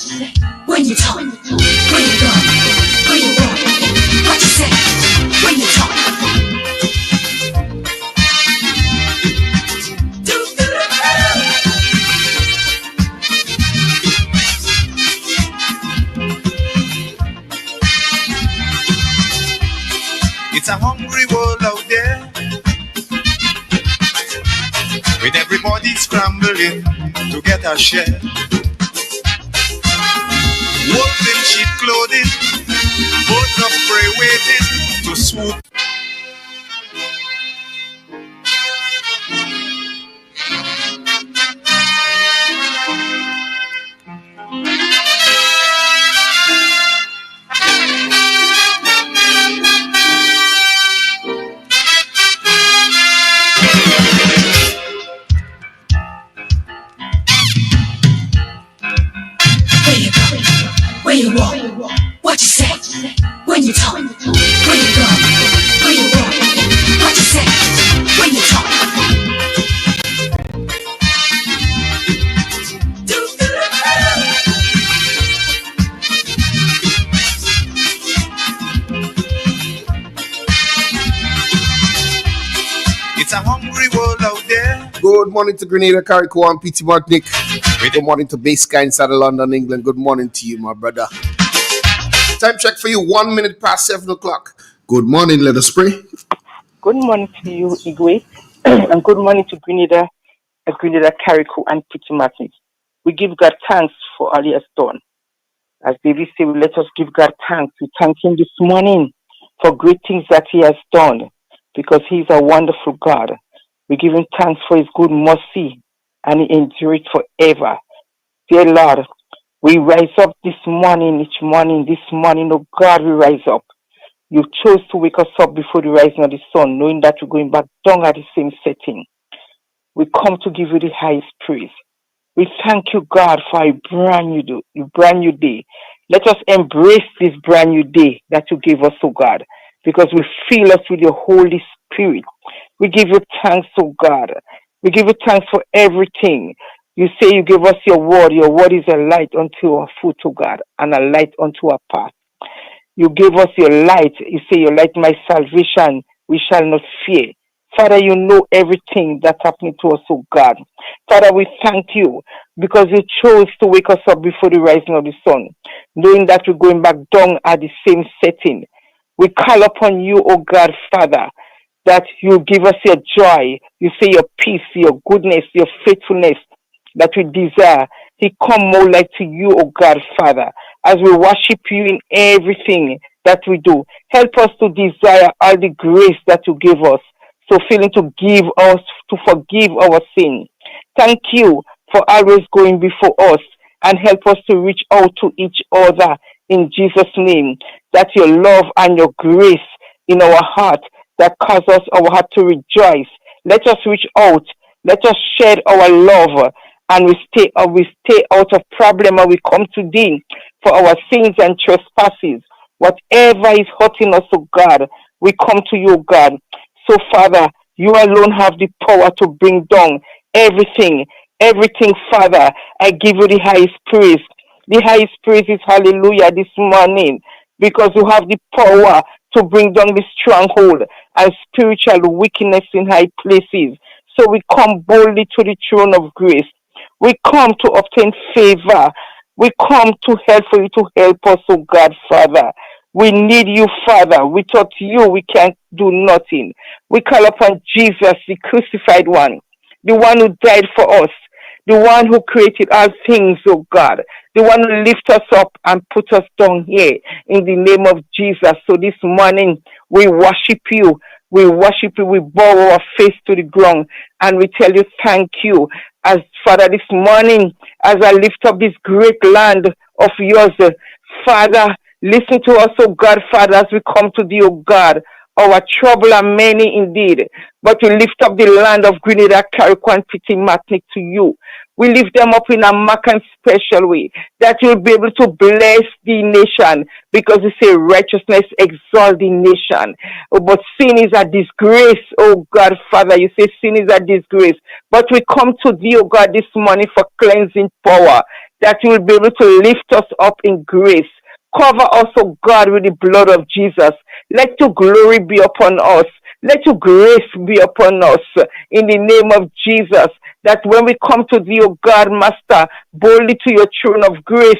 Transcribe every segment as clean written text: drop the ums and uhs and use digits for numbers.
when you talk, when you run, when you walk, what you say, when you talk. It's a hungry world out there, with everybody scrambling to get a share. Wolves in sheep clothing, birds of prey waiting to swoop. When you walk, what you say, when you talk, when you run, when you walk, what you say, when you talk. It's a hungry world out there. Good morning to Grenada, Carrico, and P.T. Martinic. Good morning to Baskai inside of London, England. Good morning to you, my brother. Time check for you, 1 minute past 7 o'clock. Good morning, let us pray. Good morning to you, Igwe, and good morning to Grenada, Carrico, and P.T. Martinic. We give God thanks for all he has done. As David said, let us give God thanks. We thank him this morning for great things that he has done, because he is a wonderful God. We give him thanks for his good mercy, and he endures forever. Dear Lord, we rise up this morning, oh God, we rise up. You chose to wake us up before the rising of the sun, knowing that we're going back down at the same setting. We come to give you the highest praise. We thank you, God, for a brand new day. Let us embrace this brand new day that you gave us, oh God, because we fill us with your Holy Spirit. We give you thanks, oh God. We give you thanks for everything. You say you give us your word. Your word is a light unto our foot, oh God, and a light unto our path. You give us your light. You say your light, my salvation. We shall not fear. Father, you know everything that's happening to us, oh God. Father, we thank you because you chose to wake us up before the rising of the sun, knowing that we're going back down at the same setting. We call upon you, oh God, Father, that you give us your joy. You say your peace, your goodness, your faithfulness that we desire. He come more like to you, oh God, Father, as we worship you in everything that we do. Help us to desire all the grace that you give us, so feeling to give us, to forgive our sin. Thank you for always going before us and help us to reach out to each other in Jesus' name, that your love and your grace in our heart that causes our heart to rejoice. Let us reach out. Let us share our love, and we stay out of problem, and we come to thee for our sins and trespasses. Whatever is hurting us, oh God, we come to you, God. So, Father, you alone have the power to bring down everything, Father. I give you the highest praise. The highest praise is hallelujah this morning, because you have the power to bring down the stronghold and spiritual wickedness in high places. So we come boldly to the throne of grace. We come to obtain favor. We come to help for you to help us, oh God, Father. We need you, Father. Without you, we can't do nothing. We call upon Jesus, the crucified one, the one who died for us, the one who created all things, oh God, the one who lifts us up and put us down here in the name of Jesus. So this morning, we worship you. We bow our face to the ground, and we tell you thank you. As Father, this morning, as I lift up this great land of yours, Father, listen to us, oh God, Father, as we come to thee, oh God. Our trouble are many indeed, but we lift up the land of Grenada, Carrico, and P.T. Martinic to you. We lift them up in a marked and special way, that you'll be able to bless the nation, because you say righteousness exalt the nation. Oh, but sin is a disgrace, oh God, Father. You say sin is a disgrace. But we come to thee, oh God, this morning for cleansing power. that you will be able to lift us up in grace. Cover us, oh God, with the blood of Jesus. Let your glory be upon us. Let your grace be upon us in the name of Jesus. That when we come to thee, O God, Master, boldly to your throne of grace,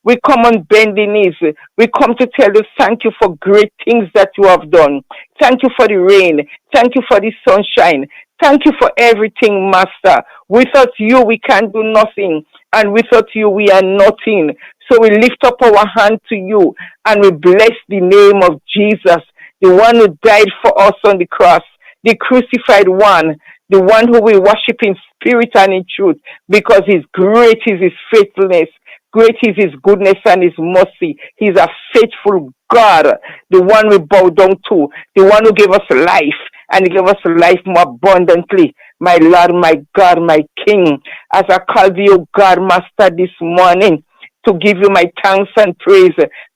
we come on bending knees. We come to tell you thank you for great things that you have done. Thank you for the rain. Thank you for the sunshine. Thank you for everything, Master. Without you, we can do nothing. And without you, we are nothing. So we lift up our hand to you and we bless the name of Jesus, the one who died for us on the cross, the crucified one, the one who we worship in spirit and in truth, because his great is his faithfulness, great is his goodness and his mercy. He's a faithful God, the one we bow down to, the one who gave us life, and he gave us life more abundantly. My Lord, my God, my King, as I call thee, O God, Master, this morning, to give you my thanks and praise,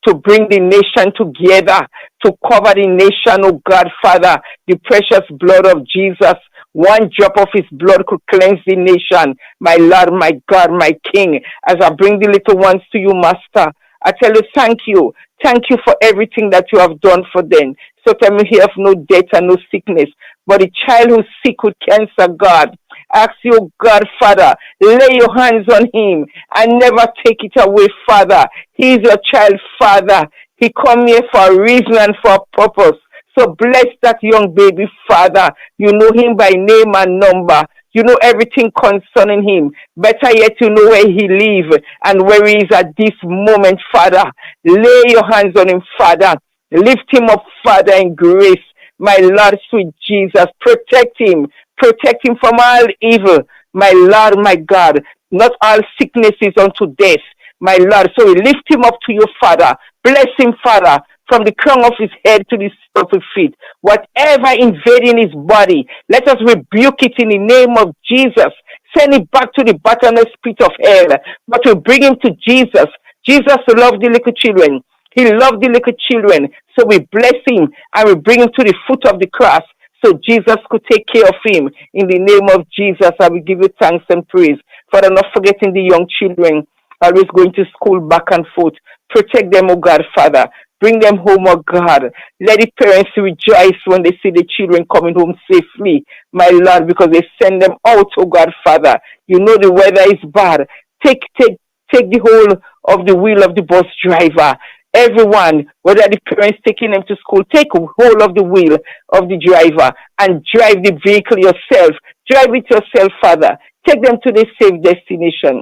to bring the nation together, to cover the nation, oh God, Father, the precious blood of Jesus. One drop of his blood could cleanse the nation. My Lord, my God, my King, as I bring the little ones to you, Master, I tell you thank you. Thank you for everything that you have done for them. So tell me he have no death and no sickness, but a child who's sick with cancer, God, ask you, God, Father, lay your hands on him and never take it away, Father. He is your child, Father. He come here for a reason and for a purpose. So bless that young baby, Father. You know him by name and number. You know everything concerning him. Better yet, you know where he lives and where he is at this moment, Father. Lay your hands on him, Father. Lift him up, Father, in grace. My Lord, sweet Jesus, protect him. Protect him from all evil. My Lord, my God, not all sickness is unto death. My Lord, so we lift him up to you, Father. Bless him, Father, from the crown of his head to the sole of his feet. Whatever invading his body, let us rebuke it in the name of Jesus. Send it back to the bottomless pit of hell. But we bring him to Jesus. Jesus loved the little children. He loved the little children. So we bless him and we bring him to the foot of the cross so Jesus could take care of him. In the name of Jesus, I will give you thanks and praise. Father, not forgetting the young children, always going to school back and forth. Protect them, oh God, Father. Bring them home, oh God. Let the parents rejoice when they see the children coming home safely, my Lord, because they send them out, oh God, Father. You know the weather is bad. Take the whole of the wheel of the bus driver. Everyone, whether the parents taking them to school, take hold of the wheel of the driver and drive the vehicle yourself. Drive it yourself, Father. Take them to the safe destination.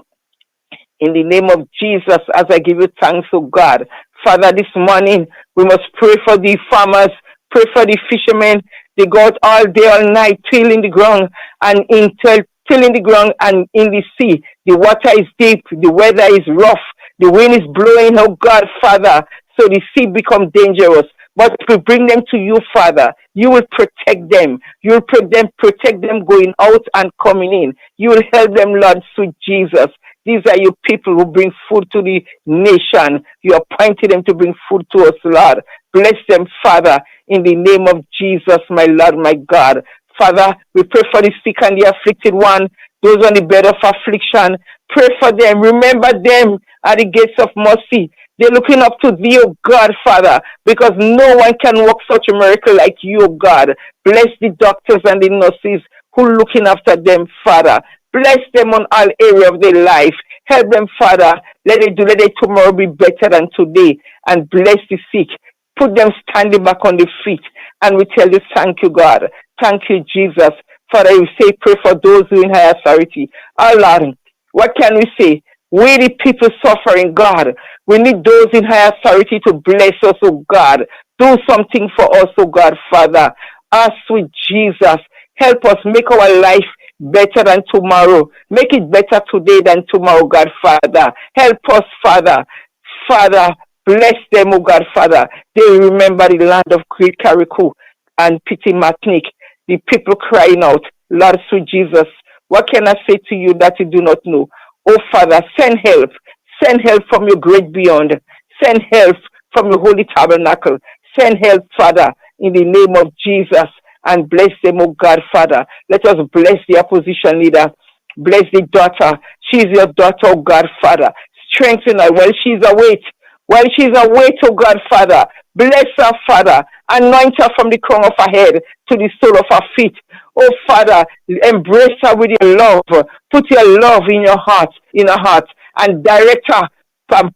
In the name of Jesus, as I give you thanks, oh God. Father, this morning, we must pray for the farmers, pray for the fishermen. They go out all day, all night, tilling the ground and tilling the ground and in the sea. The water is deep, the weather is rough, the wind is blowing, oh God, Father, so the sea becomes dangerous. But if we bring them to you, Father, you will protect them. You will protect them going out and coming in. You will help them, Lord, sweet Jesus. These are your people who bring food to the nation. You appointed them to bring food to us, Lord. Bless them, Father, in the name of Jesus, my Lord, my God. Father, we pray for the sick and the afflicted one, those on the bed of affliction. Pray for them. Remember them at the gates of mercy. They're looking up to thee, O God, Father, because no one can work such a miracle like you, O God. Bless the doctors and the nurses who are looking after them, Father. Bless them on all area of their life. Help them, Father. Let their tomorrow be better than today. And bless the sick. Put them standing back on their feet. And we tell you, thank you, God. Thank you, Jesus. Father, you say, pray for those who are in high authority. Oh, Lord, what can we say? We the people suffering, God. We need those in high authority to bless us, oh God. Do something for us, oh God, Father. Ah, sweet Jesus, help us make our life better than tomorrow. Make it better today than tomorrow, God, Father. Help us, Father. Father, bless them, oh God, Father. They remember the land of Great Carico and Pity Matnik. The people crying out, Lord, sweet Jesus, what can I say to you that you do not know? Oh, Father, send help. Send help from your great beyond. Send help from your holy tabernacle. Send help, Father, in the name of Jesus. And bless them, oh God, Father. Let us bless the opposition leader Bless the daughter. She's your daughter, oh God, Father. Strengthen her while she's awake. While she's awake, oh God, Father. Bless her, Father. Anoint her from the crown of her head to the sole of her feet. Oh, Father, embrace her with your love. Put your love in her heart, and direct her and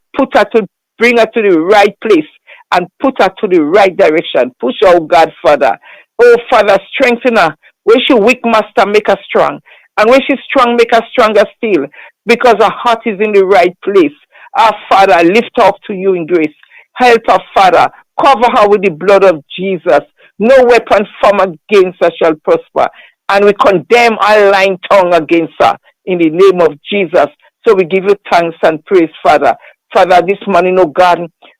bring her to the right place and put her to the right direction. Push her, oh God, Father. Oh, Father, strengthen her. When she weak, Master, make her strong. And when she's strong, make her stronger still, because her heart is in the right place. Our Father, lift her up to you in grace. Help her, Father. Cover her with the blood of Jesus. No weapon formed against her shall prosper. And we condemn our lying tongue against her in the name of Jesus. So we give you thanks and praise, Father. Father, this morning, oh God,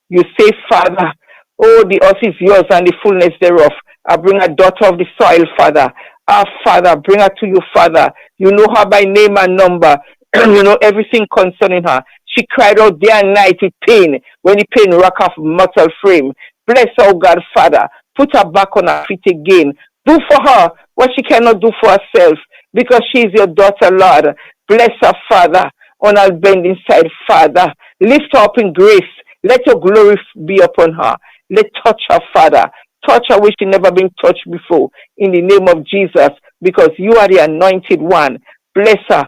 you say, Father, oh, the earth is yours and the fullness thereof. I bring a daughter of the soil, Father. Our Father, bring her to you, Father. You know her by name and number. You know everything concerning her. She cried out day and night with pain when the pain rocked off mortal frame. Bless her, oh God, Father. Put her back on her feet again. Do for her what she cannot do for herself, because she is your daughter, Lord. Bless her, Father, on her bending side, Father. Lift her up in grace. Let your glory be upon her. Let touch her, Father. Touch her where she never been touched before. In the name of Jesus, because you are the anointed one. Bless her,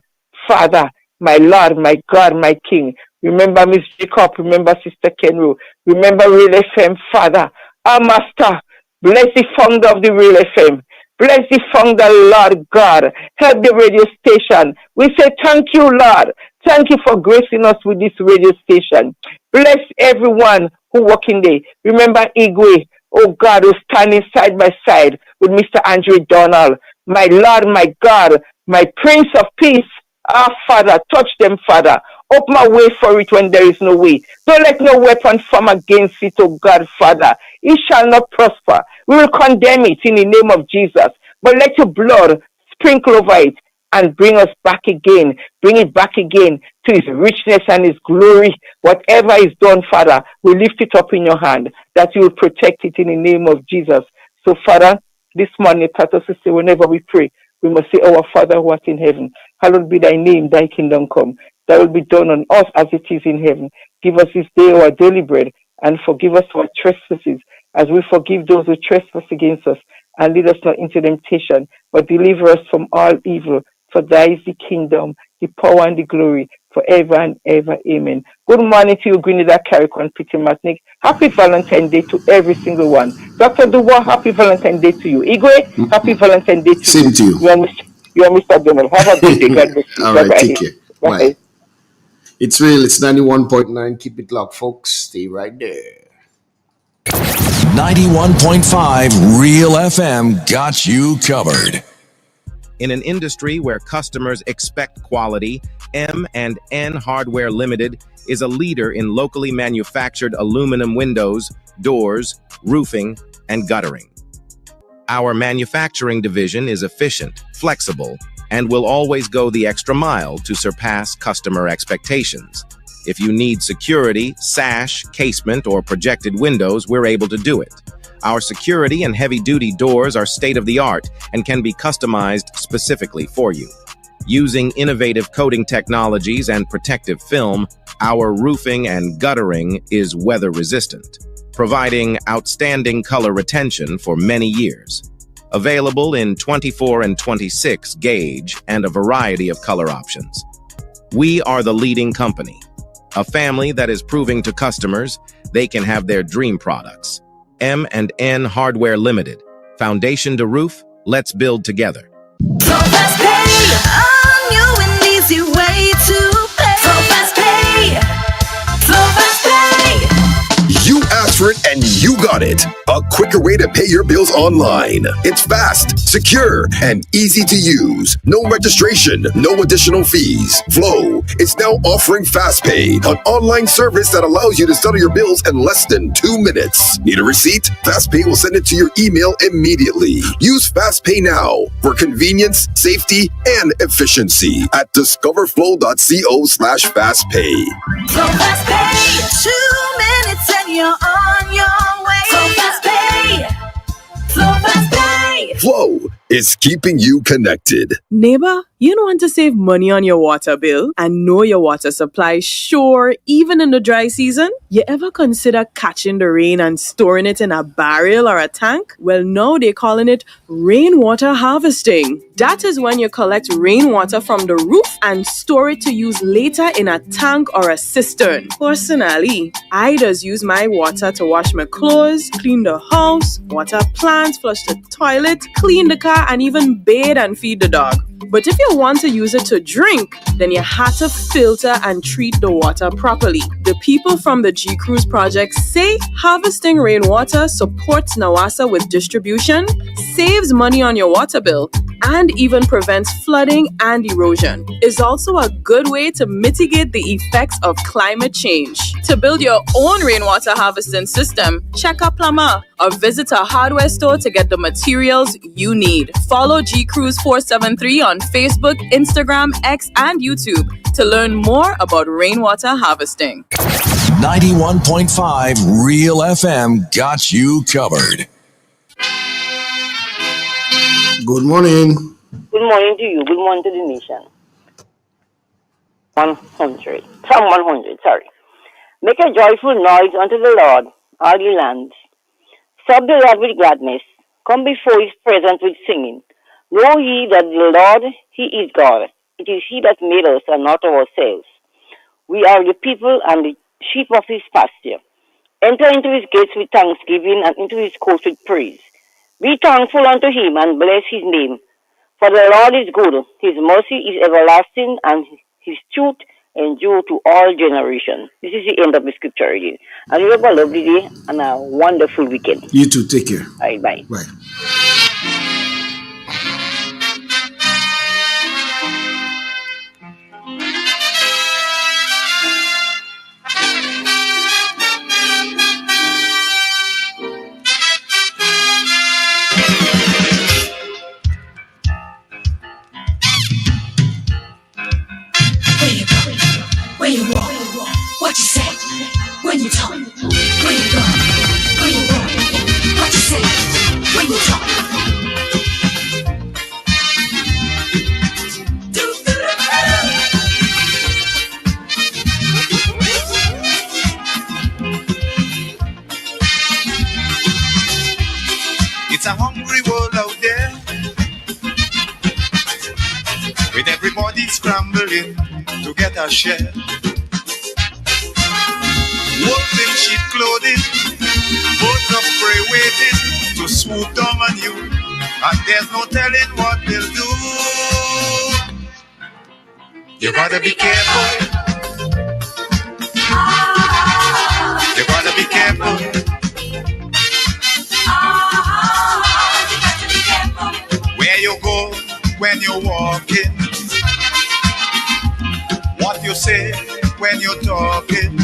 Father, my Lord, my God, my King. Remember Miss Jacob. Remember Sister Kenro. Remember Real FM, Father. Our Master, bless the founder of the Real FM. Bless the founder, Lord God. Help the radio station. We say thank you, Lord. Thank you for gracing us with this radio station. Bless everyone who working there. Remember Igwe, oh God, who's standing side by side with Mr. Andrew Donald. My Lord, my God, my Prince of Peace. Our Father, touch them, Father. Open a way for it when there is no way. Don't let no weapon form against it, oh God, Father. It shall not prosper. We will condemn it in the name of Jesus. But let your blood sprinkle over it and bring us back again. Bring it back again to his richness and his glory. Whatever is done, Father, we lift it up in your hand, that you will protect it in the name of Jesus. So, Father, this morning, Pastor Sister, whenever we pray, we must say, Our Father who art in heaven, hallowed be thy name, thy kingdom come. That will be done on us as it is in heaven. Give us this day our daily bread, and forgive us our trespasses, as we forgive those who trespass against us. And lead us not into temptation, but deliver us from all evil. For thy is the kingdom, the power, and the glory, forever and ever. Amen. Good morning to you, Grenada, Carrick, and Peter Matnick. Happy Valentine's Day to every single one. Dr. Dubois, happy Valentine's Day to you. Igwe, happy Valentine's Day to you. Same to you. You are Mr. Donald. Have a good day. God bless you. All right, Bye-bye. take care. Bye. It's real. It's 91.9. Keep it locked, folks. Stay right there. 91.5 Real FM got you covered. In an industry where customers expect quality, M&N Hardware Limited is a leader in locally manufactured aluminum windows, doors, roofing, and guttering. Our manufacturing division is efficient, flexible, and will always go the extra mile to surpass customer expectations. If you need security, sash, casement, or projected windows, we're able to do it. Our security and heavy-duty doors are state-of-the-art and can be customized specifically for you. Using innovative coating technologies and protective film, our roofing and guttering is weather-resistant, providing outstanding color retention for many years. Available in 24 and 26 gauge and a variety of color options. We are the leading company, a family that is proving to customers they can have their dream products. M&N Hardware Limited. Foundation to roof, let's build together. So Fastpay, a new and easy way to pay. So Fastpay, so Fastpay. You asked for it and you got it. A quicker way to pay your bills online. It's fast, secure, and easy to use. No registration, no additional fees. Flow is now offering Fastpay, an online service that allows you to settle your bills in less than 2 minutes. Need a receipt? Fastpay will send it to your email immediately. Use Fastpay now for convenience, safety, and efficiency at discoverflow.co/fastpay. So Fastpay, 2 minutes and you're on your way. So Fastpay, so Fastpay. Flow is keeping you connected. Neighbor, you don't want to save money on your water bill and know your water supply is sure even in the dry season? You ever consider catching the rain and storing it in a barrel or a tank? Well, now they're calling it rainwater harvesting. That is when you collect rainwater from the roof and store it to use later in a tank or a cistern. Personally, I just use my water to wash my clothes, clean the house, water plants, flush the toilet, clean the car, and even bathe and feed the dog. But if you want to use it to drink, then you have to filter and treat the water properly. The people from the G-Cruise project say harvesting rainwater supports NAWASA with distribution, saves money on your water bill, and even prevents flooding and erosion. It's also a good way to mitigate the effects of climate change. To build your own rainwater harvesting system, check a plumber or visit a hardware store to get the materials you need. Follow G-Cruise 473 on Facebook, Instagram, X, and YouTube to learn more about rainwater harvesting. 91.5 Real FM got you covered. Good morning. Good morning to you. Good morning to the nation. 100. Psalm 100, sorry. Make a joyful noise unto the Lord, all ye lands. Serve the Lord with gladness. Come before his presence with singing. Know ye that the Lord, he is God. It is he that made us and not ourselves. We are the people and the sheep of his pasture. Enter into his gates with thanksgiving and into his courts with praise. Be thankful unto him and bless his name. For the Lord is good. His mercy is everlasting and his truth endure to all generations. This is the end of the scripture reading. And you have a lovely day and a wonderful weekend. You too. Take care. All right, bye. Bye. Where you walk, what you say, when you talk, where you go, where you walk, what you say, when you talk. It's a hungry world out there, with everybody scrambling to get a share. Wolves in sheep clothing, birds of prey waiting to swoop down on you, and there's no telling what they'll do. You gotta be careful. You gotta be careful. Where you go when you're walking, what you say when you're talking.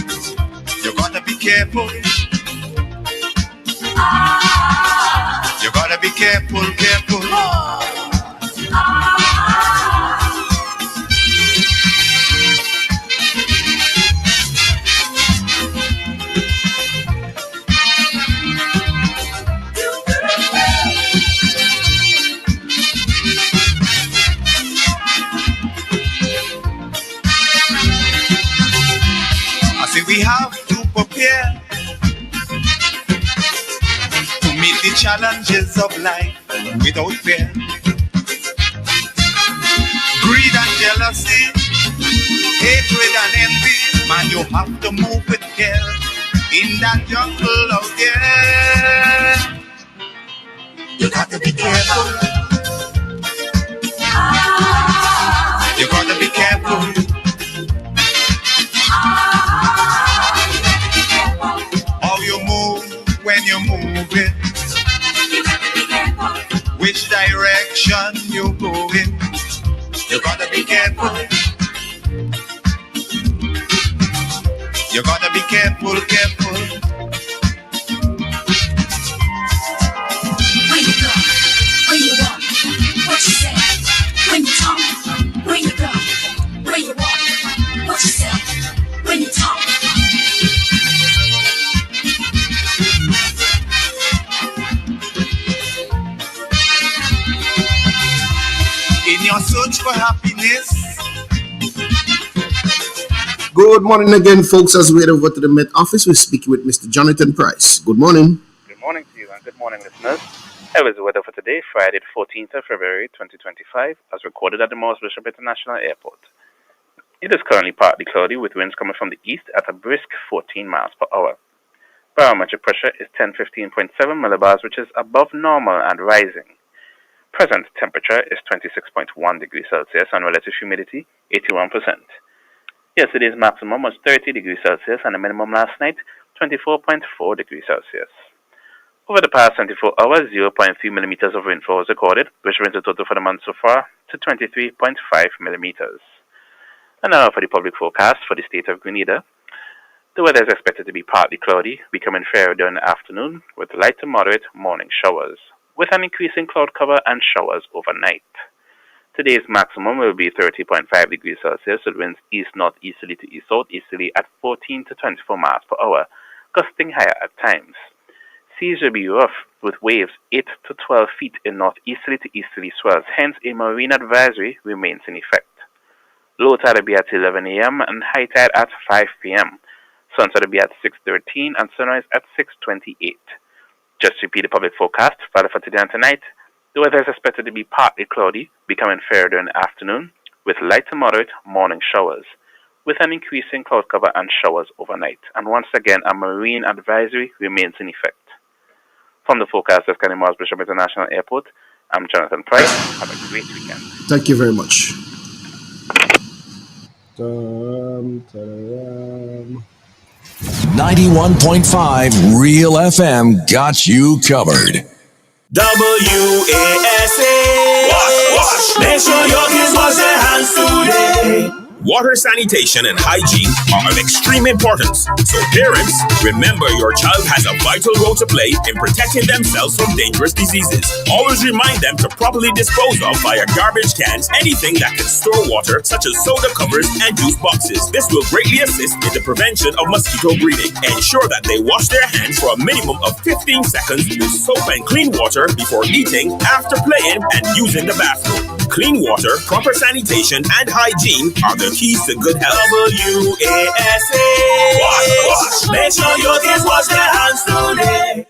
You gotta be careful. You gotta be careful, careful. I say we have to prepare to meet the challenges of life without fear. Greed and jealousy, hatred and envy, man, you have to move with care in that jungle out there. You got to be careful. You got to be careful. How you move when you're moving, which direction you're going. You gotta be careful. You gotta be careful, careful. Where you go, where you walk, what you say, when you talk. Where you go, where you walk, what you say, when you talk. search for happiness. Good morning again, folks. As we head over to the Met Office, we're speaking with Mr. Jonathan Price. Good morning. Good morning to you and good morning, listeners. Here is the weather for today, Friday, the 14th of February, 2025, as recorded at the Morris Bishop International Airport. It is currently partly cloudy with winds coming from the east at a brisk 14 miles per hour. Barometric pressure is 1015.7 millibars, which is above normal and rising. Present temperature is 26.1 degrees Celsius and relative humidity 81%. Yesterday's maximum was 30 degrees Celsius and the minimum last night 24.4 degrees Celsius. Over the past 24 hours, 0.3 millimeters of rainfall was recorded, which brings the total for the month so far to 23.5 millimeters. And now for the public forecast for the state of Grenada. The weather is expected to be partly cloudy, becoming fairer during the afternoon, with light to moderate morning showers, with an increase in cloud cover and showers overnight. Today's maximum will be 30.5 degrees Celsius, with winds east-northeasterly to east-southeasterly at 14 to 24 miles per hour, gusting higher at times. Seas will be rough, with waves 8 to 12 feet in northeasterly to easterly swells, hence a marine advisory remains in effect. Low tide will be at 11 a.m. and high tide at 5 p.m. Sunset will be at 6:13 and sunrise at 6:28. Just to repeat the public forecast for today and tonight. The weather is expected to be partly cloudy, becoming fairer during the afternoon, with light to moderate morning showers, with an increase in cloud cover and showers overnight. And once again, a marine advisory remains in effect. From the forecast of Morris Bishop International Airport, I'm Jonathan Price. Have a great weekend. Thank you very much. 91.5 Real FM got you covered. WASA. Wash. Make sure your kids wash their hands today. Water, sanitation, and hygiene are of extreme importance. So parents, remember your child has a vital role to play in protecting themselves from dangerous diseases. Always remind them to properly dispose of via garbage cans anything that can store water, such as soda covers and juice boxes. This will greatly assist in the prevention of mosquito breeding. Ensure that they wash their hands for a minimum of 15 seconds with soap and clean water before eating, after playing, and using the bathroom. Clean water, proper sanitation, and hygiene are the keys to good health. WASA. Wash. Make sure your kids wash their hands today.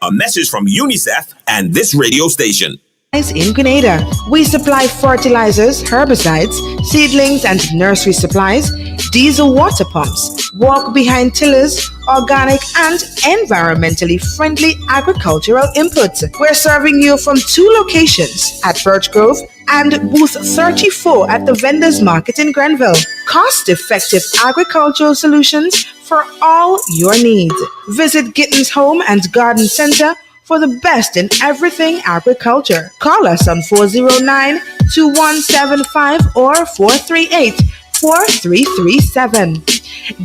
A message from UNICEF and this radio station. In Grenada, we supply fertilizers, herbicides, seedlings, and nursery supplies, diesel water pumps, walk-behind tillers, organic and environmentally friendly agricultural inputs. We're serving you from 2 locations at Birch Grove and booth 34 at the Vendors Market in Grenville. Cost-effective agricultural solutions for all your needs. Visit Gittins Home and Garden Center for the best in everything agriculture. Call us on 409-2175 or 438-4337.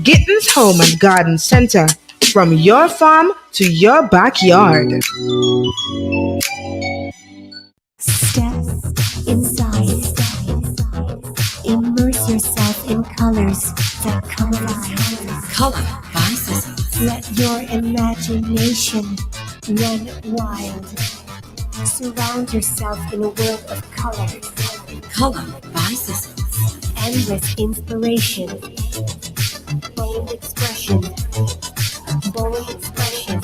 Gittins Home and Garden Center, from your farm to your backyard. Step inside. Immerse yourself in colors that come alive. Color by Sissons. Let your imagination run wild. Surround yourself in a world of colors. Color by Sissons. Endless inspiration. Bold expression. Bold expression.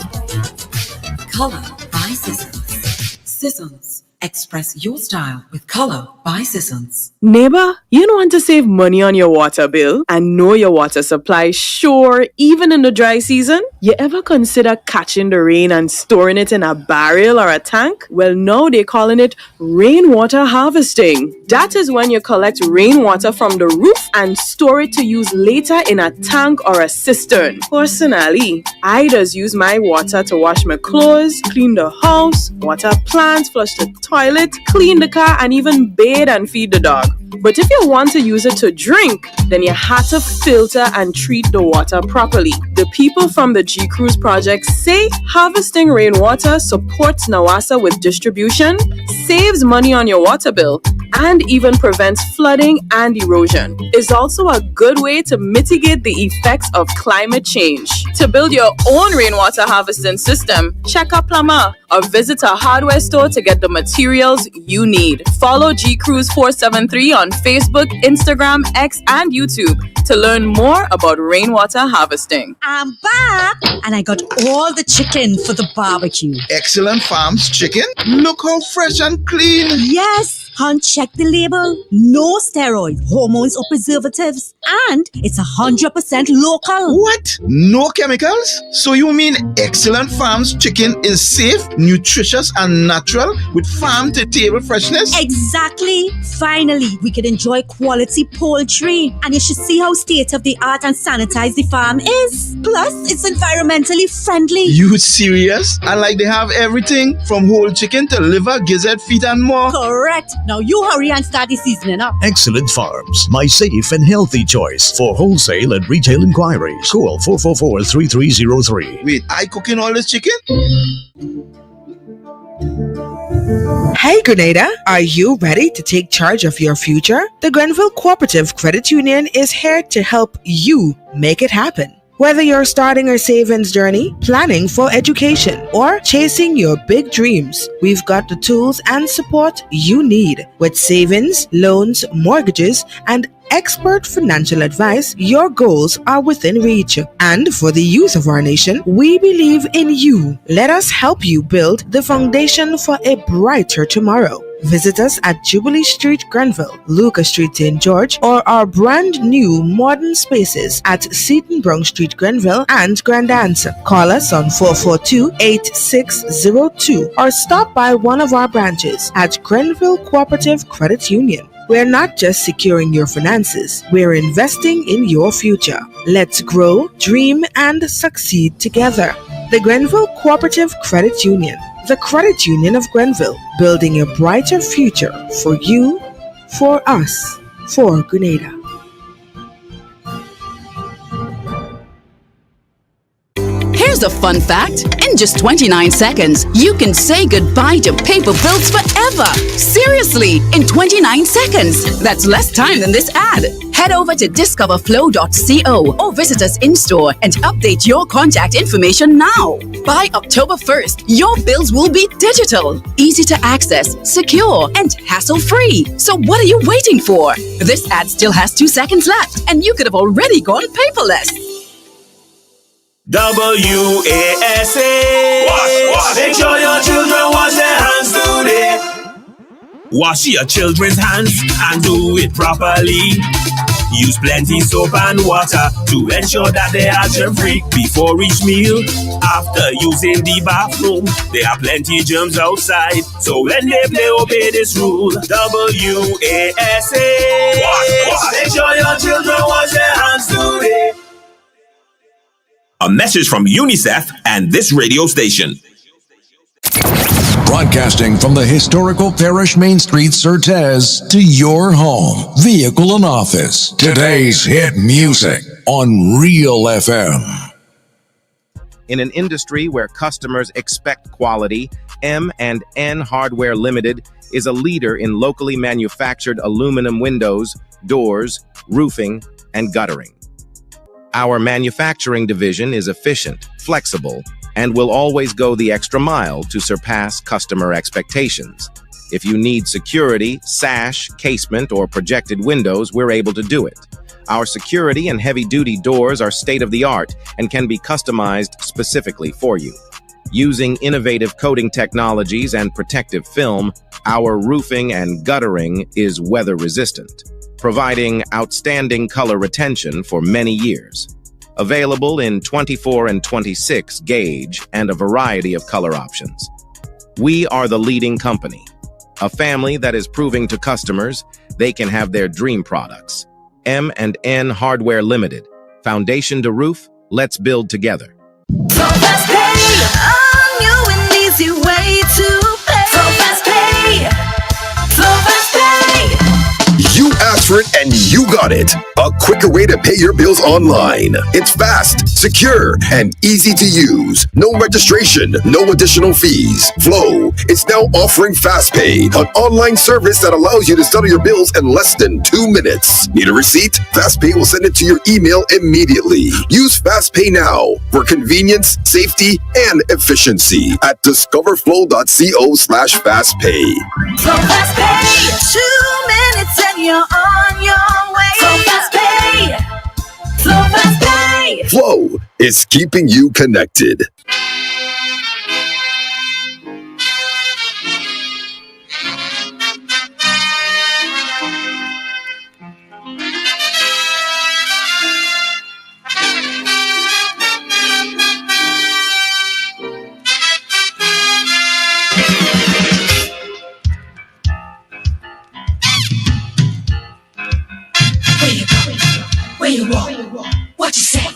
Color by Sissons. Sissons. Express your style with Color by Sissons. Neighbor, you don't want to save money on your water bill and know your water supply sure even in the dry season? You ever consider catching the rain and storing it in a barrel or a tank? Well, now they're calling it rainwater harvesting. That is when you collect rainwater from the roof and store it to use later in a tank or a cistern. Personally, I just use my water to wash my clothes, clean the house, water plants, flush the toilet, clean the car, and even bathe and feed the dog. But if you want to use it to drink, then you have to filter and treat the water properly. The people from the G Cruise project say harvesting rainwater supports Nawasa with distribution, saves money on your water bill, and even prevents flooding and erosion. It's also a good way to mitigate the effects of climate change. To build your own rainwater harvesting system, check a plumber or visit a hardware store to get the materials you need. Follow G Cruise 473 on Facebook, Instagram, X, and YouTube to learn more about rainwater harvesting. I'm back and I got all the chicken for the barbecue. Excellent Farms chicken. Look how fresh and clean. Yes, Hunt, check the label. No steroids, hormones, or preservatives. And it's 100% local. What? No chemicals? So you mean Excellent Farms chicken is safe, nutritious, and natural with farm-to-table freshness? Exactly. Finally, we can enjoy quality poultry. And you should see how state-of-the-art and sanitized the farm is. Plus, it's environmentally friendly. You serious? And like they have everything from whole chicken to liver, gizzard, feet, and more? Correct. Now you hurry and start the seasoning up. Excellent Farms, my safe and healthy choice. For wholesale and retail inquiries, call 444-3303. Wait, I cooking all this chicken? Hey Grenada, are you ready to take charge of your future? The Grenville Cooperative Credit Union is here to help you make it happen. Whether you're starting a savings journey, planning for education, or chasing your big dreams, we've got the tools and support you need. With savings, loans, mortgages, and expert financial advice, your goals are within reach. And for the youth of our nation, we believe in you. Let us help you build the foundation for a brighter tomorrow. Visit us at Jubilee Street, Grenville, Lucas Street, St. George, or our brand new modern spaces at Seaton Brown Street, Grenville, and Grandance. Call us on 442-8602 or stop by one of our branches at Grenville Cooperative Credit Union. We're not just securing your finances, we're investing in your future. Let's grow, dream, and succeed together. The Grenville Cooperative Credit Union. The Credit Union of Grenville, building a brighter future for you, for us, for Grenada. Here's a fun fact. In just 29 seconds, you can say goodbye to paper bills forever. Seriously, in 29 seconds. That's less time than this ad. Head over to discoverflow.co or visit us in-store and update your contact information now. By October 1st, your bills will be digital, easy to access, secure, and hassle-free. So what are you waiting for? This ad still has 2 seconds left, and you could have already gone paperless. WASA. Wash. Make sure your children wash their hands today. Wash your children's hands and do it properly. Use plenty soap and water to ensure that they are germ-free before each meal. After using the bathroom, there are plenty germs outside. So when they play, obey this rule. WASA. Wash. Make sure your children wash their hands today. A message from UNICEF and this radio station. Broadcasting from the historical Parish Main Street, Certez, to your home, vehicle, and office. Today's hit music on Real FM. In an industry where customers expect quality, M&N Hardware Limited is a leader in locally manufactured aluminum windows, doors, roofing, and guttering. Our manufacturing division is efficient, flexible, and will always go the extra mile to surpass customer expectations. If you need security, sash, casement, or projected windows, we're able to do it. Our security and heavy-duty doors are state-of-the-art and can be customized specifically for you. Using innovative coating technologies and protective film, our roofing and guttering is weather-resistant, providing outstanding color retention for many years. Available in 24 and 26 gauge and a variety of color options. We are the leading company, a family that is proving to customers they can have their dream products. M&N Hardware Limited. Foundation to roof, let's build together. So Fastpay, a new and easy way to pay. So Fastpay, so Fastpay. different and you got it. A quicker way to pay your bills online. It's fast, secure, and easy to use. No registration, no additional fees. Flow is now offering Fastpay, an online service that allows you to settle your bills in less than 2 minutes. Need a receipt? Fastpay will send it to your email immediately. Use Fastpay now for convenience, safety, and efficiency at discoverflow.co/fastpay. So Fastpay, 2 minutes and you're on your way. So Fastpay, Flow Fastpay. Flow is keeping you connected. Where you walk, what you say,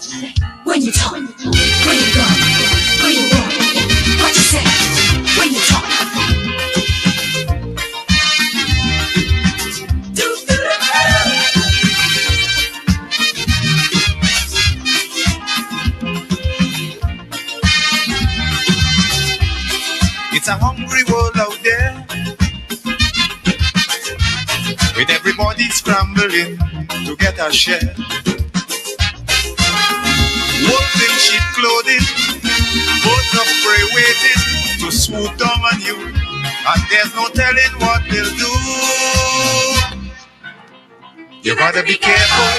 when you talk, where you go, where you walk, what you say, when you talk. It's a hungry world out there, with everybody scrambling to get a share. Wolves in sheep clothing, boats of prey waiting to swoop down on you, and there's no telling what they'll do. You gotta be careful.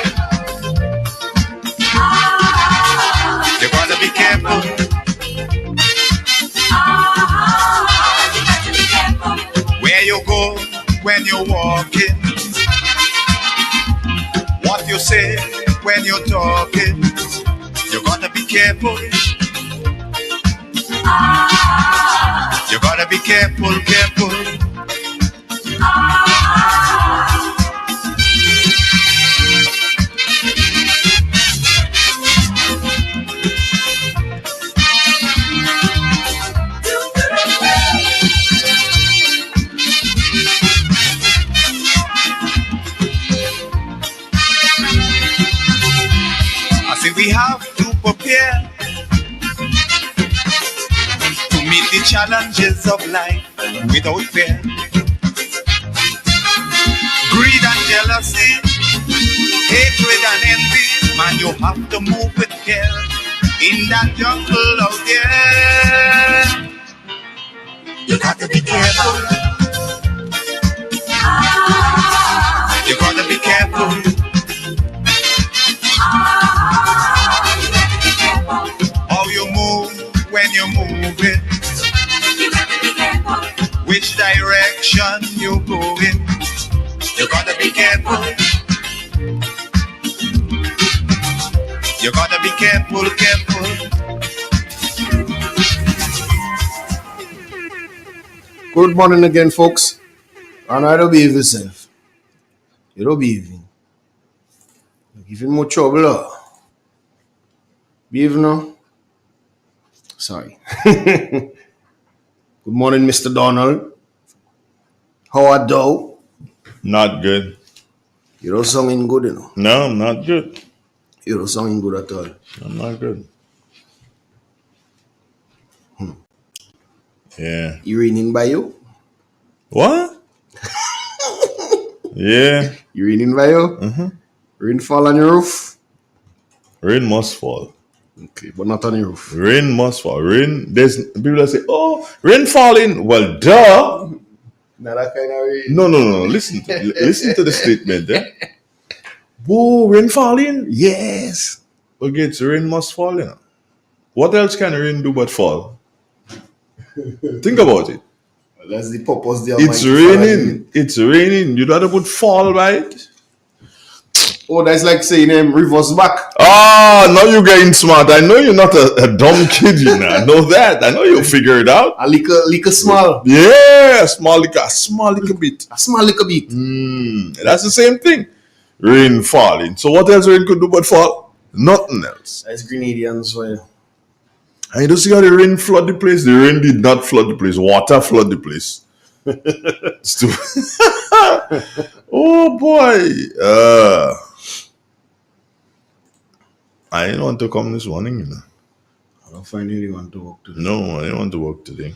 You gotta be careful. Where you go when you're walking, what you say when you're talking, you gotta be careful. You gotta be careful, careful. We have to prepare to meet the challenges of life without fear. Greed and jealousy, hatred and envy, man, you have to move with care in that jungle out there. You got to be careful. You got to be careful. How you move when you move it. You gotta be careful. Which direction you going. You gotta be careful. You gotta be careful, careful. Good morning again, folks. And I don't behave yourself. You don't behave. You're giving more trouble. Behave now. Sorry. Good morning, Mr. Donald. How are thou? Not good. You don't sounding good, you know. No, I'm not good. You don't sounding good at all. I'm not good. Yeah. You raining by you? What? Yeah. You raining by you? Mm-hmm. Rain fall on your roof? Rain must fall. Okay, but not on your roof. Rain must fall. Rain, there's people that say, oh, rain falling. Well, duh. Not that kind of rain. No. Listen to the statement. Whoa, rain falling? Yes. Okay, it's rain must fall, you know. What else can rain do but fall? Think about it. Well, that's the purpose there. It's raining. It's raining. You don't have to put fall by it. Oh, that's like saying reverse back. Ah, now you're getting smart. I know you're not a dumb kid, you know. I know that. I know you'll figure it out. A little small. Yeah, a small little bit. A small little bit. That's the same thing. Rain falling. So what else rain could do but fall? Nothing else. That's Grenadians for you. And you don't see how the rain flood the place? The rain did not flood the place. Water flood the place. Oh boy. I didn't want to come this morning, you know. I don't find anyone to work today. No, I didn't want to work today.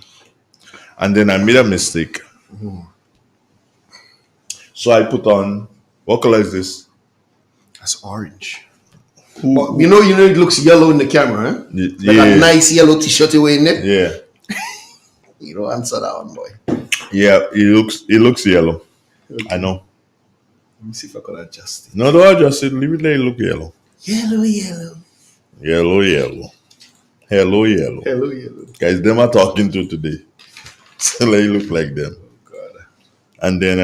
And then I made a mistake. So I put on, what color is this? That's orange. But you know, it looks yellow in the camera, huh? Yeah. Like a nice yellow t-shirt you wearing there. Yeah. You don't answer that one, boy. Yeah, it looks yellow. Okay. I know. Let me see if I can adjust it. No, don't adjust it. Leave it there, it look yellow. Yellow, yellow. Yellow, yellow. Hello, yellow. Hello, yellow. Guys, them are talking to today. So they look like them. Oh, God. And then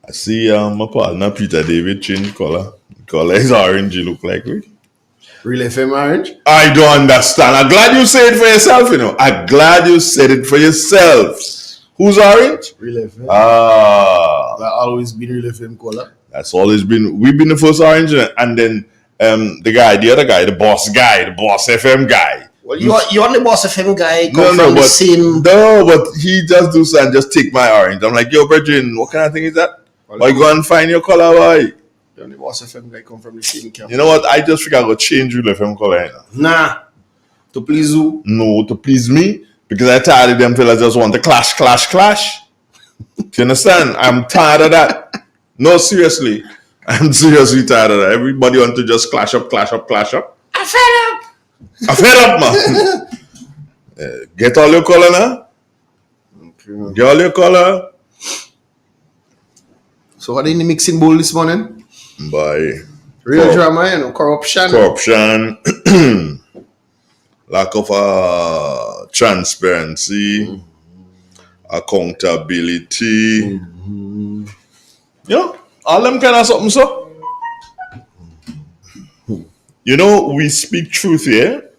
I see my partner Peter David change color. Color is orange, you look like me. Real FM orange? I don't understand. I'm glad you said it for yourself, you know. I'm glad you said it for yourself. Who's orange? Real FM. That always been Real FM color. That's always been. We've been the first orange, and then the other guy, the boss FM guy. Well, you're the boss FM guy. No, but he just do and just take my orange. I'm like, yo, brethren, what kind of thing is that? Why go and find your color? Why? The only boss FM guy come from the same camp. You know what? I just figure I go change Real FM color. You know? Nah. To please who? No, to please me. Because I tired of them fellas just want to clash. Do you understand? I'm tired of that. No, seriously. I'm seriously tired of that. Everybody want to just clash up. I'm fed up, man. Get all your color now. Okay. Get all your color. So what in the mixing bowl this morning? By real drama, you know, corruption, lack of transparency, accountability. Yeah, all them kind of something, so. You know, we speak truth here.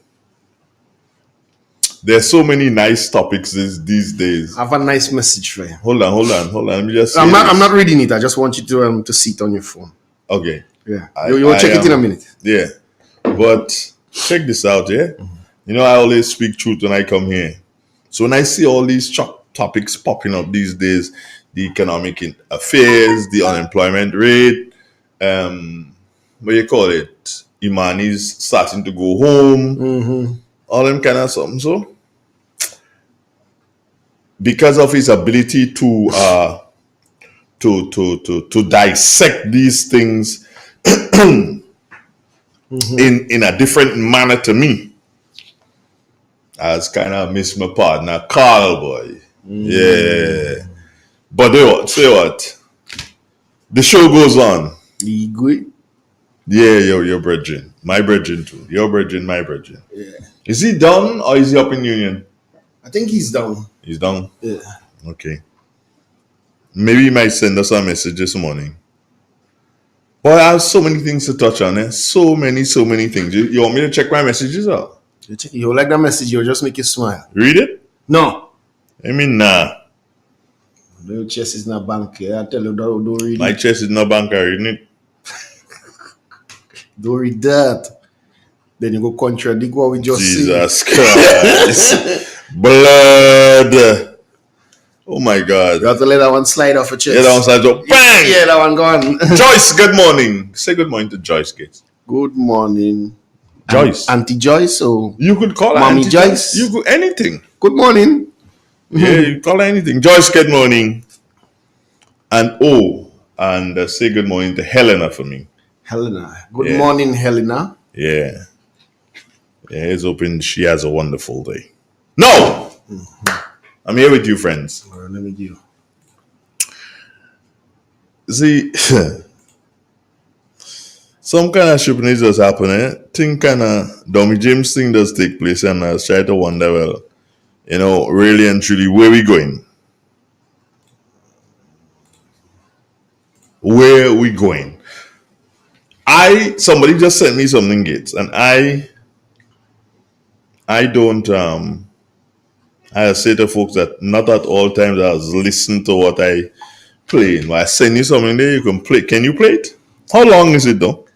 There's so many nice topics these days. I have a nice message for you. Hold on. Let me just. I'm not reading it. I just want you to see it on your phone. Okay. Yeah. You'll check it in a minute. Yeah. But check this out, yeah? Mm-hmm. You know, I always speak truth when I come here. So when I see all these topics popping up these days, the economic affairs, the unemployment rate, what you call it? Imani's starting to go home. Mm-hmm. All them kind of something. So because of his ability to dissect these things in a different manner to me, I was kind of miss my partner Carl, boy. Yeah. But say what? The show goes on. Yeah, your brethren. My brethren too. Your brethren, my brethren. Yeah. Is he down or is he up in Union? I think he's down. He's down? Yeah. Okay. Maybe he might send us a message this morning. Boy, I have so many things to touch on. So many things. You want me to check my messages out? You like that message, you'll just make you smile. Read it? No. I mean, nah. Your chest is not bank. I tell you, don't read it. My chest is not bank, reading it. Don't read that. Then you go contradict what we just said. Jesus Christ. Blood. Oh my God. You have to let that one slide off your chest. Yeah, that one slide off. Bang! Yeah, that one gone. Joyce, good morning. Say good morning to Joyce, kids. Good morning. Joyce. Auntie Joyce or you could call her Mommy Auntie Joyce. You could anything. Good morning. Yeah, you call her anything. Joyce, good morning. And say good morning to Helena for me. Helena. Good morning, Helena. Yeah. Yeah, it's open. She has a wonderful day. No! I'm here with you, friends. All right, let me do. See, some kind of shipping just happen, eh? Thing kind of Dummy James thing does take place, and I was trying to wonder, well, you know, really and truly, where we going? Where are we going? Somebody just sent me something, Gates, and I don't, I say to folks that not at all times I was listening to what I play. When I send you something there, you can play. Can you play it? How long is it though?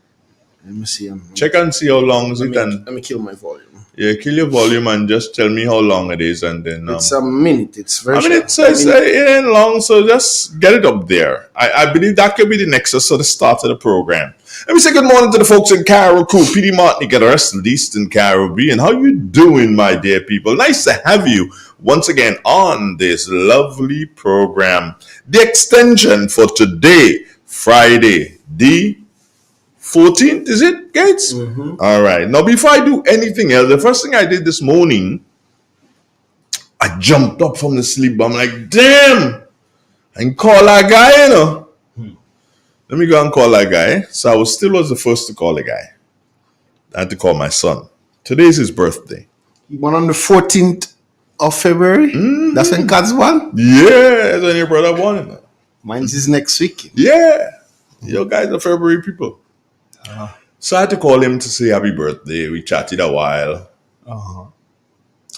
Let me see. Check and see how long is it. Let me kill my volume. Yeah, kill your volume and just tell me how long it is, and then It's a minute. It's very short. it ain't long, so just get it up there. I believe that could be the nexus of the start of the program. Let me say good morning to the folks in Caribou, PD Martinique, and the rest of the Eastern Caribbean. How you doing, my dear people? Nice to have you once again on this lovely program. The extension for today, Friday, the 14th, is it, Gates? Mm-hmm. All right. Now, before I do anything else, the first thing I did this morning, I jumped up from the sleep. I'm like, damn, I can call that guy, you know. Let me go and call that guy. So I was the first to call the guy. I had to call my son. Today is his birthday. He born on the 14th of February? Mm-hmm. That's when God's born? Yeah, that's when your brother born. Mine's is next week. Yeah. You guys are February people. So I had to call him to say happy birthday. We chatted a while.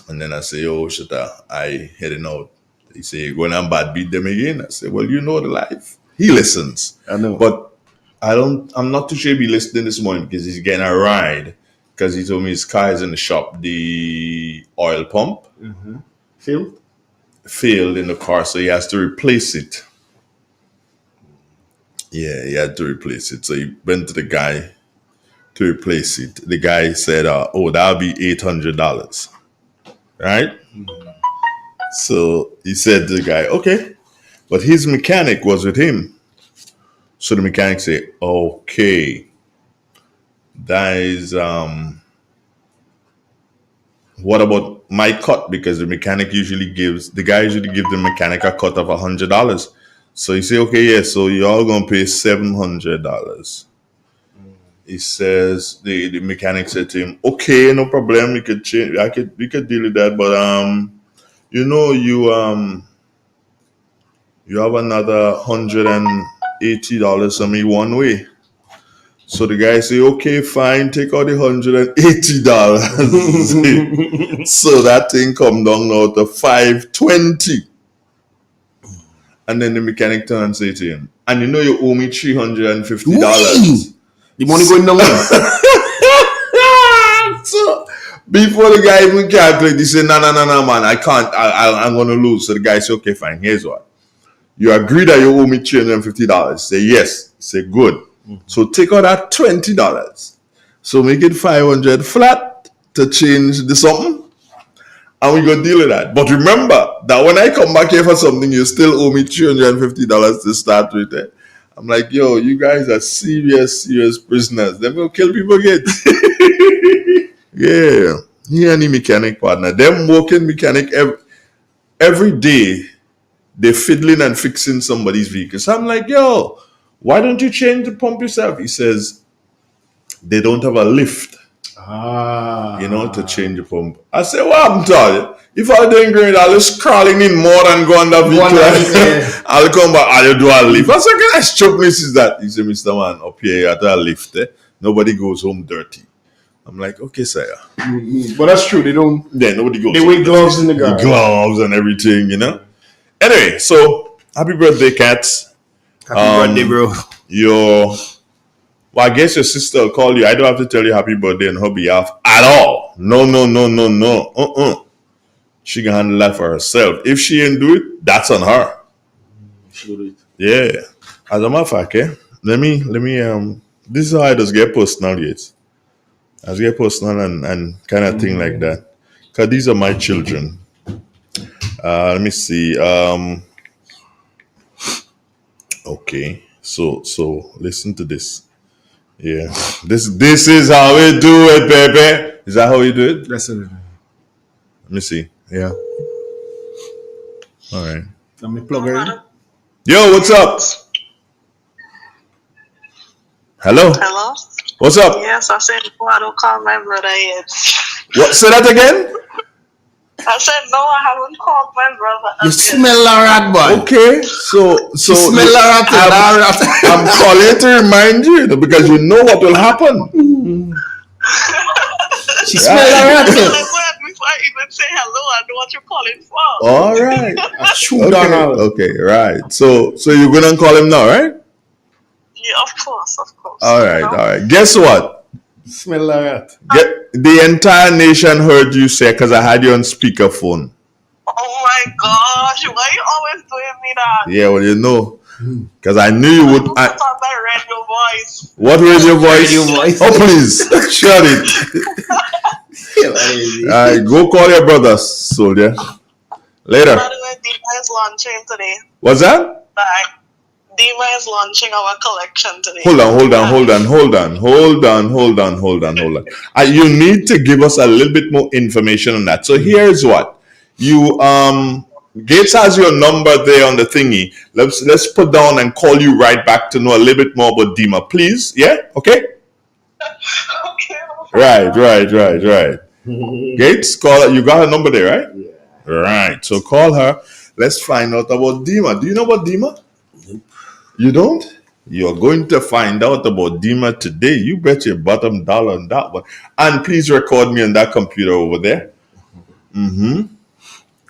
And then I say, oh, shit, I heading out. He say, going and bad beat them again. I say, well, you know the life. He listens. I know. But I'm not too sure he'll be listening this morning because he's getting a ride. Because he told me his car is in the shop. The oil pump failed in the car, so he has to replace it. Yeah, he had to replace it. So he went to the guy to replace it. The guy said, oh, that'll be $800. Right? So he said to the guy, okay. But his mechanic was with him. So the mechanic said, okay. That is, what about my cut? Because the guy usually gives the mechanic a cut of $100. So he said, okay, yeah, so y'all gonna pay $700. He says, the mechanic said to him, okay, no problem, we could change, we could deal with that, but you have another $180 on me one way. So the guy say, okay, fine, take out the $180. So that thing come down now to $520. And then the mechanic turn and say to him, and you know you owe me $350. The money going down. So before the guy even calculate, he said, no, man, I can't, I'm going to lose. So the guy said, okay, fine, here's what. You agree that you owe me $350? Say yes. Say good. Mm-hmm. So take out that $20. So make it $500 flat to change the something. And we go deal with that. But remember that when I come back here for something, you still owe me $350 to start with it. I'm like, yo, you guys are serious prisoners. Them will kill people again. Yeah. He and the mechanic partner. Them working mechanic every day. They're fiddling and fixing somebody's vehicle. So I'm like, yo, why don't you change the pump yourself? He says, they don't have a lift. To change the pump. I said, well, I'm telling you, if I'm doing great, I'll just crawling in more than go on the vehicle. I'll come back, I'll do a lift. I said, what kind of stupidness is that? He said, Mr. Man, up here at a lift, nobody goes home dirty. I'm like, okay, sir. Mm-hmm. But that's true. They don't. Yeah, nobody goes. They wear gloves in the garage. Gloves and everything, Anyway, so happy birthday, Cats. Happy birthday, bro. I guess your sister will call you. I don't have to tell you happy birthday on her behalf at all. No. She can handle that for herself. If she ain't do it, that's on her. She'll do it. Yeah. As a matter of fact, let me this is how I just get personal, yes. I just get personal and kind of thing like that. Because these are my children. Let me see. Okay. So listen to this. Yeah. This is how we do it, baby. Is that how we do it? That's it. Let me see. Yeah. All right. Let me plug her in. Yo, what's up? Hello? What's up? Yes, I said no, I don't call my brother yet. What? Say that again? I said no, I haven't called my brother. You smell a rat, boy. Okay, so you smell a rat. I'm calling to remind you because you know what will happen. She smell a rat. Before I even say hello, I know what you're calling for. All right. Okay, right. So you're gonna call him now, right? Yeah, of course. All right. Guess what? Smell like that. The entire nation heard you say because I had you on speakerphone. Oh my gosh, why you always doing me that? Yeah, well, you know, because I knew you would. Put on my radio voice. What radio voice? Radio voice. Oh, please, shut it. All right, go call your brother, soldier. Later. By the way, Dima is launching today. What's that? Bye. Dima is launching our collection today. Hold on. You need to give us a little bit more information on that. So here's what you Gates has your number there on the thingy. Let's put down and call you right back to know a little bit more about Dima, please. Yeah, okay. Okay. Right. Gates, call her. You got her number there, right? Yeah. Right. So call her. Let's find out about Dima. Do you know about Dima? Nope. You don't? You're going to find out about Dima today. You bet your bottom dollar on that one. And please record me on that computer over there. Mm-hmm.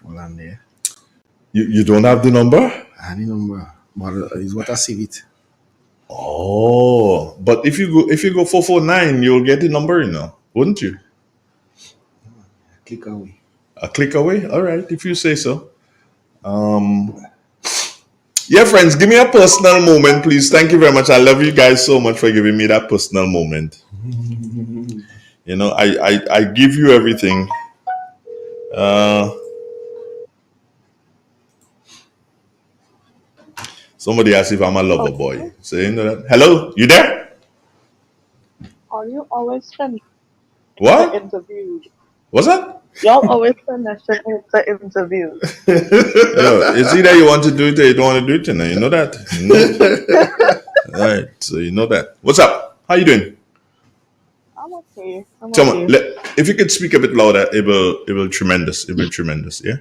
Well, I'm there. You don't have the number? Any number. But is what I save it. Oh, but if you go 449, you'll get the number, wouldn't you? Click away. A click away? All right, if you say so. Yeah, friends, give me a personal moment, please. Thank you very much. I love you guys so much for giving me that personal moment. I give you everything. Somebody asked if I'm a lover boy. So you know that. Hello, you there? Are you always finished? What? The interview. What's that? Y'all always finishing the interview. It's either you want to do it or you don't want to do it, you know that. All right, so you know that. What's up? How you doing? I'm okay. Come on, if you could speak a bit louder, it will tremendous. It will tremendous. Yeah.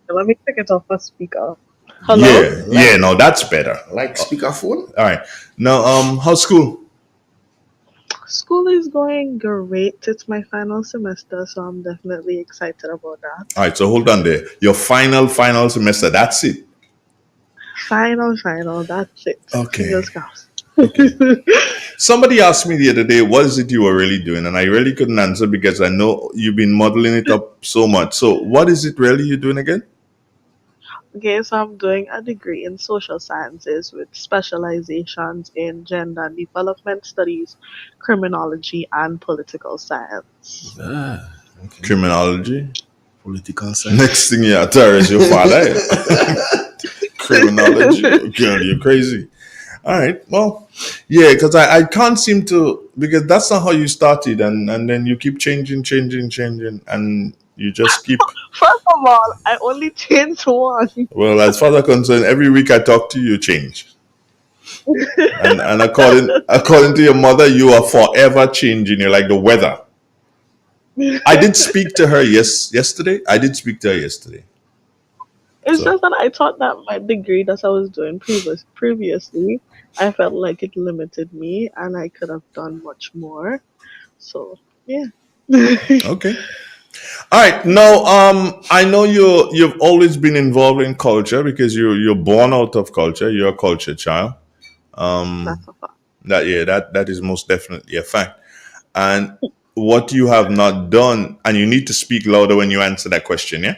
Let me take it off the speaker. Hello? Yeah, no, that's better. Like speakerphone? All right. Now, how's school? School is going great. It's my final semester, so I'm definitely excited about that. All right, so hold on there. Your final semester, that's it? Final, that's it. Okay. Fingers crossed. Somebody asked me the other day, what is it you were really doing? And I really couldn't answer because I know you've been modeling it up so much. So what is it really you're doing again? Okay, so I'm doing a degree in social sciences with specializations in gender and development studies, criminology, and political science. Okay. Criminology? Political science. Next thing you tell is your father. Criminology. Girl, you're crazy. All right. Well, yeah, because I can't seem to, because that's not how you started. And then you keep changing. And you just keep. First of all, I only changed one. Well, as far as I'm concerned, every week I talk to you, you change. and according to your mother, you are forever changing. You're like the weather. I did speak to her yesterday. It's just that I thought that my degree that I was doing previously, I felt like it limited me and I could have done much more. So, yeah. Okay. All right. Now, I know you've always been involved in culture because you're born out of culture. You're a culture child. That's a fact. That is most definitely a fact. And what you have not done, and you need to speak louder when you answer that question, yeah?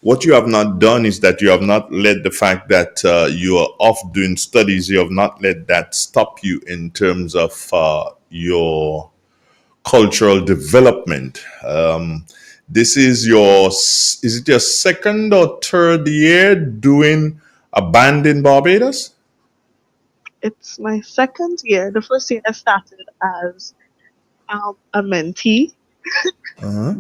What you have not done is that you have not let the fact that you are off doing studies, you have not let that stop you in terms of your cultural development. This is your second or third year doing a band in Barbados? It's my second year. The first year I started as a mentee,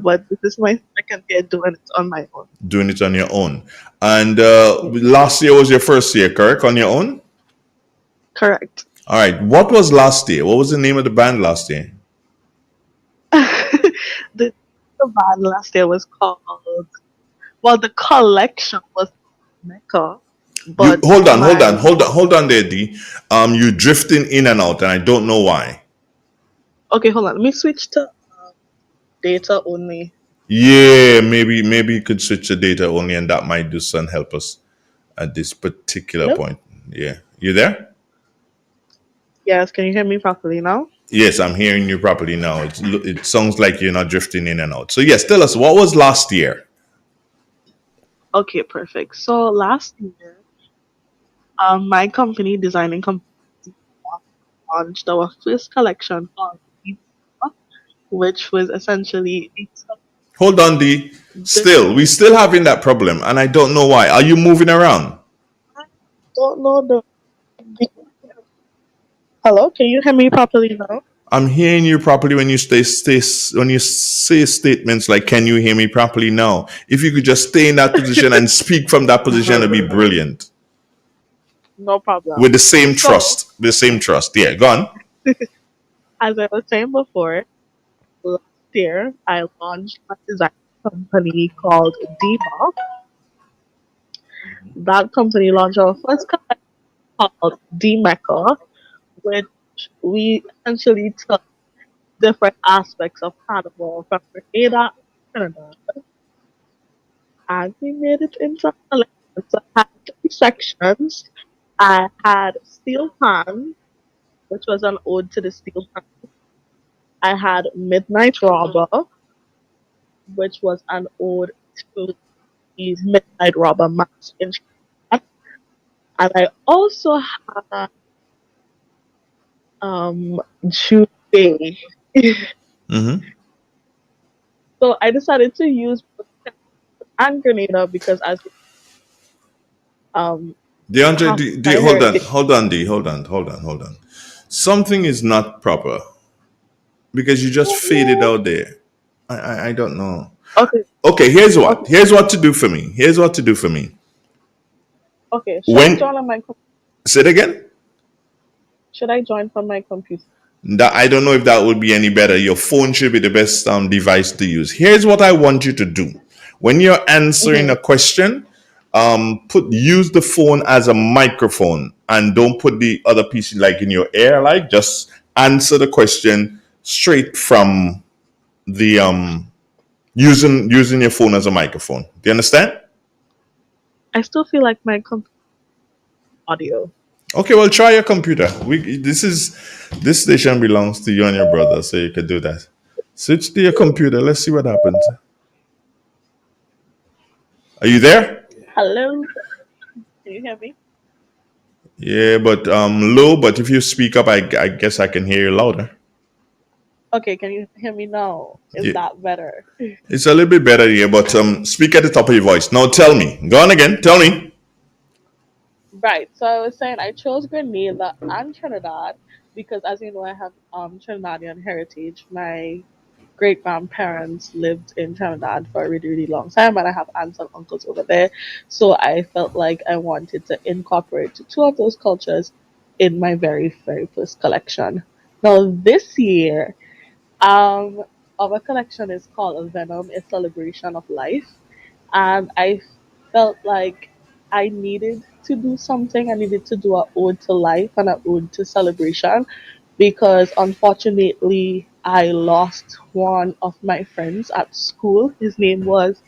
but this is my second year doing it on my own. Doing it on your own. And last year was your first year, correct? On your own? Correct. All right. What was last year? What was the name of the band last year? The band last year was called, the collection was Mecca. But Hold on there, D. You're drifting in and out, and I don't know why. Okay, hold on. Let me switch to data only. Yeah, maybe you could switch to data only, and that might do some help us at this particular point. Yeah, you there? Yes. Can you hear me properly now? Yes, I'm hearing you properly now. It sounds like you're not drifting in and out. So yes, tell us what was last year. Okay, perfect. So last year, my company, designing company, launched our first collection called Diva, which was essentially Hold on, D. We still having that problem, and I don't know why. Are you moving around? I don't know the hello, can you hear me properly now? I'm hearing you properly when you when you say statements like "Can you hear me properly now?" If you could just stay in that position and speak from that position, it'd be brilliant. No problem. With the same So, trust, Yeah, go on. as I was saying before, last year I launched a design company called Diva. That company launched our first collection called D-Mecca, which we essentially took different aspects of carnival from Grenada, Canada, and we made it into a collection. So I had three sections. I had steel pan, which was an ode to the steel pan. I had midnight robber, which was an ode to the midnight robber mass in Trinidad. And I also had Jude Bay. Mm-hmm. So I decided to use and Grenada because as DeAndre, half D, my hold on, heritage. hold on, D, hold on. Something is not proper because you just faded out there. I don't know. Okay. Okay, here's what. Okay. Here's what to do for me. Here's what to do for me. Okay. Should I When join on my say it again. should I join from my computer? That I don't know if that would be any better. Your phone should be the best device to use. Here's what I want you to do. When you're answering Mm-hmm. a question, put use the phone as a microphone and don't put the other piece like in your ear. Like just answer the question straight from the using your phone as a microphone. Do you understand? I still feel like my computer audio. Okay, well try your computer. This station belongs to you and your brother, so you could do that. Switch to your computer. Let's see what happens. Are you there? Hello? Can you hear me? Yeah, but low. But if you speak up, I guess I can hear you louder. Okay, can you hear me now? Is Yeah, that better? it's a little bit better here, but speak at the top of your voice. Now tell me. Go on again. Tell me. Right. So I was saying I chose Grenada and Trinidad because, as you know, I have Trinidadian heritage. My great grandparents lived in Trinidad for a really, really long time, and I have aunts and uncles over there. So I felt like I wanted to incorporate two of those cultures in my very, very first collection. Now, this year, um, our collection is called A Venom, a celebration of life. And I felt like I needed to do something. I needed to do an ode to life and an ode to celebration because unfortunately I lost one of my friends at school. His name was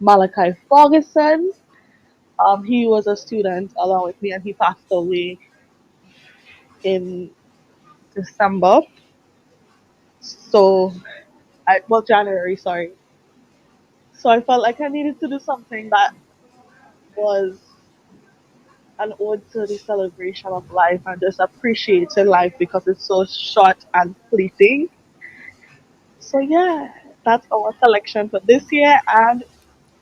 Malachi Ferguson. He was a student along with me and he passed away in December. So January, sorry. So I felt like I needed to do something that was an ode to the celebration of life and just appreciating life because it's so short and fleeting. So yeah, that's our collection for this year and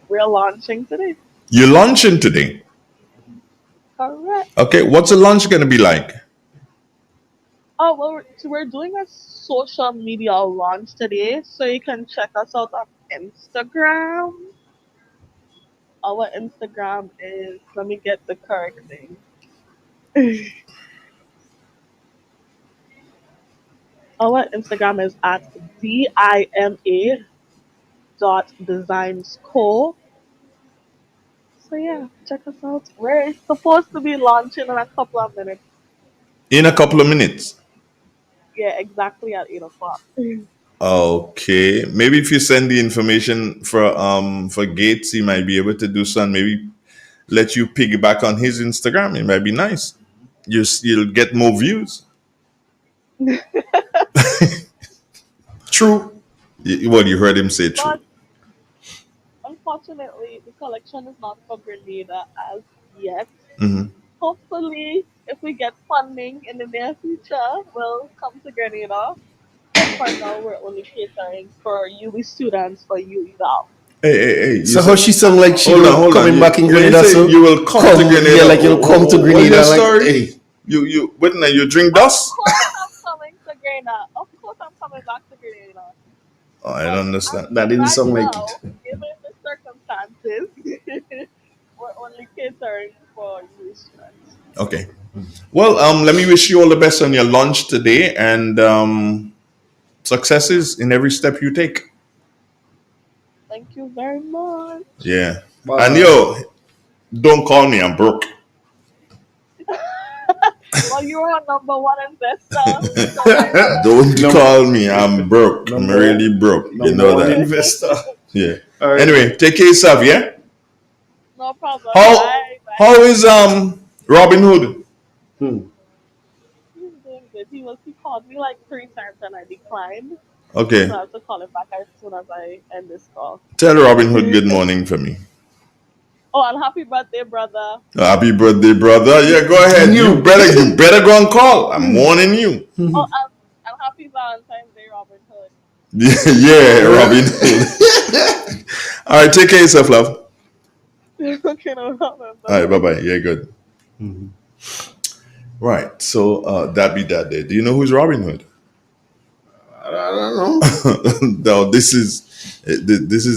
we're launching today. You're launching today. Correct. Okay, what's the launch gonna be like? Oh well, so we're doing a social media launch today, so you can check us out on Instagram. Our Instagram is, let me get the correct thing. Our Instagram is at DIMA dot designs co. So yeah, check us out. We're supposed to be launching in a couple of minutes. In a couple of minutes. Yeah, exactly at 8 o'clock. Okay, maybe if you send the information for Gates, he might be able to do some. Maybe let you piggyback on his Instagram. It might be nice. You'll get more views. True. What you heard him say, true. But unfortunately, the collection is not for Grenada as yet. Mm-hmm. Hopefully, if we get funding in the near future, we'll come to Grenada. But for now, we're only catering for UE students for UE now. Hey. So how she sound like she coming back in When Grenada? you say So you will come to Grenada. Yeah, like you'll come to Grenada. What is Like, story? hey. You wait now, you drink dust? Of course I'm coming to Grenada. Of course I'm coming back to Grenada. Oh, I don't understand. That didn't sound like Now, it. given the circumstances, we're only catering for UE students. Okay. Well, let me wish you all the best on your launch today and successes in every step you take. Thank you very much. Yeah. And don't call me, I'm broke. Well, you're our number one investor. Don't call me, I'm broke. I'm really broke. You know that. Investor. Yeah. Right. Anyway, take care of yourself, yeah? No problem. How is Robin Hood? He's doing good. He called me like 3 times and I declined. Okay. So I have to call him back as soon as I end this call. Tell Robin Hood good morning for me. Oh, and happy birthday, brother. Happy birthday, brother. Yeah, go ahead. You better go and call. I'm warning you. Oh, and happy Valentine's Day, Robin Hood. Yeah, Robin Hood. All right, take care of yourself, love. Okay, no problem. All right, bye-bye. Yeah, good. Mm-hmm. Right, so that be that day. Do you know who's Robin Hood? I don't know. No, this is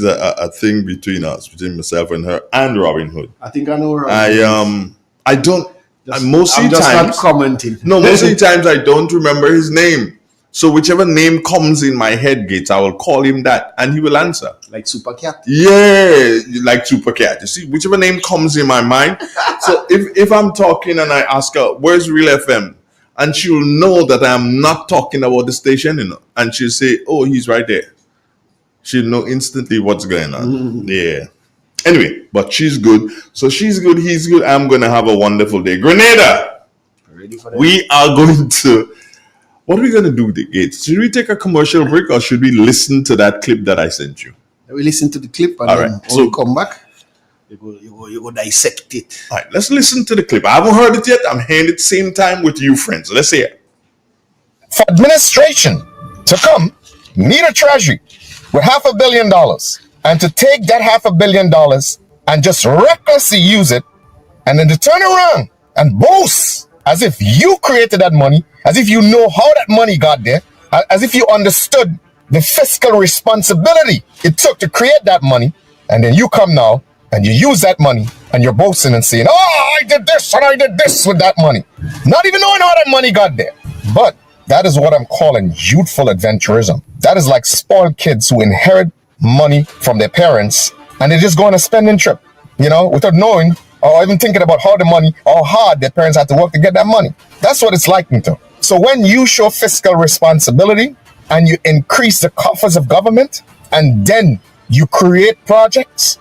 a thing between us, between myself and her and Robin Hood. I think I know Robin. I don't. I'm just not commenting. No, most of the times I don't remember his name. So whichever name comes in my head gates, I will call him that, and he will answer. Like Super Cat. Yeah, like Super Cat. You see, whichever name comes in my mind. So if I'm talking and I ask her, "Where's Real FM?" and she'll know that I'm not talking about the station, and she'll say, "Oh, he's right there." She'll know instantly what's going on. Mm-hmm. Yeah. Anyway, but she's good. So she's good. He's good. I'm gonna have a wonderful day. Grenada. Ready for that? We are going to. What are we going to do with the gates? Should we take a commercial break or should we listen to that clip that I sent you? We listen to the clip and then when we come back, you go dissect it. All right, let's listen to the clip. I haven't heard it yet. I'm hearing it same time with you, friends. Let's hear it. For administration to come, need a treasury with $500 million. And to take that $500 million and just recklessly use it and then to turn around and boast as if you created that money, as if you know how that money got there, as if you understood the fiscal responsibility it took to create that money, and then you come now and you use that money and you're boasting and saying, "Oh, I did this and I did this with that money," not even knowing how that money got there. But that is what I'm calling youthful adventurism. That is like spoiled kids who inherit money from their parents and they just go on a spending trip, without knowing or even thinking about how hard their parents had to work to get that money. That's what it's likened to. So when you show fiscal responsibility and you increase the coffers of government and then you create projects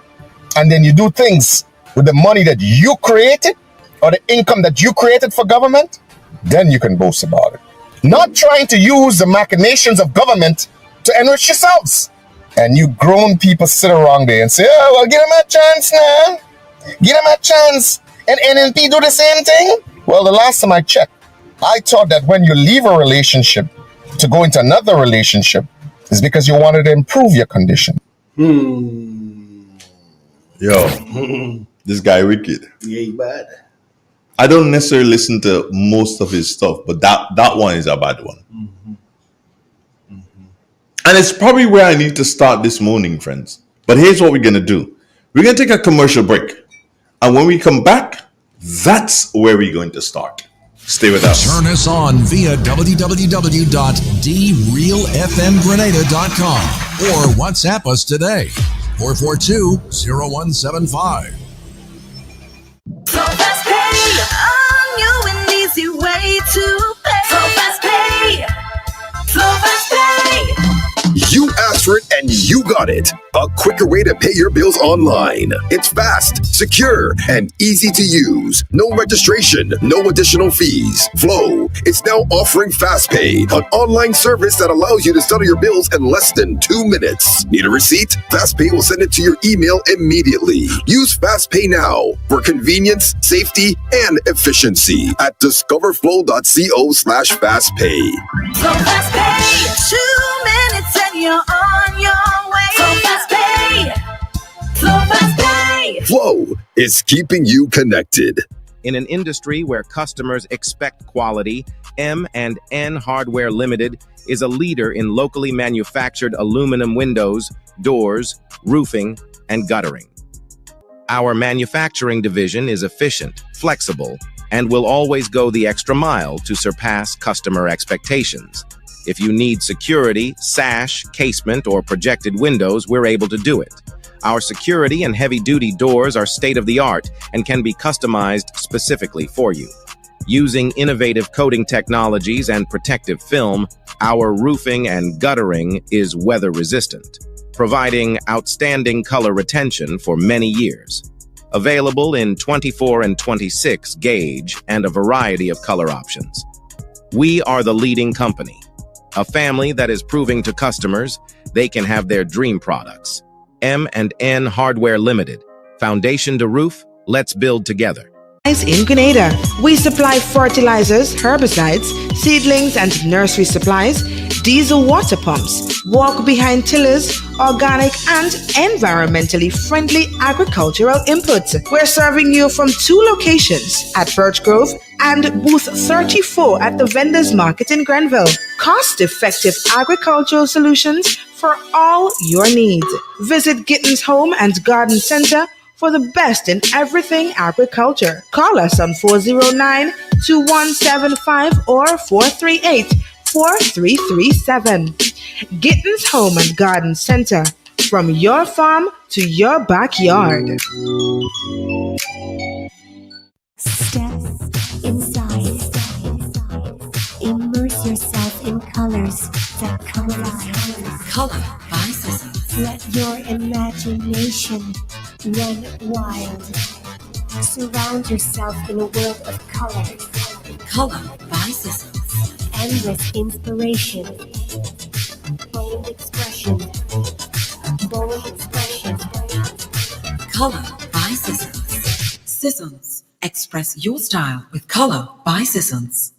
and then you do things with the money that you created or the income that you created for government, then you can boast about it. Not trying to use the machinations of government to enrich yourselves. And you grown people sit around there and say, "Oh, well, give them a chance now. Give them a chance." And NNP do the same thing? Well, the last time I checked, I thought that when you leave a relationship to go into another relationship is because you wanted to improve your condition. Yo, this guy wicked. Yeah, he bad. I don't necessarily listen to most of his stuff, but that one is a bad one. Mm-hmm. Mm-hmm. And it's probably where I need to start this morning, friends. But here's what we're going to do. We're going to take a commercial break. And when we come back, that's where we're going to start. Stay with us. Turn us on via www.drealfmgrenada.com or WhatsApp us today. 442-0175. So fast pay, a new and easy way to pay. So fast pay, so fast pay. You asked for it and you got it. A quicker way to pay your bills online. It's fast, secure, and easy to use. No registration, no additional fees. Flow is now offering Fastpay, an online service that allows you to settle your bills in less than 2 minutes. Need a receipt? Fastpay will send it to your email immediately. Use Fastpay now for convenience, safety, and efficiency at discoverflow.co/fastpay. So Fastpay, 2 minutes and you're on your way. So Fastpay, Flow Fastpay. Flow is keeping you connected. In an industry where customers expect quality, M&N Hardware Limited is a leader in locally manufactured aluminum windows, doors, roofing, and guttering. Our manufacturing division is efficient, flexible, and will always go the extra mile to surpass customer expectations. If you need security, sash, casement, or projected windows, we're able to do it. Our security and heavy-duty doors are state-of-the-art and can be customized specifically for you. Using innovative coating technologies and protective film, our roofing and guttering is weather-resistant, providing outstanding color retention for many years. Available in 24 and 26 gauge and a variety of color options. We are the leading company, a family that is proving to customers they can have their dream products. M&N Hardware Limited. Foundation to roof, let's build together. In Grenada, we supply fertilizers, herbicides, seedlings and nursery supplies, diesel water pumps, walk behind tillers, organic and environmentally friendly agricultural inputs. We're serving you from 2 locations at Birch Grove and booth 34 at the Vendors Market in Grenville. Cost-effective agricultural solutions for all your needs. Visit Gittins Home and Garden Center for the best in everything agriculture. Call us on 409-2175 or 438-4337. Gittins Home and Garden Center, from your farm to your backyard. Step inside. Immerse yourself in colors that come alive. Color by Sisson. Let your imagination run wild. Surround yourself in a world of color. Color by Sisson. Endless inspiration. Bold expression. Bold expression. Color by Sissons. Sissons. Express your style with Color by Sissons.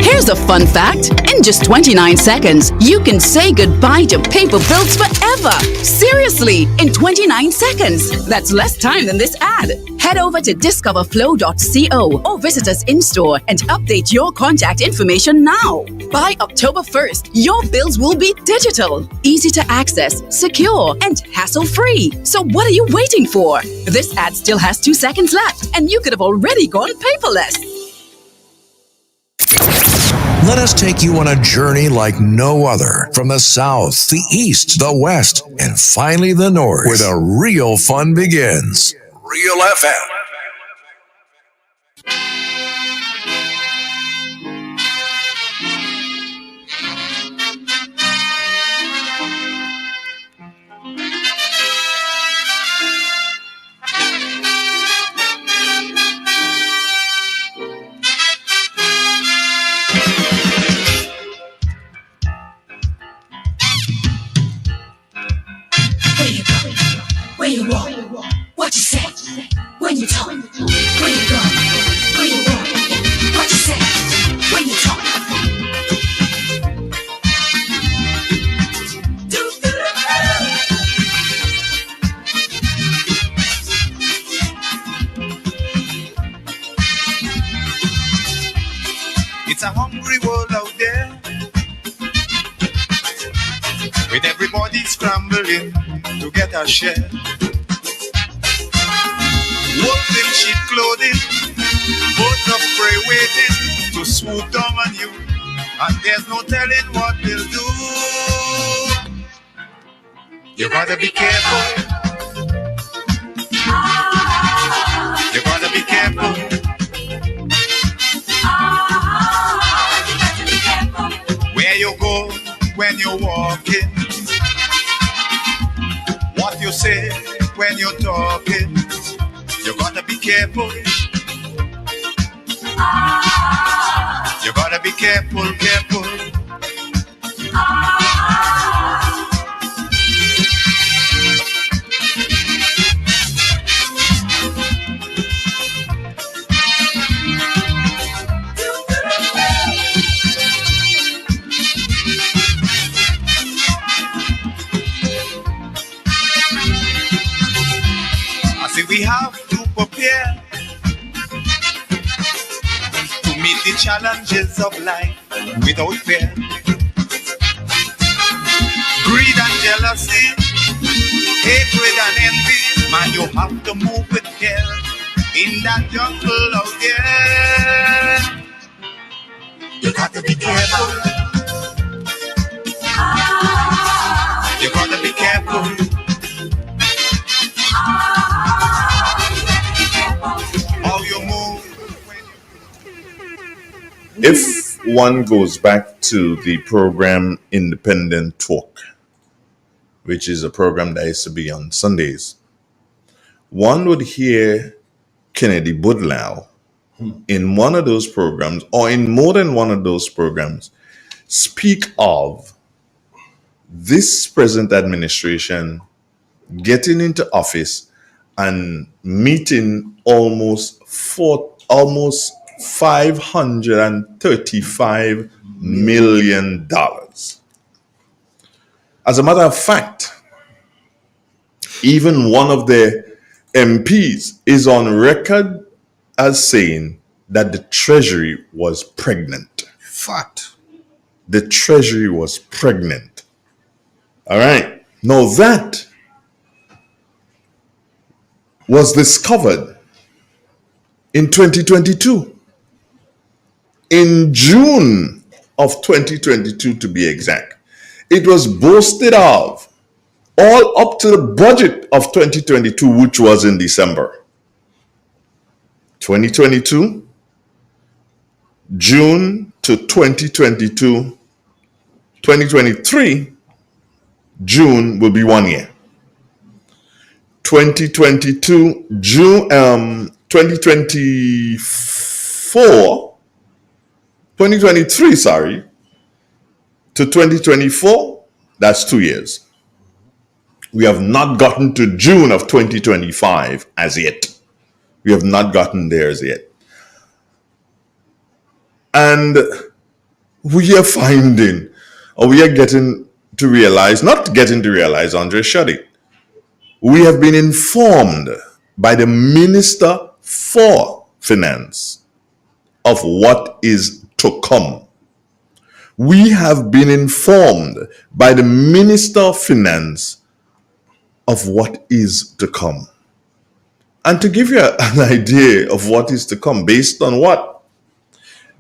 Here's a fun fact. In just 29 seconds, you can say goodbye to paper bills forever. Seriously, in 29 seconds. That's less time than this ad. Head over to discoverflow.co or visit us in-store and update your contact information now. By October 1st, your bills will be digital, easy to access, secure, and hassle-free. So what are you waiting for? This ad still has 2 seconds left, and you could have already gone paperless. Let us take you on a journey like no other, from the south, the east, the west, and finally the north, where the real fun begins. Real FM. Where you walk, what you say, when you talk, where you go, where you walk, what you say, when you talk. It's a hungry world out there, with everybody scrambling to get a share. Wolves in sheep clothing, boats of prey waiting to swoop down on you, and there's no telling what they'll do. You gotta be careful. You gotta be careful. Where you go when you're walking, say when you're talking. You gotta be careful. You gotta be careful, careful. I say we have to prepare to meet the challenges of life without fear. Greed and jealousy, hatred and envy, man, you have to move with care in that jungle out there. You got to be careful. You got to be careful. How you move. If one goes back to the program Independent Talk, which is a program that used to be on Sundays, one would hear Kennedy Budlau in one of those programs, or in more than one of those programs, speak of this present administration getting into office and meeting almost $535 million. As a matter of fact, even one of the MPs is on record as saying that the Treasury was pregnant. Fact. The Treasury was pregnant. All right. Now that was discovered in 2022. In June of 2022, to be exact. It was boasted of all up to the budget of 2022, which was in December. 2022, June to 2022, 2023, June will be 1 year. 2022, June, 2023, sorry, to 2024, that's 2 years. We have not gotten to June of 2025 as yet. We have not gotten there as yet. And we are finding, or we are getting to realize, not getting to realize, Andre shut it. We have been informed by the Minister for Finance of what is to come. We have been informed by the Minister of Finance of what is to come. And to give you an idea of what is to come, based on what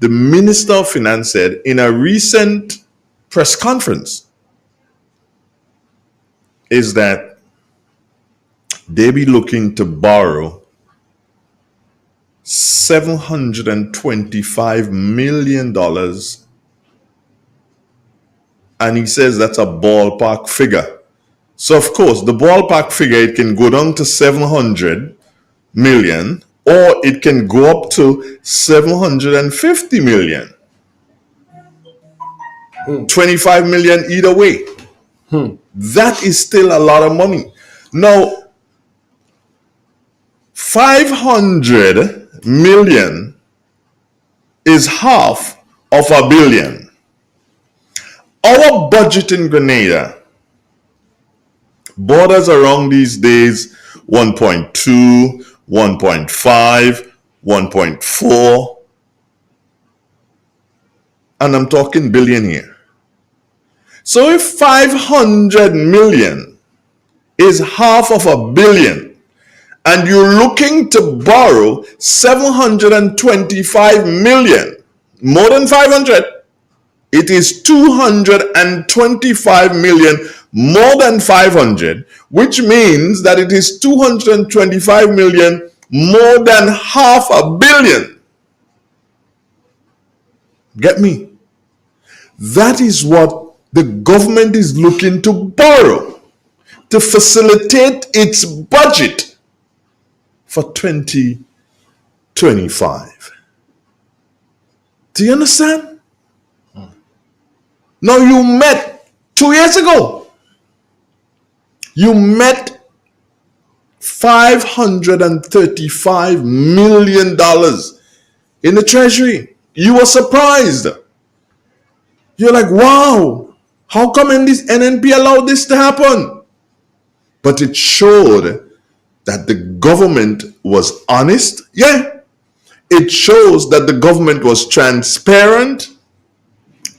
the Minister of Finance said in a recent press conference, is that they be looking to borrow $725 million. And he says that's a ballpark figure. So of course, the ballpark figure, it can go down to 700 million, or it can go up to 750 million. 25 million either way. That is still a lot of money. Now, 500 million is half of $1 billion. Our budget in Grenada borders around these days 1.2, 1.5, 1.4, and I'm talking billion here. So if 500 million is half of $1 billion, and you're looking to borrow 725 million, more than 500, it is 225 million more than 500, which means that it is 225 million more than $500 million. Get me? That is what the government is looking to borrow. to facilitate its budget for 2025. Do you understand? Now you met 2 years ago. You met $535 million in the treasury. You were surprised. You're like, wow, how come in this NNP allowed this to happen? But it showed that the government was honest. Yeah. It shows that the government was transparent,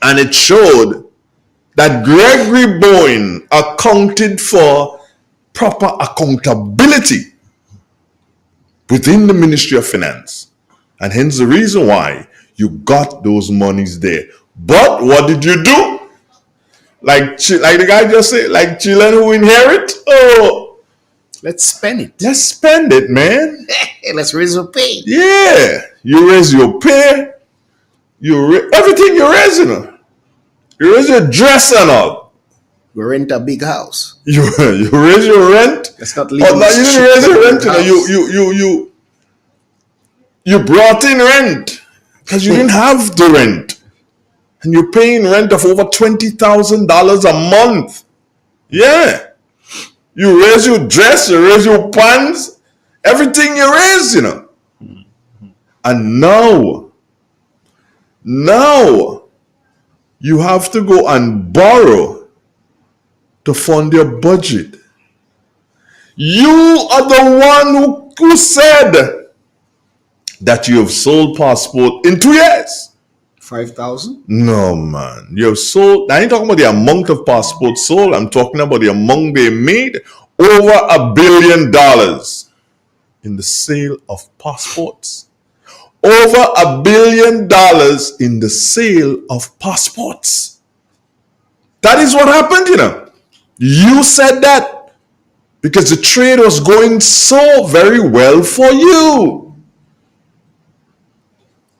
and it showed that Gregory Bowen accounted for proper accountability within the Ministry of Finance. And hence the reason why you got those monies there. But what did you do? Like the guy just said, like children who inherit, let's spend it. Let's spend it, man. Let's raise your pay. Yeah. You raise your pay. Everything you raise, you know. You raise your dress and all. You rent a big house. You raise your rent. Let's not leave. Oh, no, you didn't raise your rent. You know. You brought in rent because you didn't have the rent, and you're paying rent of over $20,000 a month. Yeah. You raise your dress. You raise your pants. Everything you raise, you know. And now you have to go and borrow to fund your budget. You are the one who said that you have sold passport in 2 years. 5,000? No, man. You have sold. I ain't talking about the amount of passports sold. I'm talking about the amount they made. Over $1 billion in the sale of passports. Over $1 billion in the sale of passports. That is what happened, you know. You said that because the trade was going so very well for you.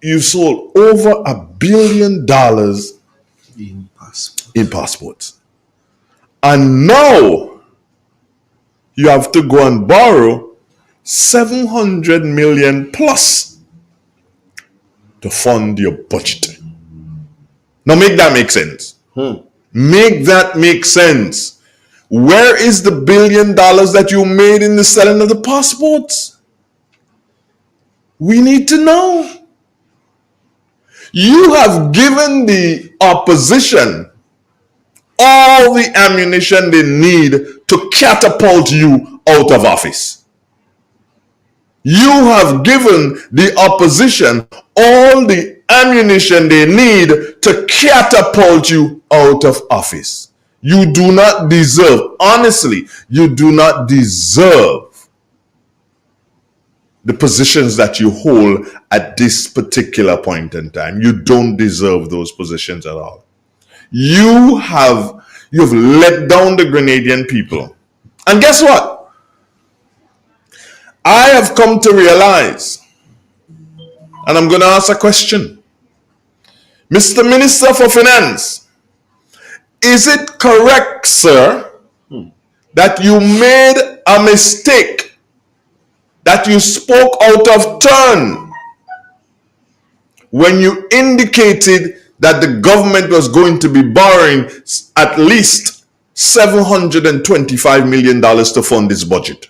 You sold over $1 billion in passports. And now you have to go and borrow $700 million plus to fund your budget. Now make that make sense. Make that make sense. Where is the $1 billion that you made in the selling of the passports? We need to know. You have given the opposition all the ammunition they need to catapult you out of office. You have given the opposition all the ammunition they need to catapult you out of office. You do not deserve, honestly, you do not deserve the positions that you hold at this particular point in time. You don't deserve those positions at all. You've let down the Grenadian people. And guess what? I have come to realize, and I'm going to ask a question. Mr. Minister for Finance, is it correct, sir, that you made a mistake, that you spoke out of turn when you indicated that the government was going to be borrowing at least $725 million to fund this budget?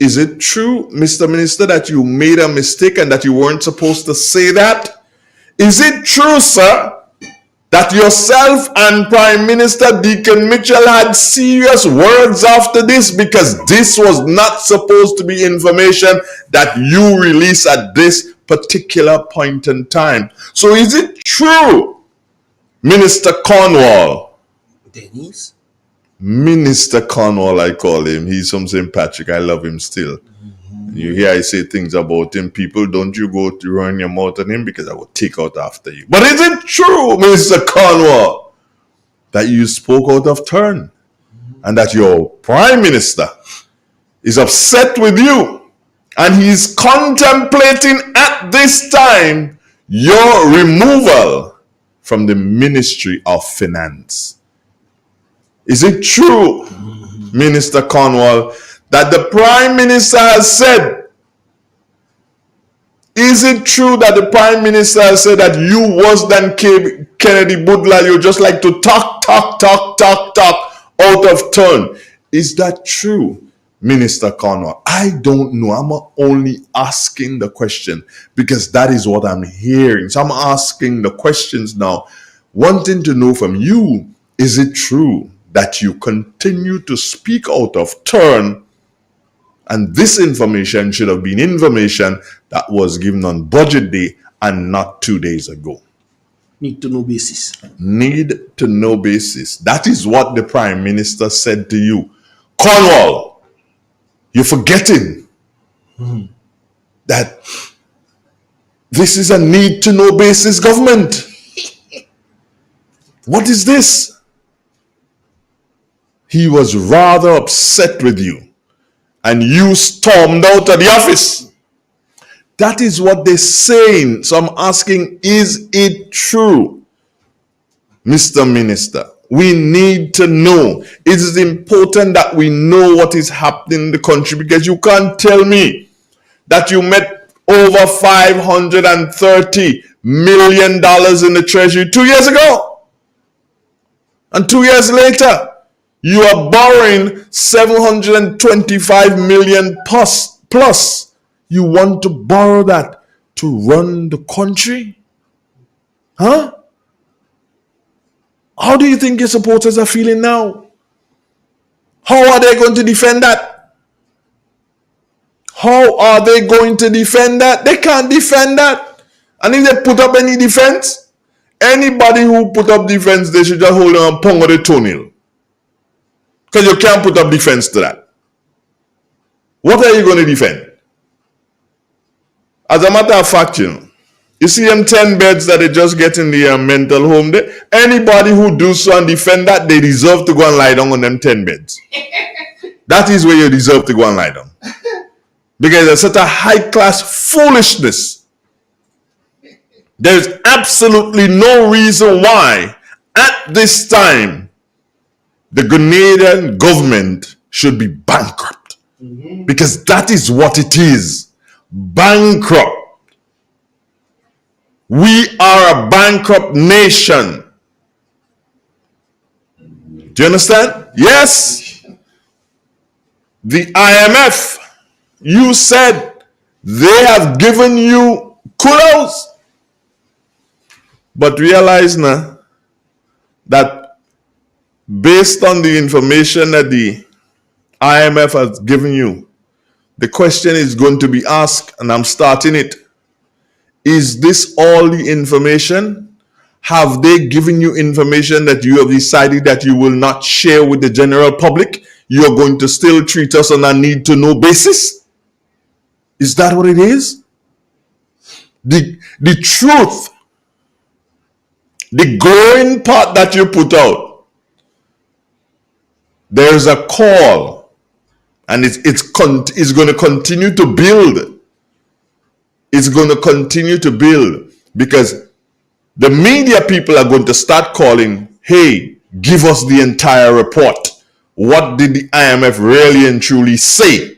Is it true, Mr. Minister, that you made a mistake and that you weren't supposed to say that? Is it true, sir, that yourself and Prime Minister Deacon Mitchell had serious words after this, because this was not supposed to be information that you release at this particular point in time? So is it true, Minister Cornwall? Denise? Minister Cornwall, I call him. He's from St. Patrick. I love him still. You hear I say things about him, people, don't you go to run your mouth on him, because I will take out after you. But is it true, Minister Cornwall, that you spoke out of turn and that your Prime Minister is upset with you and he's contemplating at this time your removal from the Ministry of Finance? Is it true, Minister Cornwall, that the Prime Minister has said, is it true that the Prime Minister has said that you worse than Kennedy Budla, you just like to talk out of turn? Is that true, Minister Cornwall? I don't know. I'm only asking the question because that is what I'm hearing. So I'm asking the questions now, wanting to know from you, is it true that you continue to speak out of turn, and this information should have been information that was given on budget day and not 2 days ago? Need to know basis. Need to know basis. That is what the Prime Minister said to you. Cornwall, you're forgetting that this is a need to know basis government. What is this? He was rather upset with you, and you stormed out of the office. That is what they're saying. So I'm asking, is it true, Mr. Minister? We need to know. It is important that we know what is happening in the country, because you can't tell me that you met over $530 million in the Treasury 2 years ago, and 2 years later you are borrowing 725 million plus. You want to borrow that to run the country? Huh? How do you think your supporters are feeling now? How are they going to defend that? How are they going to defend that? They can't defend that. And if they put up any defense, anybody who put up defense, they should just hold on and pong on the toenail. Because you can't put up defense to that. What are you going to defend? As a matter of fact, you see them 10 beds that they just get in the mental home there. Anybody who do so and defend that, they deserve to go and lie down on them 10 beds. That is where you deserve to go and lie down. Because it's such a high-class foolishness. There's absolutely no reason why, at this time, the Grenadian government should be bankrupt. Because that is what it is. Bankrupt. We are a bankrupt nation. Do you understand? Yes. The IMF, you said they have given you kudos. But realize now that based on the information that the IMF has given you, the question is going to be asked, and I'm starting it. Is this all the information? Have they given you information that you have decided that you will not share with the general public? You're going to still treat us on a need-to-know basis? Is that what it is? The truth, the glowing part that you put out, there's a call, and it's going to continue to build. It's going to continue to build, because the media people are going to start calling, hey, give us the entire report. What did the IMF really and truly say?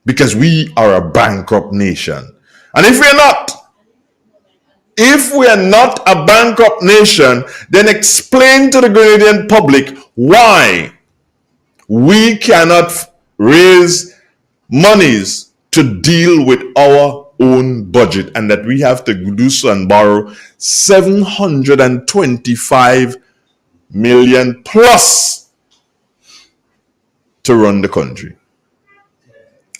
Because we are a bankrupt nation. And if we are not a bankrupt nation, then explain to the Grenadian public why we cannot raise monies to deal with our own budget, and that we have to do so and borrow 725 million plus to run the country.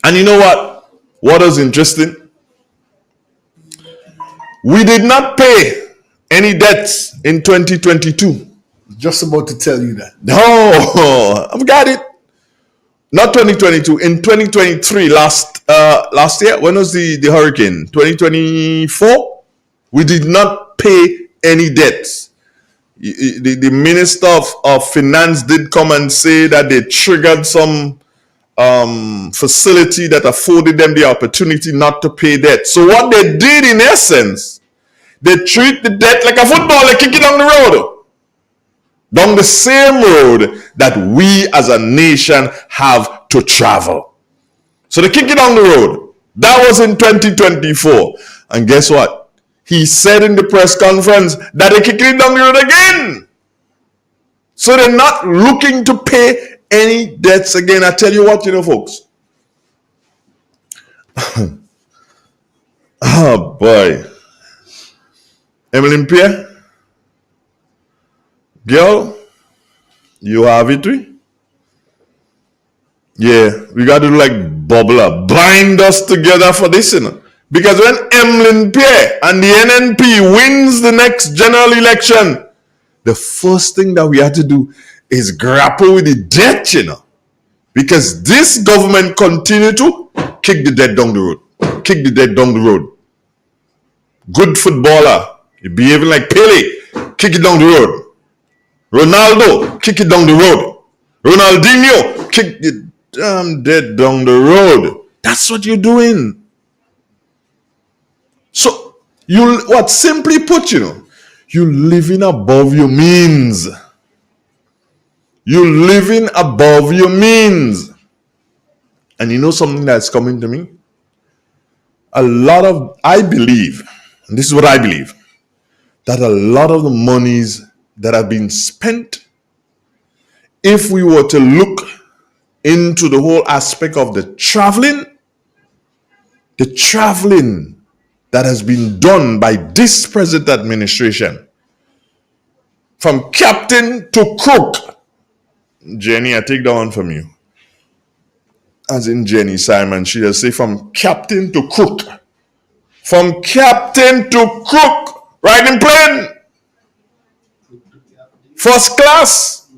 And you know what? What is interesting? We did not pay any debts in 2022. Just about to tell you that. No, I've got it. Not 2022. In 2023, last year, when was the hurricane? 2024? We did not pay any debts. The Minister of Finance did come and say that they triggered some facility that afforded them the opportunity not to pay debt. So what they did in essence, they treat the debt like a football, they kick it on the road. down the same road that we as a nation have to travel. So they kick it down the road. That was in 2024. And guess what? He said in the press conference that they kick it down the road again. So they're not looking to pay any debts again. I tell you what, folks. Oh boy. Emily Pierre, girl, you have it, we? Yeah, we got to do like bubbler, bind us together for this, Because when Emlyn Pierre and the NNP wins the next general election, the first thing that we have to do is grapple with the debt, Because this government continue to kick the debt down the road. Kick the debt down the road. Good footballer, you behaving like Pele, kick it down the road. Ronaldo, kick it down the road. Ronaldinho, kick the damn debt down the road. That's what you're doing. So, simply put, you're living above your means. You're living above your means. And you know something that's coming to me? I believe, and this is what I believe, that a lot of the monies that have been spent, if we were to look into the whole aspect of the traveling that has been done by this present administration, from captain to crook. Jenny, I take that one from you. As in Jenny Simon, she just say from captain to crook. From captain to crook. Riding plane. First class.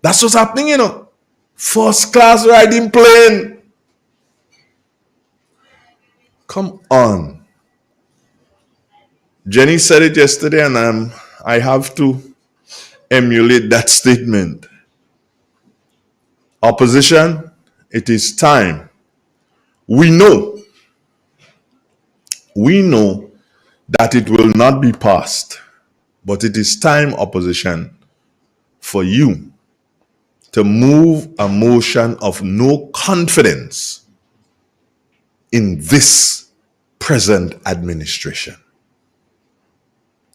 That's what's happening, First class riding plane. Come on. Jenny said it yesterday, and I have to emulate that statement. Opposition, it is time. We know that it will not be passed, but it is time, opposition, for you to move a motion of no confidence in this present administration.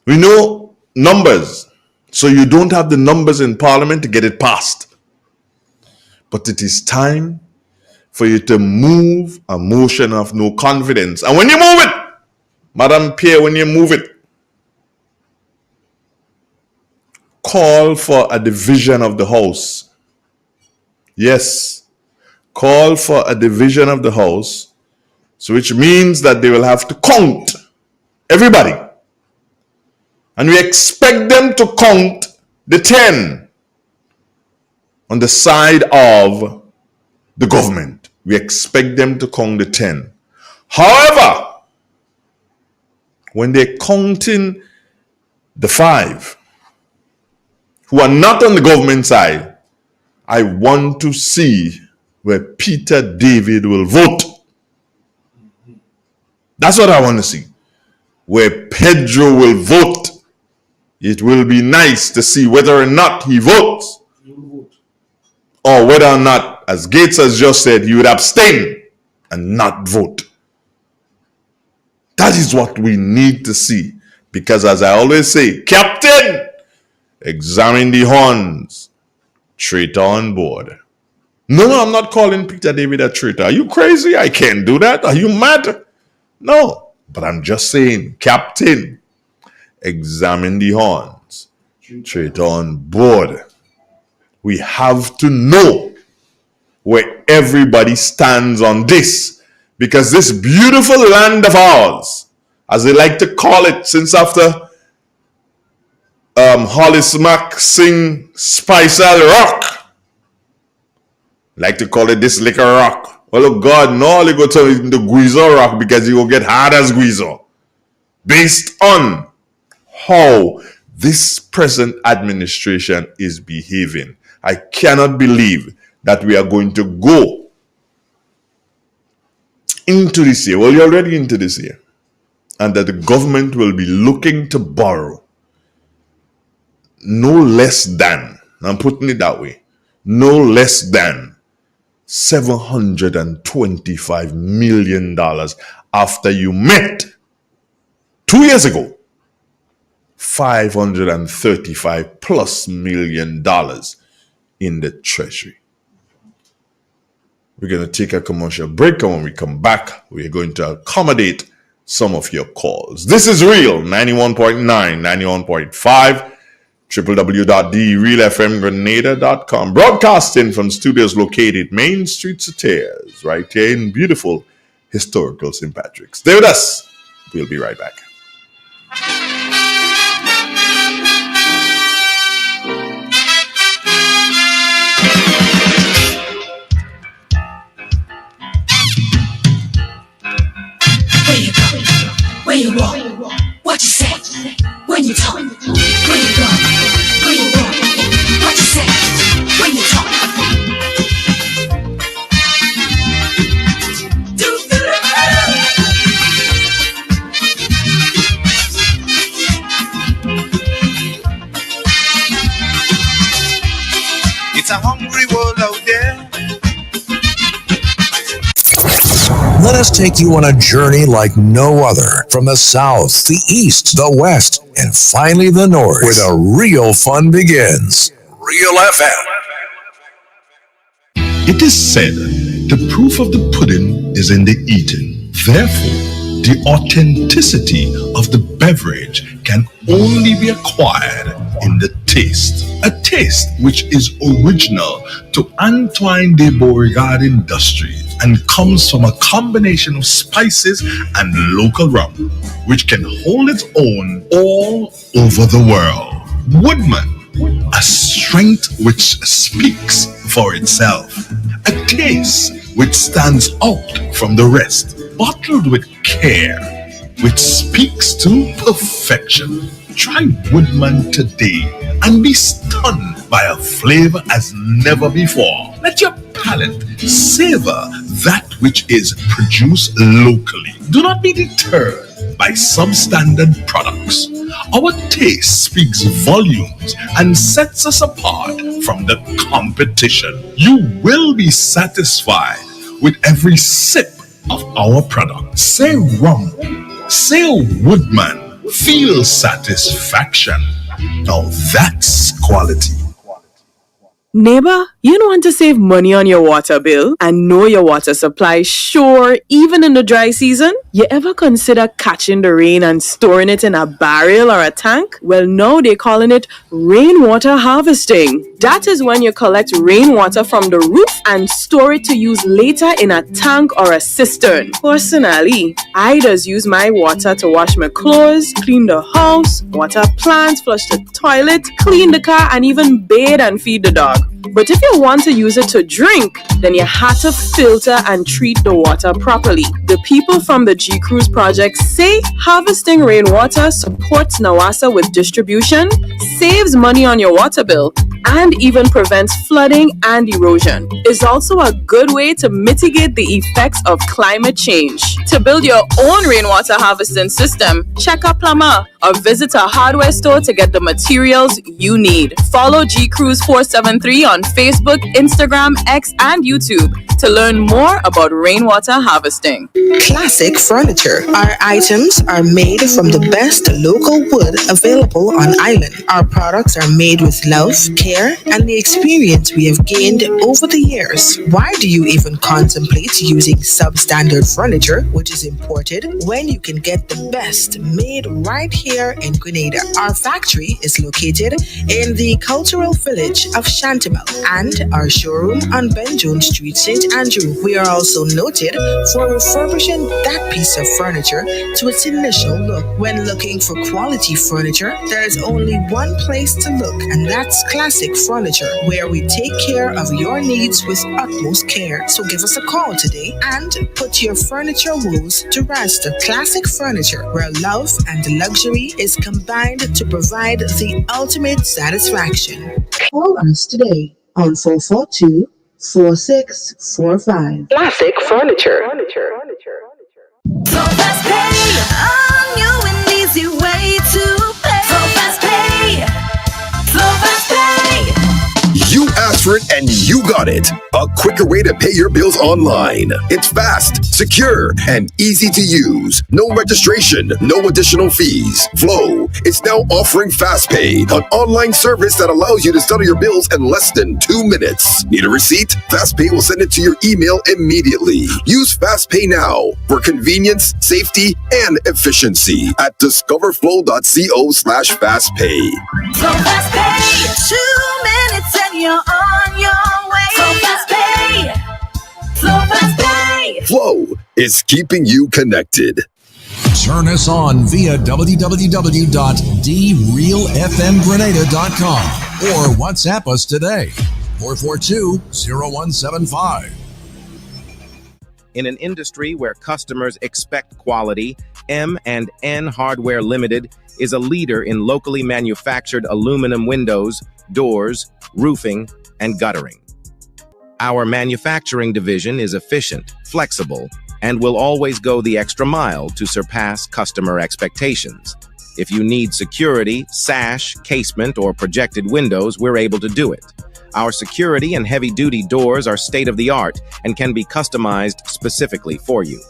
We know numbers, so you don't have the numbers in Parliament to get it passed. But it is time for you to move a motion of no confidence. And when you move it, Madam Pierre, when you move it, call for a division of the House. Yes, call for a division of the House, so which means that they will have to count everybody. And we expect them to count the 10 on the side of the government. We expect them to count the 10. However, when they're counting the 5 who are not on the government side, I want to see where Peter David will vote. That's what I want to see. Where Pedro will vote. It will be nice to see whether or not he votes. Or whether or not, as Gates has just said, he would abstain and not vote. That is what we need to see. Because as I always say, Captain, examine the horns. Traitor on board. No, I'm not calling Peter David a traitor. Are you crazy? I can't do that. Are you mad? No. But I'm just saying, Captain, examine the horns. Traitor on board. We have to know where everybody stands on this. Because this beautiful land of ours, as they like to call it, since after Hollis Mack sing Spice Al Rock, like to call it this liquor rock. Well, oh God, no, they go turn it into Guizo rock because you will get hard as Guizo. Based on how this present administration is behaving. I cannot believe that we are going to go into this year. Well, you're already into this year. And that the government will be looking to borrow no less than, I'm putting it that way, no less than $725 million after you met 2 years ago $535+ million in the treasury. We're going to take a commercial break, and when we come back, we're going to accommodate some of your calls. This is Real 91.9, 91.5, www.therealfmgrenada.com, broadcasting from studios located Main Street Soteas, right here in beautiful historical St. Patrick's. Stay with us. We'll be right back. Where you walk, what you say, when you talk, where you go, where you walk, what you say, when you talk. It's a hungry world out there. Let us take you on a journey like no other, from the south, the east, the west, and finally the north, where the real fun begins. Real FM. It is said, the proof of the pudding is in the eating. Therefore, the authenticity of the beverage can only be acquired in the taste. A taste which is original to Antoine de Beauregard Industries and comes from a combination of spices and local rum, which can hold its own all over the world. Woodman, a strength which speaks for itself, a taste which stands out from the rest, bottled with care, which speaks to perfection. Try Woodman today and be stunned by a flavor as never before. Let your palate savor that which is produced locally. Do not be deterred by substandard products. Our taste speaks volumes and sets us apart from the competition. You will be satisfied with every sip of our product. Say rum, say Woodman, feel satisfaction. Now that's quality. Neighbor, you don't want to save money on your water bill and know your water supply is sure even in the dry season? You ever consider catching the rain and storing it in a barrel or a tank? Well, now they're calling it rainwater harvesting. That is when you collect rainwater from the roof and store it to use later in a tank or a cistern. Personally, I just use my water to wash my clothes, clean the house, water plants, flush the toilet, clean the car, and even bathe and feed the dog. But if you want to use it to drink, then you have to filter and treat the water properly. The people from the G Cruise project say harvesting rainwater supports Nawasa with distribution, saves money on your water bill, and even prevents flooding and erosion. It's also a good way to mitigate the effects of climate change. To build your own rainwater harvesting system, check a plumber or visit a hardware store to get the materials you need. Follow G Cruise 473 on Facebook, Instagram, X, and YouTube to learn more about rainwater harvesting. Classic furniture. Our items are made from the best local wood available on island. Our products are made with love, care, and the experience we have gained over the years. Why do you even contemplate using substandard furniture, which is imported, when you can get the best made right here in Grenada? Our factory is located in the cultural village of Chantimel and our showroom on Ben Jones Street, St. Andrew. We are also noted for refurbishing that piece of furniture to its initial look. When looking for quality furniture, there is only one place to look, and that's Classic Furniture, where we take care of your needs with utmost care. So give us a call today and put your furniture woes to rest. Classic Furniture, where love and luxury is combined to provide the ultimate satisfaction. Call us today on 442-4645. Classic Furniture. So Fastpay, a new and easy way to pay. So Fastpay, so and you got it. A quicker way to pay your bills online. It's fast, secure, and easy to use. No registration, no additional fees. Flow is now offering Fastpay, an online service that allows you to settle your bills in less than 2 minutes. Need a receipt? Fastpay will send it to your email immediately. Use Fastpay now for convenience, safety, and efficiency at discoverflow.co/fastpay. So Fastpay, 2 minutes and you're on your way. So Fastpay, Fastpay. Flow is keeping you connected. Turn us on via www.drealfmgrenada.com or WhatsApp us today, 442-0175. In an industry where customers expect quality, M&N Hardware Limited is a leader in locally manufactured aluminum windows, doors, roofing, and guttering. Our manufacturing division is efficient, flexible, and will always go the extra mile to surpass customer expectations. If you need security, sash, casement, or projected windows, we're able to do it. Our security and heavy-duty doors are state-of-the-art and can be customized specifically for you.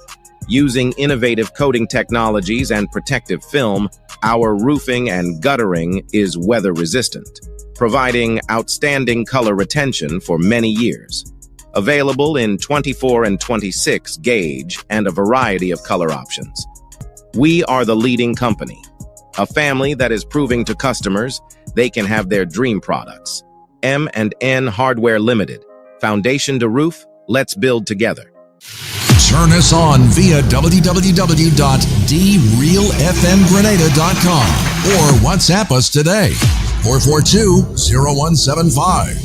Using innovative coating technologies and protective film, our roofing and guttering is weather-resistant, providing outstanding color retention for many years. Available in 24 and 26 gauge and a variety of color options. We are the leading company, a family that is proving to customers they can have their dream products. M&N Hardware Limited. Foundation to roof, let's build together. Turn us on via www.drealfmgrenada.com or WhatsApp us today, 442-0175.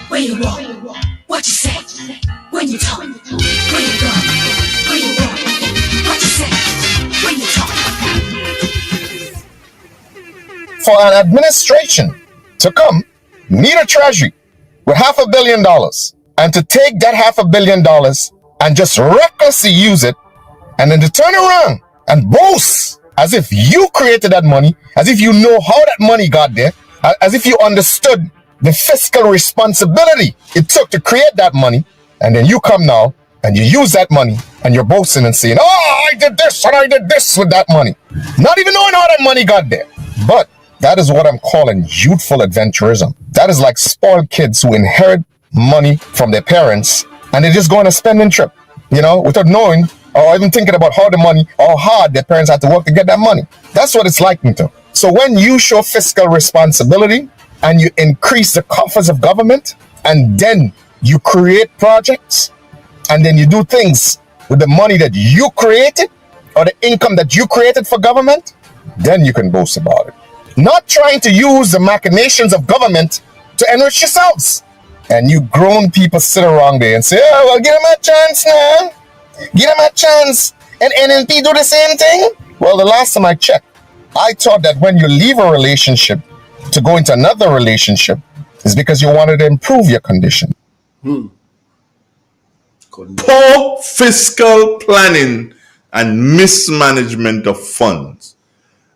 Where you walk, what you say, when you talk, where you go, where you walk, what you say, when you talk. For an administration to come, need a treasury with $500 million, and to take that $500 million and just recklessly use it, and then to turn around and boast as if you created that money, as if you know how that money got there, as if you understood the fiscal responsibility it took to create that money, and then you come now and you use that money and you're boasting and saying, oh, I did this and I did this with that money, not even knowing how that money got there. But that is what I'm calling youthful adventurism. That is like spoiled kids who inherit money from their parents and they just go on a spending trip, without knowing or even thinking about how hard their parents had to work to get that money. That's what it's like, Nito. So when you show fiscal responsibility and you increase the coffers of government, and then you create projects, and then you do things with the money that you created, or the income that you created for government, then you can boast about it. Not trying to use the machinations of government to enrich yourselves. And you grown people sit around there and say, oh, well, give them a chance now. Give them a chance. And NNP do the same thing? Well, the last time I checked, I thought that when you leave a relationship to go into another relationship is because you wanted to improve your condition. Poor fiscal planning and mismanagement of funds.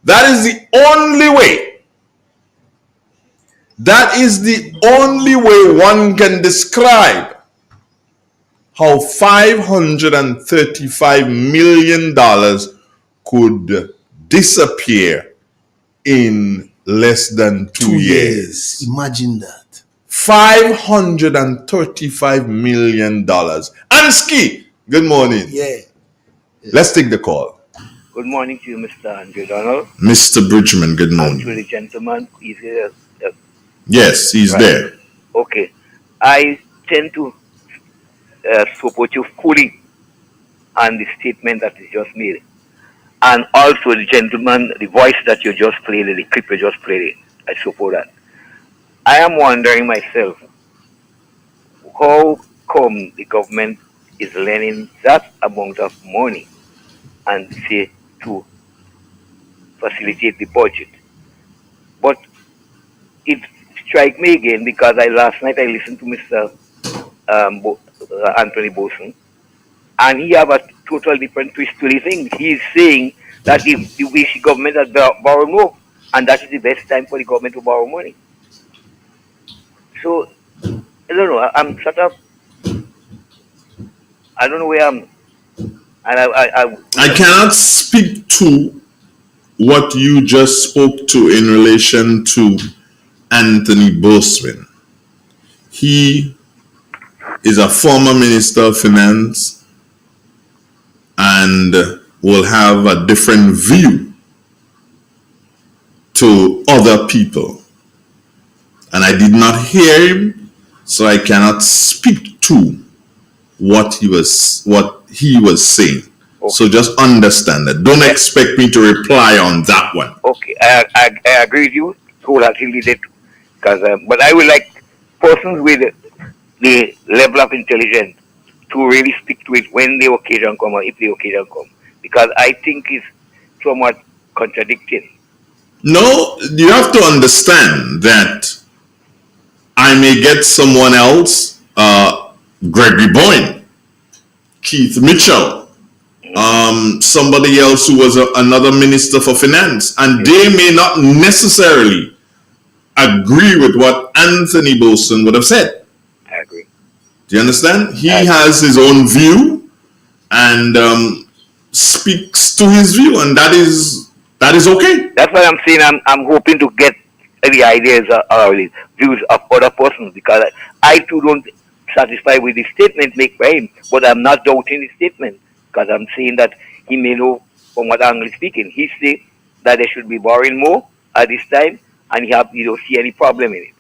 That is the only way. That is the only way one can describe how $535 million could disappear in less than 2 years. Imagine that. $535 million. Ansky, good morning. Yeah. Let's take the call. Good morning to you, Mr. Andre Donald. Mr. Bridgman, good morning. And to the gentleman, he's here. Yes, he's there. Okay. I tend to support you fully on the statement that is just made. And also the gentleman, the voice that you just played, the clip you just played, I support that. I am wondering myself, how come the government is lending that amount of money and say to facilitate the budget. But it strike me again because last night I listened to Mr. Anthony Boson, and he have a total different twist to the thing. He is saying that if the wish government has borrowed more, and that is the best time for the government to borrow money. So I don't know. I'm sort of, I don't know where I'm, and I cannot speak to what you just spoke to in relation to Anthony Boseman. He is a former Minister of Finance and will have a different view to other people. And I did not hear him, so I cannot speak to what he was saying. Okay. So just understand that. Don't expect me to reply on that one. Okay, I agree with you wholeheartedly that, because but I would like persons with the level of intelligence to really stick to it when the occasion come or if the occasion come, because I think it's somewhat contradicting. No, you have to understand that I may get someone else, Gregory Boyne, Keith Mitchell, somebody else who was another minister for finance, and they may not necessarily agree with what Anthony Boson would have said. I agree. Do you understand? He has his own view and speaks to his view, and that is okay. That's what I'm saying. I'm hoping to get the ideas or the views of other persons, because I too don't satisfy with the statement made by him, but I'm not doubting the statement, because I'm saying that he may know from what angle he's speaking. He say that they should be borrowing more at this time, and you don't see any problem in it.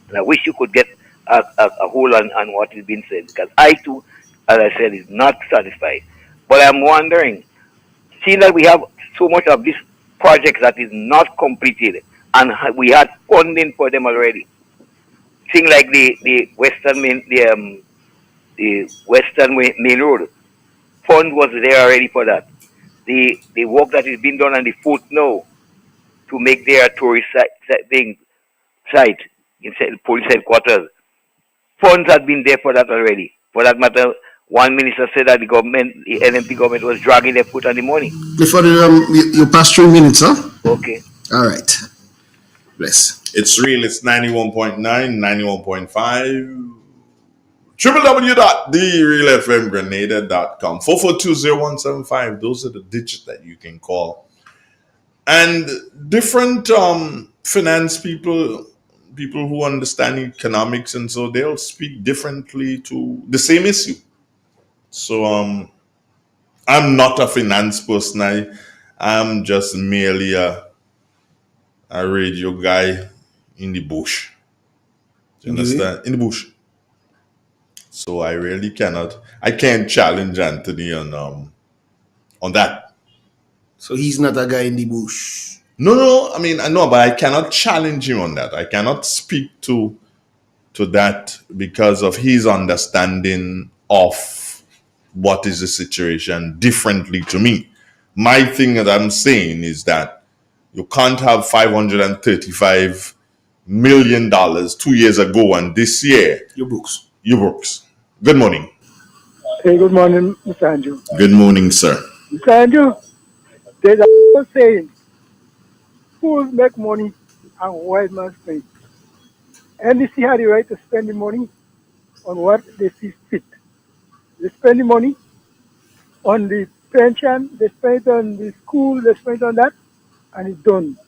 And I wish you could get a hold on what is being said, because I too, as I said, is not satisfied. But I'm wondering, seeing that we have so much of this project that is not completed, and we had funding for them already. Things like the Western Main Road, fund was there already for that. The work that is being done on the foot now to make their tourist site in police headquarters, funds had been there for that already. For that matter, one minister said that the NMP government was dragging their foot on the money. Before you pass 3 minutes, huh? Okay. All right. Bless. It's real. It's 91.9, 91.5. www.therealfmgrenada.com 4420175. Those are the digits that you can call. And different finance people who understand economics, and so they'll speak differently to the same issue. So I'm not a finance person. I'm just merely a radio guy in the bush. Do you understand? In the bush. So I really can't challenge Anthony on that. So he's not a guy in the bush. No. I mean, I know, but I cannot challenge him on that. I cannot speak to that because of his understanding of what is the situation differently to me. My thing that I'm saying is that you can't have $535 million 2 years ago and this year. Your books. Good morning. Hey, good morning, Mr. Andrew. Good morning, sir. Mr. Andrew, there's a saying, fools make money and wise men spend. NDC had the right to spend the money on what they see fit. They spend the money on the pension, they spend it on the school, they spend it on that, and it's done.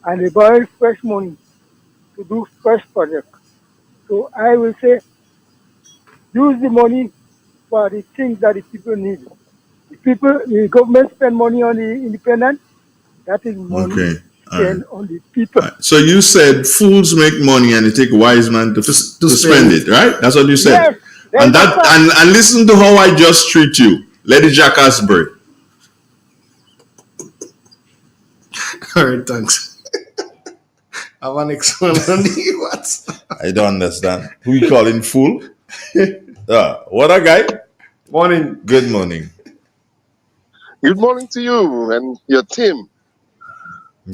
And they borrow fresh money to do fresh projects. So I will say, use the money for the things that the people need. The government spend money on the independent, that is money spent on the people. Right. So you said fools make money and they take wise man to spend it, right? That's what you said. Yes, and listen to how I just treat you. Lady Jack Asbury. All right, thanks. I have an next one on the what? I don't understand. Who you calling fool? What a guy? Morning. Good morning. Good morning to you and your team.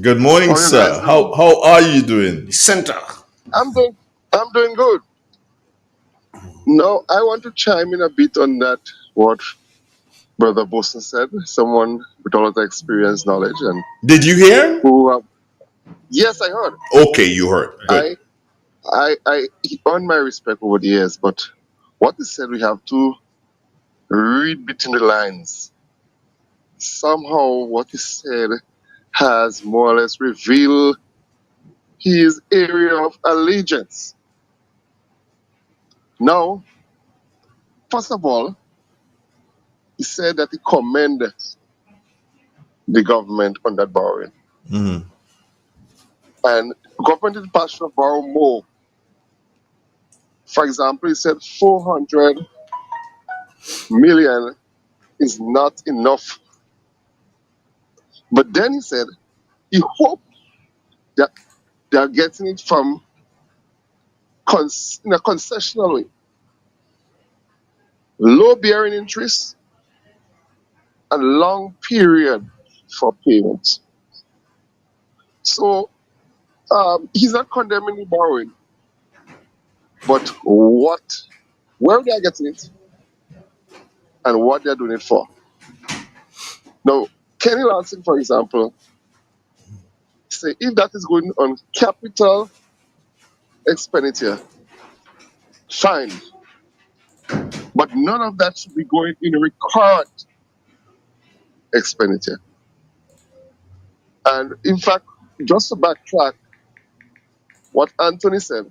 Good morning, How you guys sir. doing? How are you doing? Center. I'm doing good. Now I want to chime in a bit on that what Brother Boston said. Someone with all of the experience, knowledge, and Did you hear? Yes, I heard. Okay, you heard. Good. He earned my respect over the years, but what he said we have to read between the lines. Somehow, what he said has more or less revealed his area of allegiance. Now, first of all, he said that he commended the government on that borrowing. Mm-hmm. And government is passionate to borrow more. For example, he said 400 million is not enough. But then he said he hoped that they are getting it from in a concessional way. Low bearing interest and long period for payments. So he's not condemning the borrowing, but where they are getting it and what they're doing it for. Now, Kenny Lansing, for example, say if that is going on capital expenditure, fine. But none of that should be going in recurrent expenditure. And in fact, just to backtrack what Anthony said,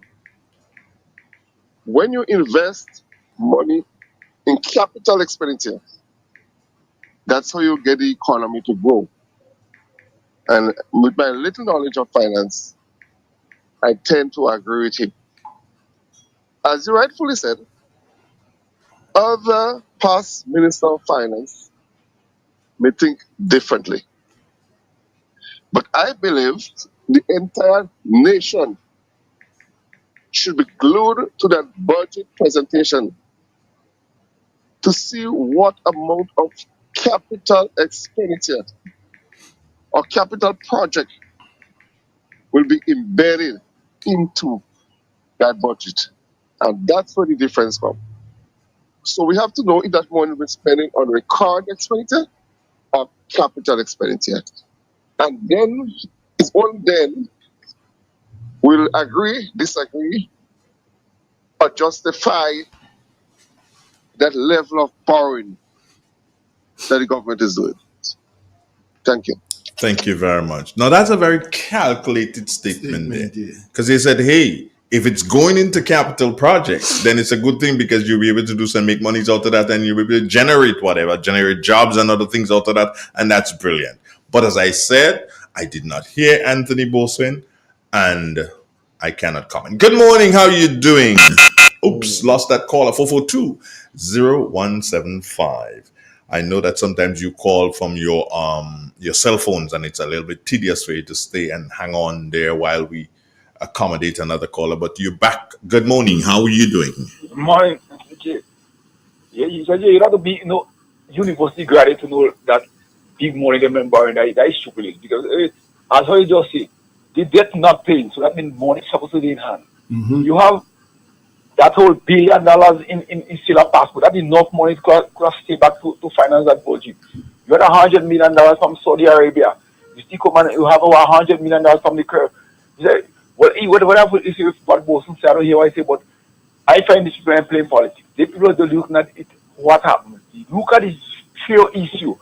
when you invest money in capital expenditure, that's how you get the economy to grow. And with my little knowledge of finance, I tend to agree with him. As you rightfully said, other past minister of finance may think differently. But I believe the entire nation should be glued to that budget presentation to see what amount of capital expenditure or capital project will be embedded into that budget. And that's where the difference comes. So we have to know if that money we're spending on recurrent expenditure or capital expenditure. And then it's only then we'll agree, disagree, or justify that level of borrowing that the government is doing. Thank you. Thank you very much. Now, that's a very calculated statement there. Because they said, hey, if it's going into capital projects, then it's a good thing because you'll be able to do some make monies out of that and you'll be able to generate whatever, generate jobs and other things out of that. And that's brilliant. But as I said, I did not hear Anthony Boswin and I cannot comment. Good morning. How are you doing? Oops, lost that caller. 442-0175. I know that sometimes you call from your cell phones and it's a little bit tedious for you to stay and hang on there while we accommodate another caller. But you're back. Good morning. How are you doing? Good morning. Okay. Yeah, you have to be university graduate to know that big money they remember and that is stupid because as how you just say, the debt not paying, so that means money is supposed to be in hand. Mm-hmm. You have that whole $1 billion in still a passport. That's enough money to stay back to finance that budget. You had $100 million from Saudi Arabia. You still come and you have over $100 million from the curve. You say, well, whatever is what Boston said, I don't hear what I say, but I find this people playing politics. The people are looking at it, what happened. Look at this fair issue.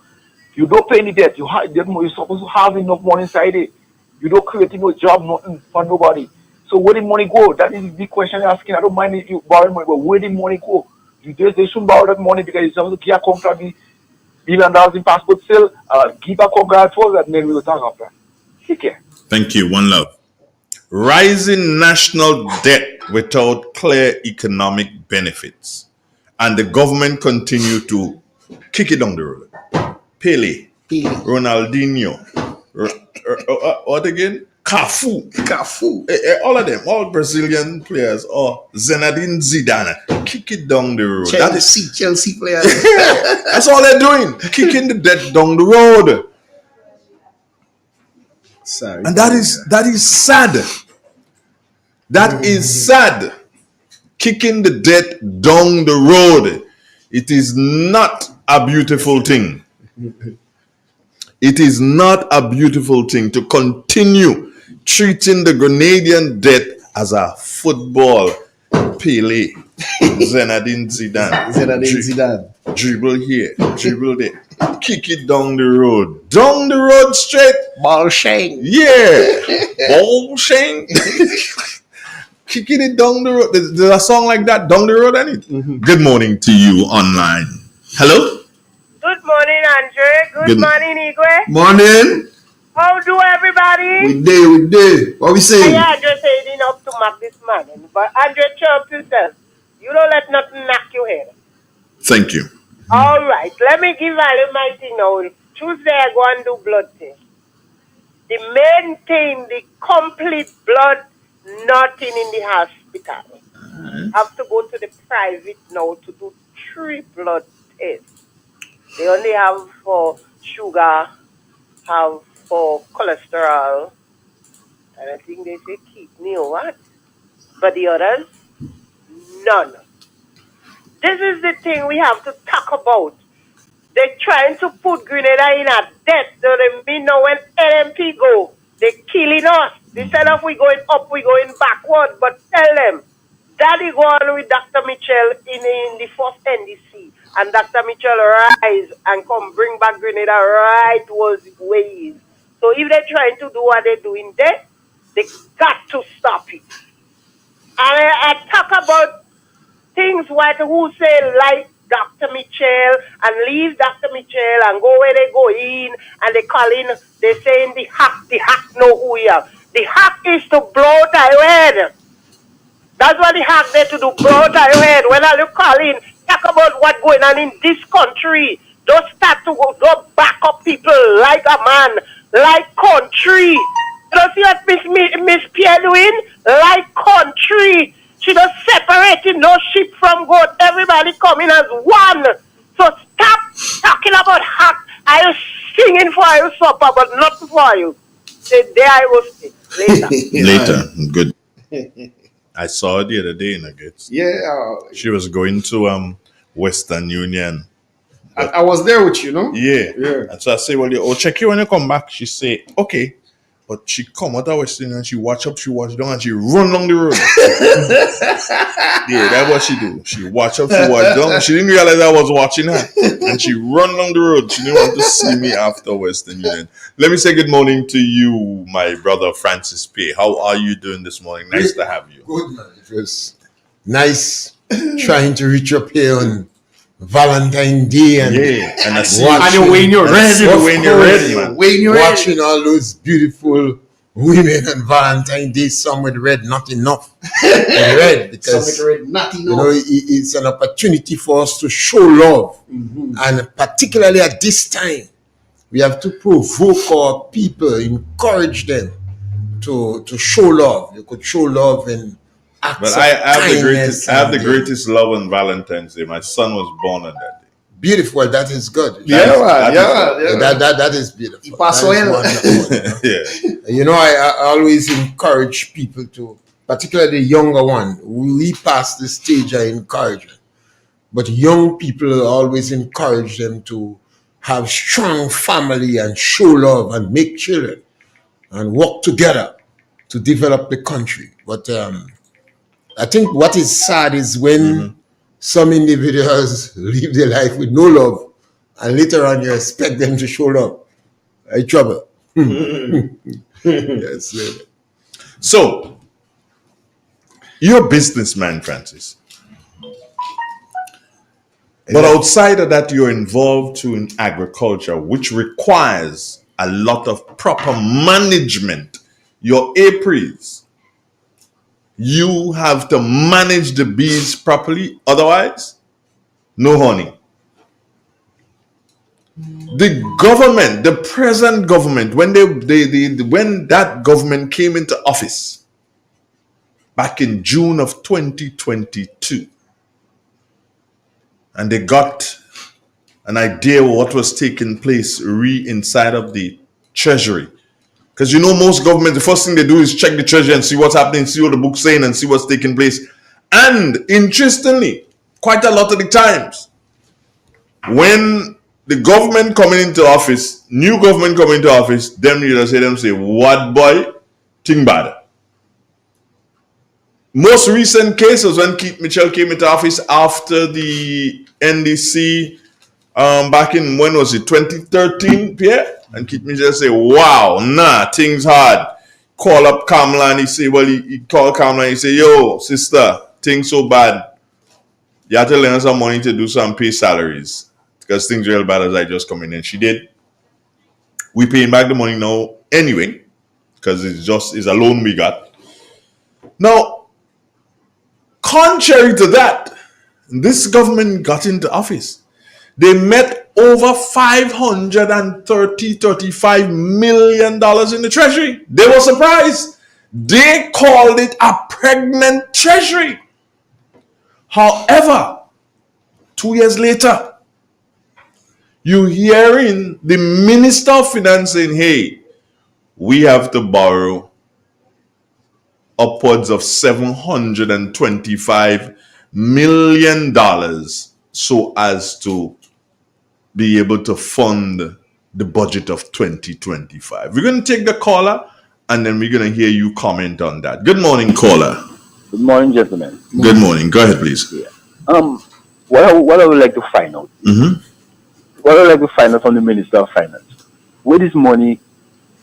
You don't pay any debt. You're supposed to have enough money inside it. You don't create no job, nothing for nobody. So where the money go? That is the big question you're asking. I don't mind you borrowing money, but where the money go? They shouldn't borrow that money because it's supposed to give a contract $1 billion in passport sale, give a contract for that, and then we will talk after. Take care. Thank you. One love. Rising national debt without clear economic benefits. And the government continue to kick it down the road. Pele. Ronaldinho. What again? Cafu. All of them, all Brazilian players, or Zinedine Zidane, kick it down the road. Chelsea players. That's all they're doing, kicking the dead down the road. Sorry. And that is sad. That is sad. Kicking the dead down the road. It is not a beautiful thing. It is not a beautiful thing to continue treating the Grenadian death as a football. Pele, Zinedine Zidane. Dribble here, dribble there. Kick it down the road. Down the road straight. Ball shank. Yeah. Ball shank. Kicking it down the road. There's a song like that, down the road, ain't it? Good morning to you online. Hello? Good morning, Andre. Good morning, Igwe. Morning. How do everybody? We did. What we saying? I Andre saying up to Mac this morning. But Andre, chirp yourself. You don't let nothing knock your head. Thank you. All right. Let me give you my thing now. Tuesday, I go and do blood test. The main thing, the complete blood, nothing in the hospital. Have to go to the private now to do 3 blood tests. They only have for sugar, have for cholesterol, and I think they say kidney or what. But the others, none. This is the thing we have to talk about. They're trying to put Grenada in a debt. So they mean now when LMP go, they're killing us. Instead of we going up, we going backward. But tell them, Daddy go on with Dr. Mitchell in the first NDC. And Dr. Mitchell rise and come bring back Grenada right towards its ways. So if they're trying to do what they're doing there, they got to stop it. And I talk about things who say like Dr. Mitchell and leave Dr. Mitchell and go where they go in and they call in, they saying the hack know who we are. The hack is to blow out your head. That's what the hack there to do, blow out your head. When I call in, talk about what's going on in this country. Don't start to go back up people like a man, like country. You don't see what Miss Pierre doing? Like country. She just separating no sheep from goat. Everybody coming as one. So stop talking about hack. I was singing for you supper, but not for you. Say there I will stay. Later. Good. I saw her the other day in a gate. Yeah. She was going to Western Union. I was there with you, no? Yeah. And so I say, well, I'll check you when you come back. She say, okay. But she come out of Western Union, she watch up, she watch down, and she run along the road. Yeah, that's what she do. She watch up, she watch down. She didn't realize I was watching her. And she run along the road. She didn't want to see me after Western Union. Let me say good morning to you, my brother Francis Pay. How are you doing this morning? Nice to have you. Good, man. It was nice trying to reach up here on Valentine's Day and and I see watching, when you're ready, man. Watching all those beautiful women on Valentine's Day, some with red, not enough. Red, because some with red, not enough. You know, it's an opportunity for us to show love, and particularly at this time, we have to provoke our people, encourage them to show love. You could show love in. But I have the greatest love on Valentine's Day. My son was born on that day. Beautiful. That is good. That is beautiful. You know, I always encourage people to, particularly the younger one. We pass the stage of encouragement, but young people always encourage them to have strong family and show love and make children and work together to develop the country. But I think what is sad is when some individuals live their life with no love, and later on you expect them to show love. Trouble. Yes. So, you're a businessman, Francis. But outside of that, you're involved in agriculture, which requires a lot of proper management. Your apiaries. You have to manage the bees properly. Otherwise, no honey. The government, the present government, when when that government came into office back in June of 2022, and they got an idea of what was taking place inside of the treasury. Because most governments, the first thing they do is check the treasury and see what's happening, see what the book's saying, and see what's taking place. And interestingly, quite a lot of the times, when the government coming into office, new government coming into office, them leaders say, what boy? Think bad. Most recent cases when Keith Mitchell came into office after the NDC, back in, when was it, 2013, Pierre? And Keith Mitchell say, wow, nah, things hard. Call up Kamala and he called Kamala and he say, yo, sister, things so bad. You have to lend us some money to do some pay salaries. Because things real bad as I just come in. And she did. We paying back the money now anyway. Because it's a loan we got. Now, contrary to that, this government got into office. They met over $535 million in the treasury. They were surprised. They called it a pregnant treasury. However, 2 years later, you hearing the Minister of Finance saying, hey, we have to borrow upwards of $725 million so as to be able to fund the budget of 2025. We're going to take the caller and then we're going to hear you comment on that. Good morning, caller. Good morning, gentlemen. Good morning. Go ahead, please. Yeah. What I would like to find out, what I would like to find out from the Minister of Finance, where this money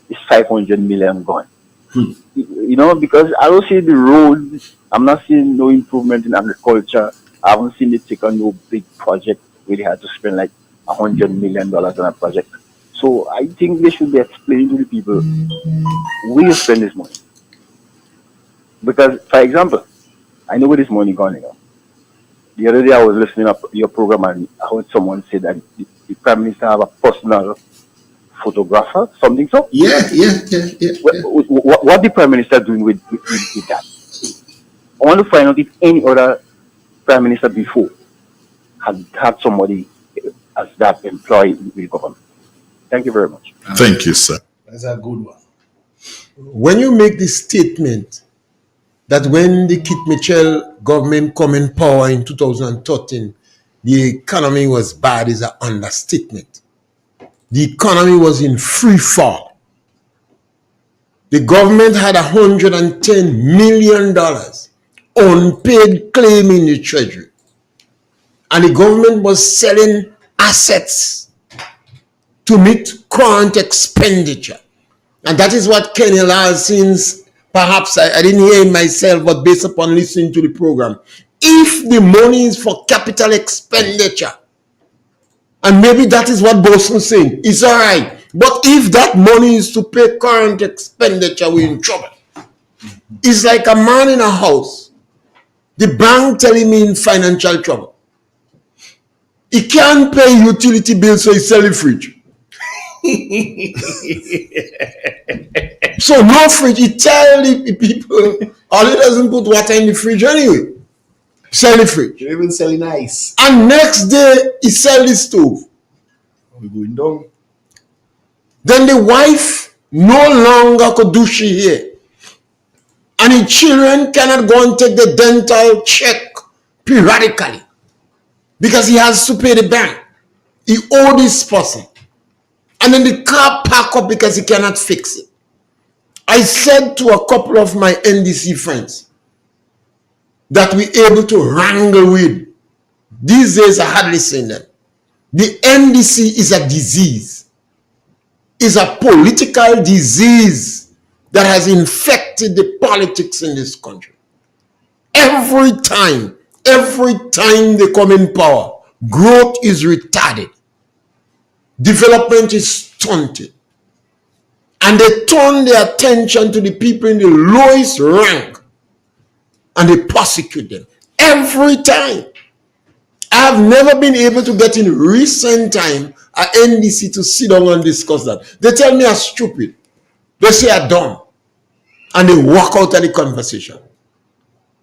is 500 million gone. Because I don't see the roads, I'm not seeing no improvement in agriculture. I haven't seen it take on no big project where they had to spend like $100 million on a project. So I think they should be explaining to the people where you spend this money. Because, for example, I know where this money gone. The other day I was listening to your program and I heard someone say that the Prime Minister have a personal photographer, something so? Yeah. What the Prime Minister doing with that? I want to find out if any other Prime Minister before had somebody as that employee with the government. Thank you very much. Thank you, sir. That's a good one. When you make this statement that when the Keith Mitchell government come in power in 2013, the economy was bad is an understatement. The economy was in free fall. The government had $110 million unpaid claim in the treasury. And the government was selling assets to meet current expenditure. And that is what Kenny has since, perhaps I didn't hear him myself, but based upon listening to the program. If the money is for capital expenditure, and maybe that is what Boston's saying, it's all right. But if that money is to pay current expenditure, we're in trouble. It's like a man in a house. The bank telling me in financial trouble. He can't pay utility bills, so he sell the fridge. So no fridge. He tell the people, all he doesn't put water in the fridge anyway. Sell the fridge. You're even selling ice. And next day, he sell the stove. We're going down. Then the wife no longer could do she here. And the children cannot go and take the dental check periodically. Because he has to pay the bank. He owed this person. And then the car pack up because he cannot fix it. I said to a couple of my NDC friends that we're able to wrangle with. These days I hardly seen them. The NDC is a disease. It's a political disease that has infected the politics in this country. Every time they come in power, growth is retarded. Development is stunted. And they turn their attention to the people in the lowest rank and they persecute them. Every time. I have never been able to get in recent time a NDC to sit down and discuss that. They tell me I'm stupid. They say I'm dumb. And they walk out of the conversation.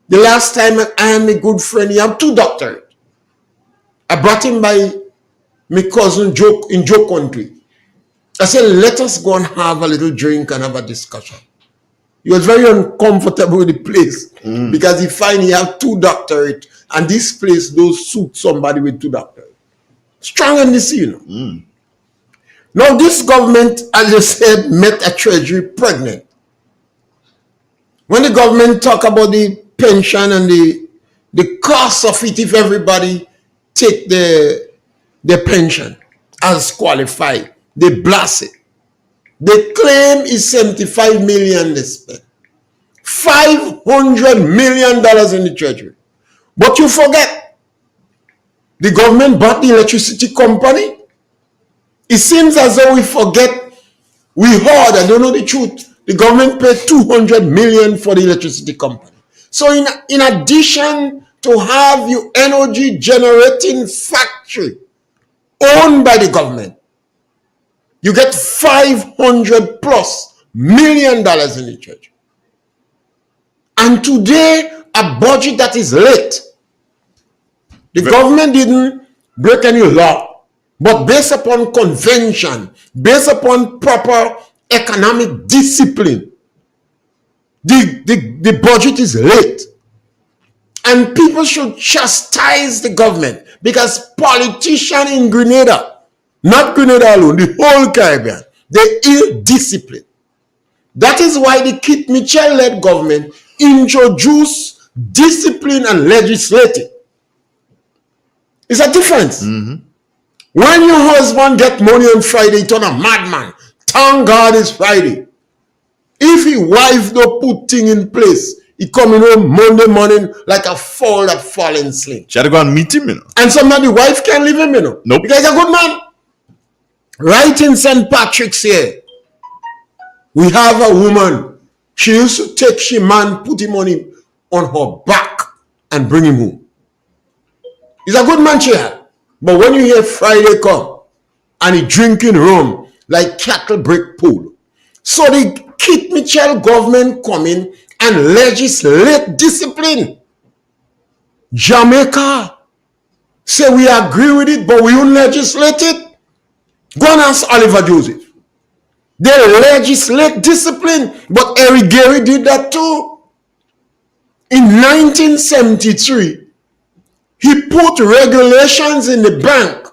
The last time I am a good friend, he have 2 doctorates. I brought him by my cousin in Joe Country. I said, let us go and have a little drink and have a discussion. He was very uncomfortable with the place because he find he have 2 doctorates and this place don't suit somebody with 2 doctorates. Strong in the scene. Now this government, as I said, met a treasury pregnant. When the government talk about the pension and the cost of it if everybody take the pension as qualified, they blast it. They claim is 75 million they spent. $500 million in the treasury. But you forget, the government bought the electricity company. It seems as though we forget, we heard, I don't know the truth, the government paid $200 million for the electricity company. So in addition to have your energy generating factory owned by the government, you get $500+ million in the treasury. And today, a budget that is late. The government didn't break any law, but based upon convention, based upon proper economic discipline, the budget is late. And people should chastise the government because politicians in Grenada, not Grenada alone, the whole Caribbean, they ill-disciplined. That is why the Kit Mitchell-led government introduced discipline and legislating. It's a difference. When your husband get money on Friday, he turn a madman. Thank God it's Friday. If his wife don't put thing in place, he coming home Monday morning like a fall that fall in sling. She had to go and meet him, you know. And somebody wife can't leave him, you know. Nope. Because he's a good man. Right in St. Patrick's here, we have a woman. She used to take she man, put him on her back and bring him home. He's a good man, she had. But when you hear Friday come and he drinking rum like cattle break pool. So the Kit Mitchell government come in and legislate discipline. Jamaica say we agree with it, but we won't legislate it. Go and ask Oliver Joseph. They legislate discipline, but Eric Gary did that too. In 1973, he put regulations in the bank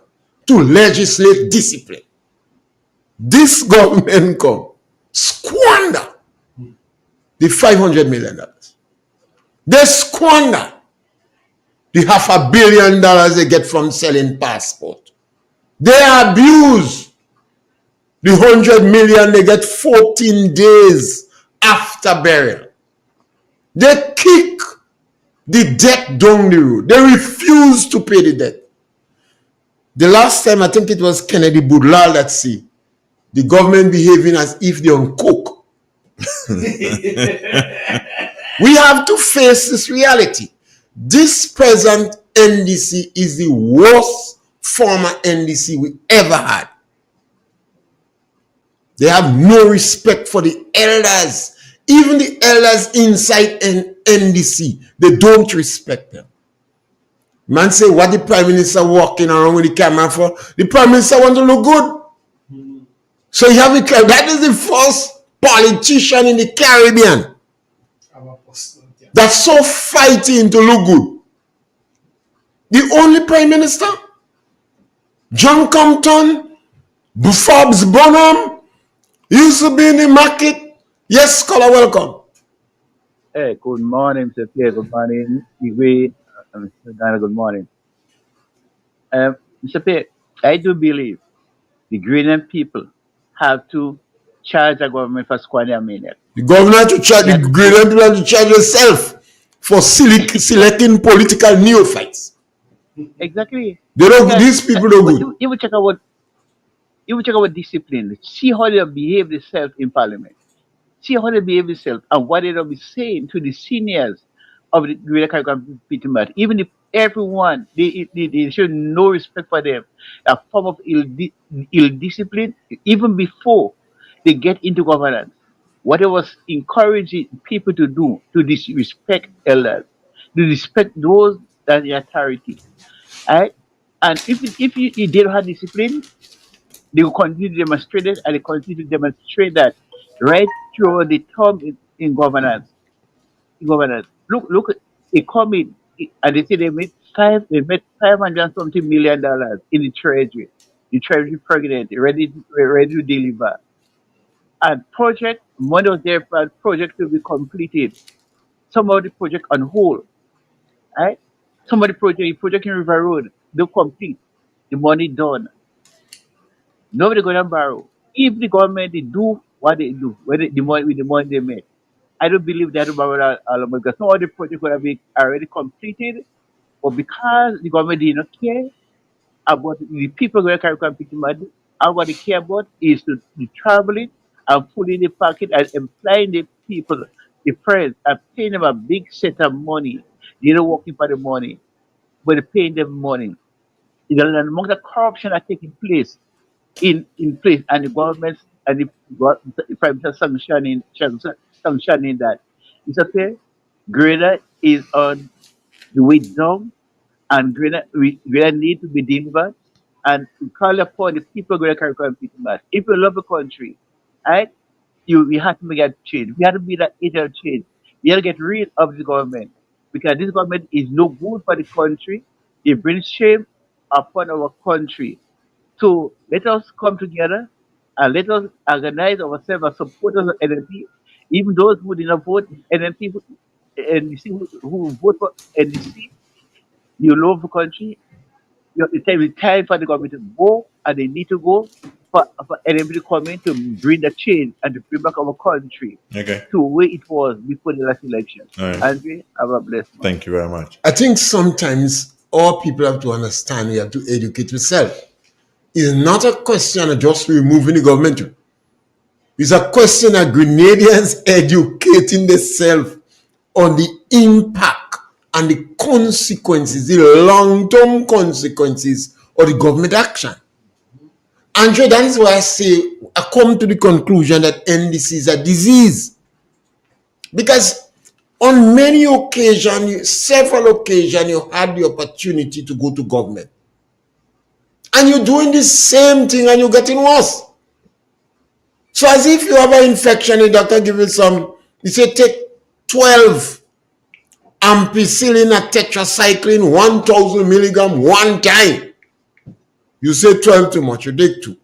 to legislate discipline. This government come squander the $500 million. They squander the $500 million they get from selling passport. They abuse the $100 million they get 14 days after burial. They kick the debt down the road. They refuse to pay the debt. The last time, I think it was Kennedy Boudlal that see the government behaving as if they're on coke. We have to face this reality. This present NDC is the worst former NDC we ever had. They have no respect for the elders. Even the elders inside NDC, they don't respect them. Man say, what the Prime Minister walking around with the camera for? The Prime Minister want to look good. So you have a, that is the first politician in the Caribbean that's so fighting to look good. The only Prime Minister, John Compton, Forbes Bonham, used to be in the market. Yes, scholar, welcome. Hey, good morning, Mr. Pierre. Good morning, Igwe. Mr. Dana, good morning. Mr. Pierre, I do believe the Grenadian people have to charge the government for squandering money. The government to charge the Grenadian people to charge themselves for selecting political neophytes. Exactly. They don't. These people don't good. You will check out discipline. See how they behave themselves in Parliament. See how they behave themselves and what they will be saying to the seniors of the Greater Caribbean People. Even the everyone. They show no respect for them. A form of ill discipline even before they get into governance. What it was encouraging people to do to disrespect elders, to respect those that are in authority. Right? And if you don't have discipline, they will continue to demonstrate it, and they continue to demonstrate that right through the term in governance. Look, they come in and they say they made 500 and something $1 million in the treasury pregnant, ready to deliver. And project money was there for project to be completed. Some of the project on hold, right? Some of the project in River Road, they complete, the money done. Nobody gonna borrow. If the government they do what they do, the money with the money they make, I don't believe they have to borrow all of it because some of the projects would have been already completed, but because the government did not care about the people going to carry computing money, all what they care about is to the traveling and put in the pocket and employing the people, the friends, and paying them a big set of money. They're not working for the money, but they're paying them money. You know, and among the corruption that taking place in place, and the government and the prime minister sanctioning that. It's okay. Grader is on the way down, and Grader need to be delivered, and we call upon the people Grader can compete match. If you love the country, right, we have to make a change. We have to be that agent of change. We have to get rid of the government because this government is no good for the country. It brings shame upon our country. So let us come together and let us organize ourselves as supporters of NLP. Even those who did not vote NLP, NDC, who vote for NDC, you love the country. It's time for the government to go, and they need to go for NLP to come in to bring the change and to bring back our country Okay. to where it was before the last election. All right. Andre, have a blessed one. Thank you very much. I think sometimes all people have to understand you have to educate yourself. It's not a question of just removing the government. It's a question of Grenadians educating themselves on the impact and the consequences, the long-term consequences of the government action. Andre, that is why I say I come to the conclusion that NDC is a disease. Because on many occasions, several occasions, you had the opportunity to go to government. And you're doing the same thing and you're getting worse. So as if you have an infection, the doctor give you some, he say take 12 ampicillin and tetracycline, 1,000 milligram one time. You say 12 too much, you take 2.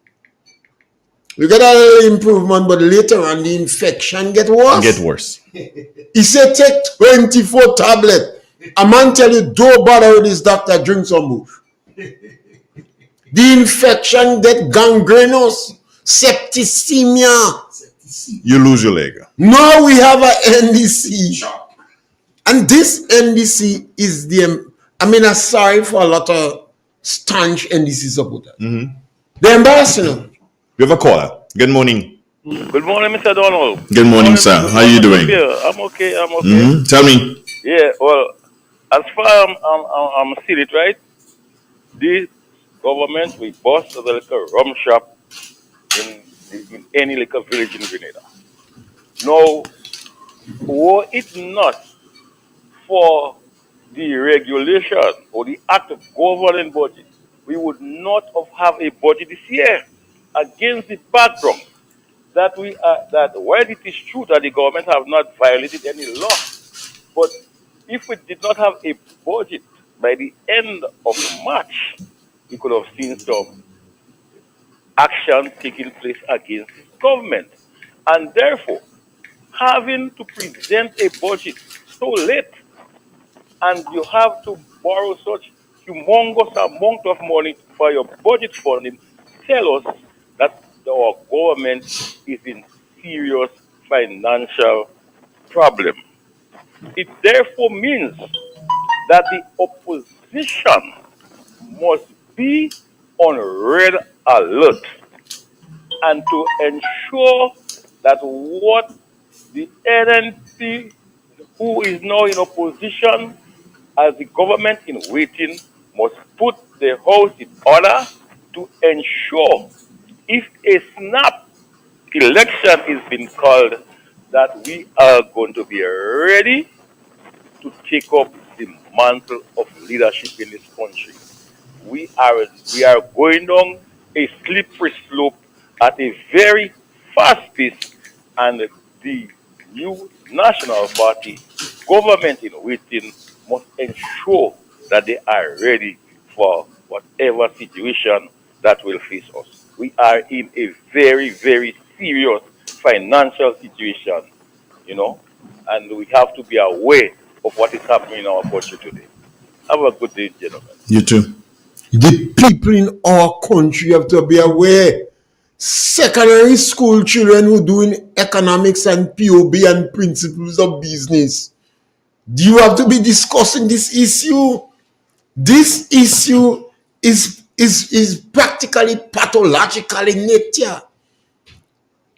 You get a little improvement, but later on the infection get worse. He said take 24 tablets. A man tell you, don't bother with this doctor, drink some more. The infection get gangrenous, septicemia. You lose your leg. Now we have a NDC. And this NDC is I'm sorry for a lot of staunch NDC supporters. Mm-hmm. They're embarrassing them. We have a caller. Good morning. Good morning, Mr. Donald. Good morning, sir. How are you doing? I'm okay. Mm-hmm. Tell me. Yeah, well, as far as I'm seeing it, right? This government will bust a liquor rum shop in any liquor village in Grenada. Now, were it not for the regulation or the act of governing budget, we would not have a budget this year against the backdrop that while it is true that the government have not violated any law, but if we did not have a budget by the end of March, we could have seen some action taking place against the government. And therefore, having to present a budget so late and you have to borrow such humongous amount of money for your budget funding tell us that our government is in serious financial problem. It therefore means that the opposition must be on red alert and to ensure that what the NNP, who is now in opposition, as the government in waiting must put the house in order to ensure if a snap election is being called that we are going to be ready to take up the mantle of leadership in this country. We are going down a slippery slope at a very fast pace, and the new national party government in waiting must ensure that they are ready for whatever situation that will face us. We are in a very, very serious financial situation, and we have to be aware of what is happening in our country today. Have a good day, gentlemen. You too. The people in our country have to be aware. Secondary school children who doing economics and POB and principles of business. Do you have to be discussing this issue? This issue is practically pathological in nature.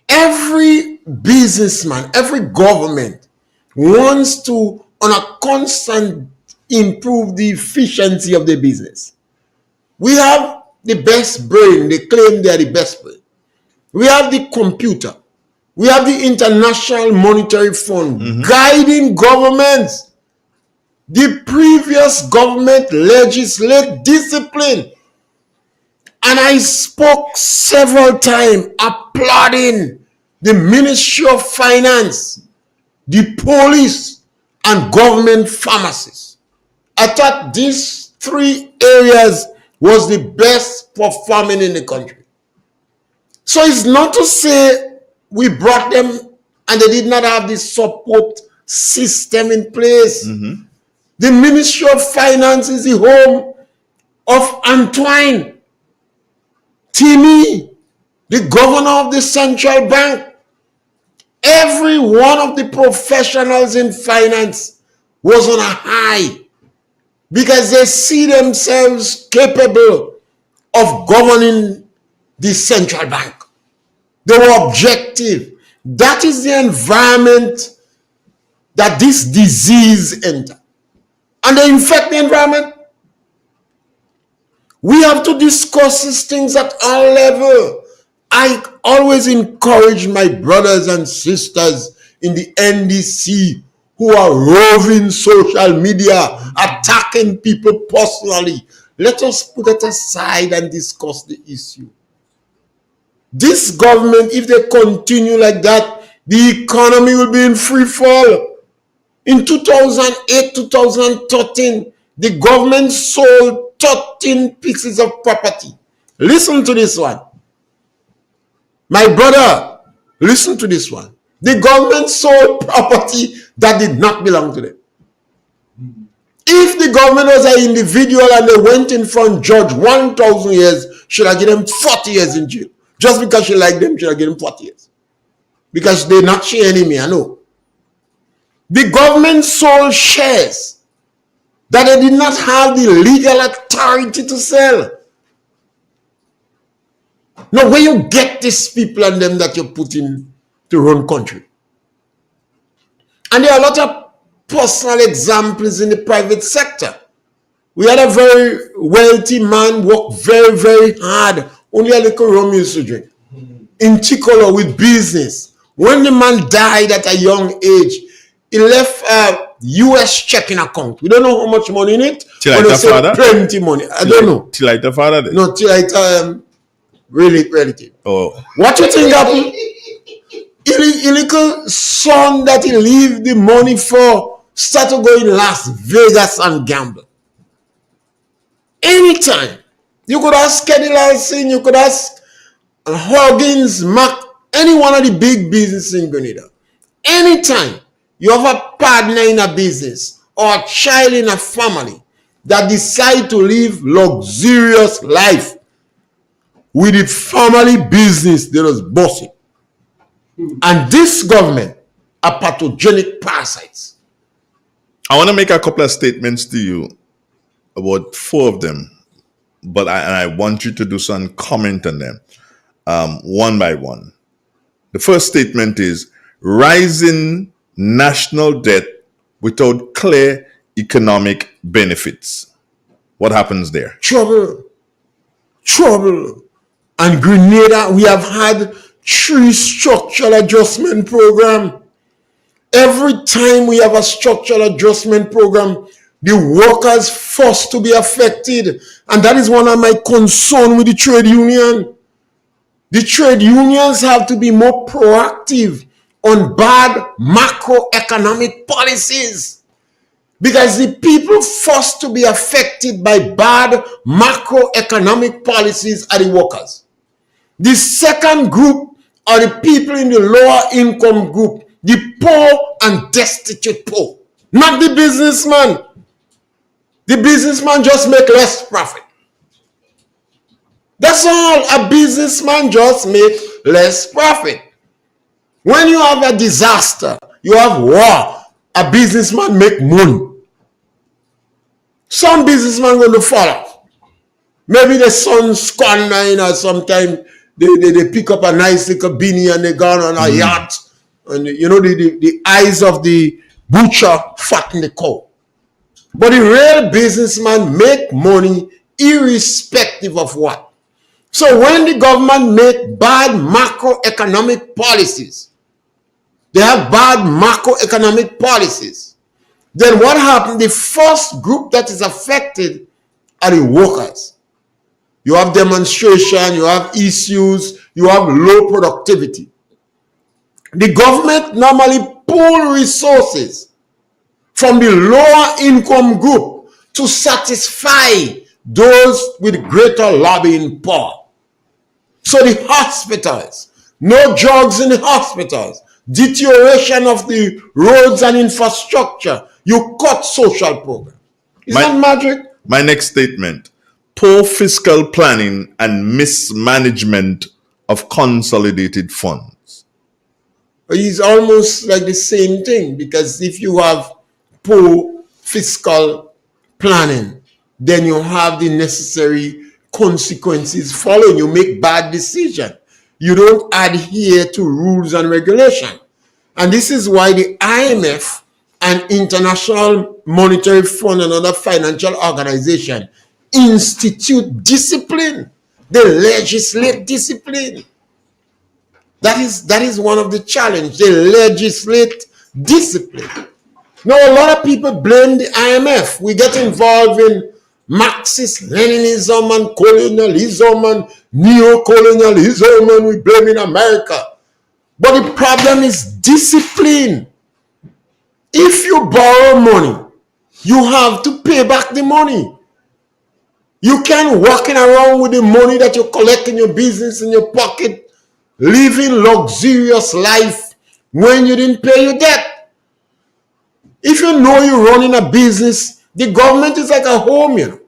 Every businessman, every government wants to, on a constant, improve the efficiency of the business. We have the best brain. They claim they are the best brain. We have the computer. We have the International Monetary Fund guiding governments. The previous government legislate discipline. And I spoke several times applauding the Ministry of Finance, the police, and government pharmacies. I thought these three areas was the best performing in the country. So it's not to say we brought them and they did not have the support system in place. The Ministry of Finance is the home of Antoine Timmy, the governor of the central bank. Every one of the professionals in finance was on a high because they see themselves capable of governing the central bank. They were objective. That is the environment that this disease entered. And they infect the environment. We have to discuss these things at all level. I always encourage my brothers and sisters in the NDC who are roving social media, attacking people personally. Let us put it aside and discuss the issue. This government, if they continue like that, the economy will be in free fall. In 2008, 2013, the government sold 13 pieces of property. Listen to this one. My brother, listen to this one. The government sold property that did not belong to them. If the government was an individual and they went in front judge 1,000 years, should I give them 40 years in jail? Just because she liked them, should I give them 40 years? Because they're not your enemy, I know. The government sold shares that they did not have the legal authority to sell. Now, where you get these people and them that you're putting to run country? And there are a lot of personal examples in the private sector. We had a very wealthy man, worked very, very hard, only a little rum used to drink. In Chicolo with business. When the man died at a young age, he left a U.S. checking account. We don't know how much money in it. Till like the father? Plenty money. I don't know. Till like the father? Then? No, till like relative. Oh. What you think happened? His little son that he leave the money for started going Las Vegas and gamble. Anytime. You could ask Kenny Larson, you could ask Huggins, Mac, any one of the big businesses in Grenada. Anytime you have a partner in a business or a child in a family that decide to live luxurious life with the family business, they just boss it. And this government are pathogenic parasites. I want to make a couple of statements to you, about 4 of them, but I want you to do some comment on them, one by one. The first statement is rising national debt without clear socio-economic benefits. What happens there? Trouble. And Grenada, we have had 3 structural adjustment program. Every time we have a structural adjustment program, the workers forced to be affected. And that is one of my concerns with the trade union. The trade unions have to be more proactive on bad macroeconomic policies. Because the people forced to be affected by bad macroeconomic policies are the workers. The second group are the people in the lower income group, the poor and destitute poor, not the businessman. The businessman just make less profit. That's all. A businessman just make less profit. When you have a disaster, you have war, a businessman make money. Some businessmen going to fall off. Maybe the sun squandering or sometime they pick up a nice little beanie and they go on a yacht. And you know, the eyes of the butcher fatten the cow. But the real businessman make money irrespective of what. So when the government make bad macroeconomic policies, they have bad macroeconomic policies, then what happens? The first group that is affected are the workers. You have demonstration, you have issues, you have low productivity. The government normally pool resources from the lower income group to satisfy those with greater lobbying power. So the hospitals, no drugs in the hospitals, deterioration of the roads and infrastructure, you cut social programs. Is that magic? My next statement: poor fiscal planning and mismanagement of consolidated funds. It's almost like the same thing, because if you have poor fiscal planning, then you have the necessary consequences following. You make bad decisions. You don't adhere to rules and regulation. And this is why the IMF and International Monetary Fund and other financial organizations institute discipline. They legislate discipline. That is one of the challenges. They legislate discipline. Now, a lot of people blame the IMF. We get involved in Marxist-Leninism and colonialism and neo-colonialism, and we blame in America. But the problem is discipline. If you borrow money, you have to pay back the money. You can't walking around with the money that you collect in your business in your pocket, living luxurious life when you didn't pay your debt. If you know you're running a business, the government is like a home, you know.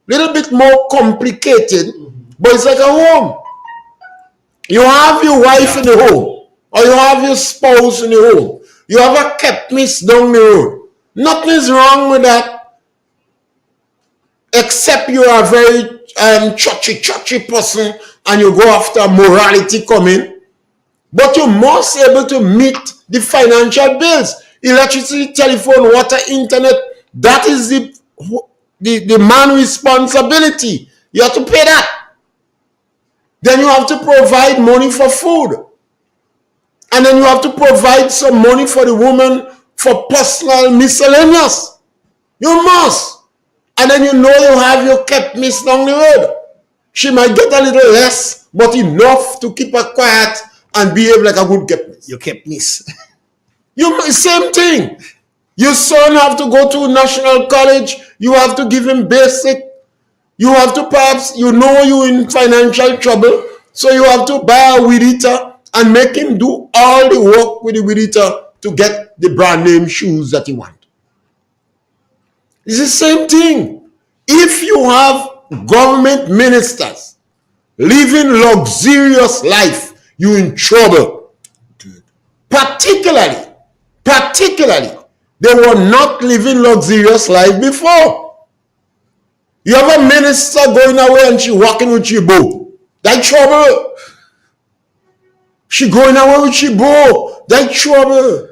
Little bit more complicated, but it's like a home. You have your wife in the home, or you have your spouse in the home. You have a kept miss down the road. Nothing is wrong with that, except you are a very churchy person and you go after morality coming. But you must be able to meet the financial bills. Electricity, telephone, water, internet, that is the man's responsibility. You have to pay that. Then you have to provide money for food. And then you have to provide some money for the woman for personal miscellaneous. You must. And then you know you have your kept miss down the road. She might get a little less, but enough to keep her quiet and behave like a good kept miss. You kept miss. Same thing. Your son have to go to national college. You have to give him basic. You have to perhaps, you know you in financial trouble, so you have to buy a weed eater and make him do all the work with the weed eater to get the brand name shoes that he want. It's the same thing. If you have government ministers living luxurious life, you're in trouble. Particularly, they were not living luxurious life before. You have a minister going away and she walking with she bow. That's trouble. She going away with she bow. That's trouble.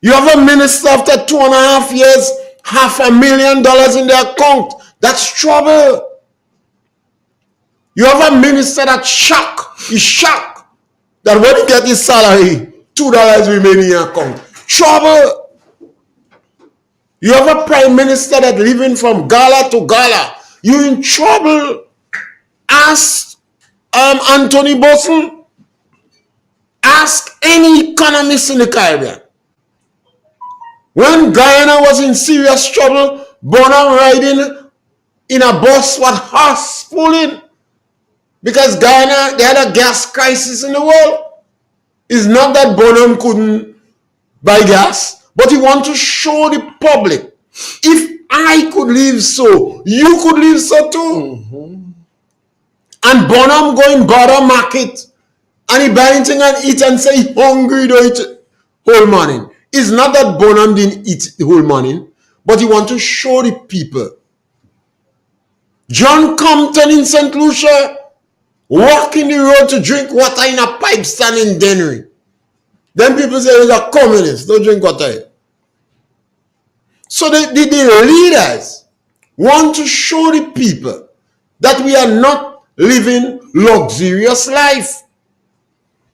You have a minister after 2.5 years, $500,000 in their account. That's trouble. You have a minister that's shocked. He's shocked that when he gets his salary, $2 remain in your account. Trouble. You have a prime minister that living from gala to gala. You're in trouble. Ask Anthony Boson. Ask any economist in the Caribbean. When Guyana was in serious trouble, Bonham riding in a bus with horse pulling. Because Guyana, they had a gas crisis in the world. It's not that Bonham couldn't buy gas, but he want to show the public, if I could live so, you could live so too. And Bonham go in border market and he buy anything and eat and say he hungry, don't eat whole morning. It's not that Bonham didn't eat the whole morning, but he want to show the people. John Compton in St. Lucia walking the road to drink water in a pipe stand in Dennery. Then people say he's a communist, don't drink water. So the leaders want to show the people that we are not living luxurious life.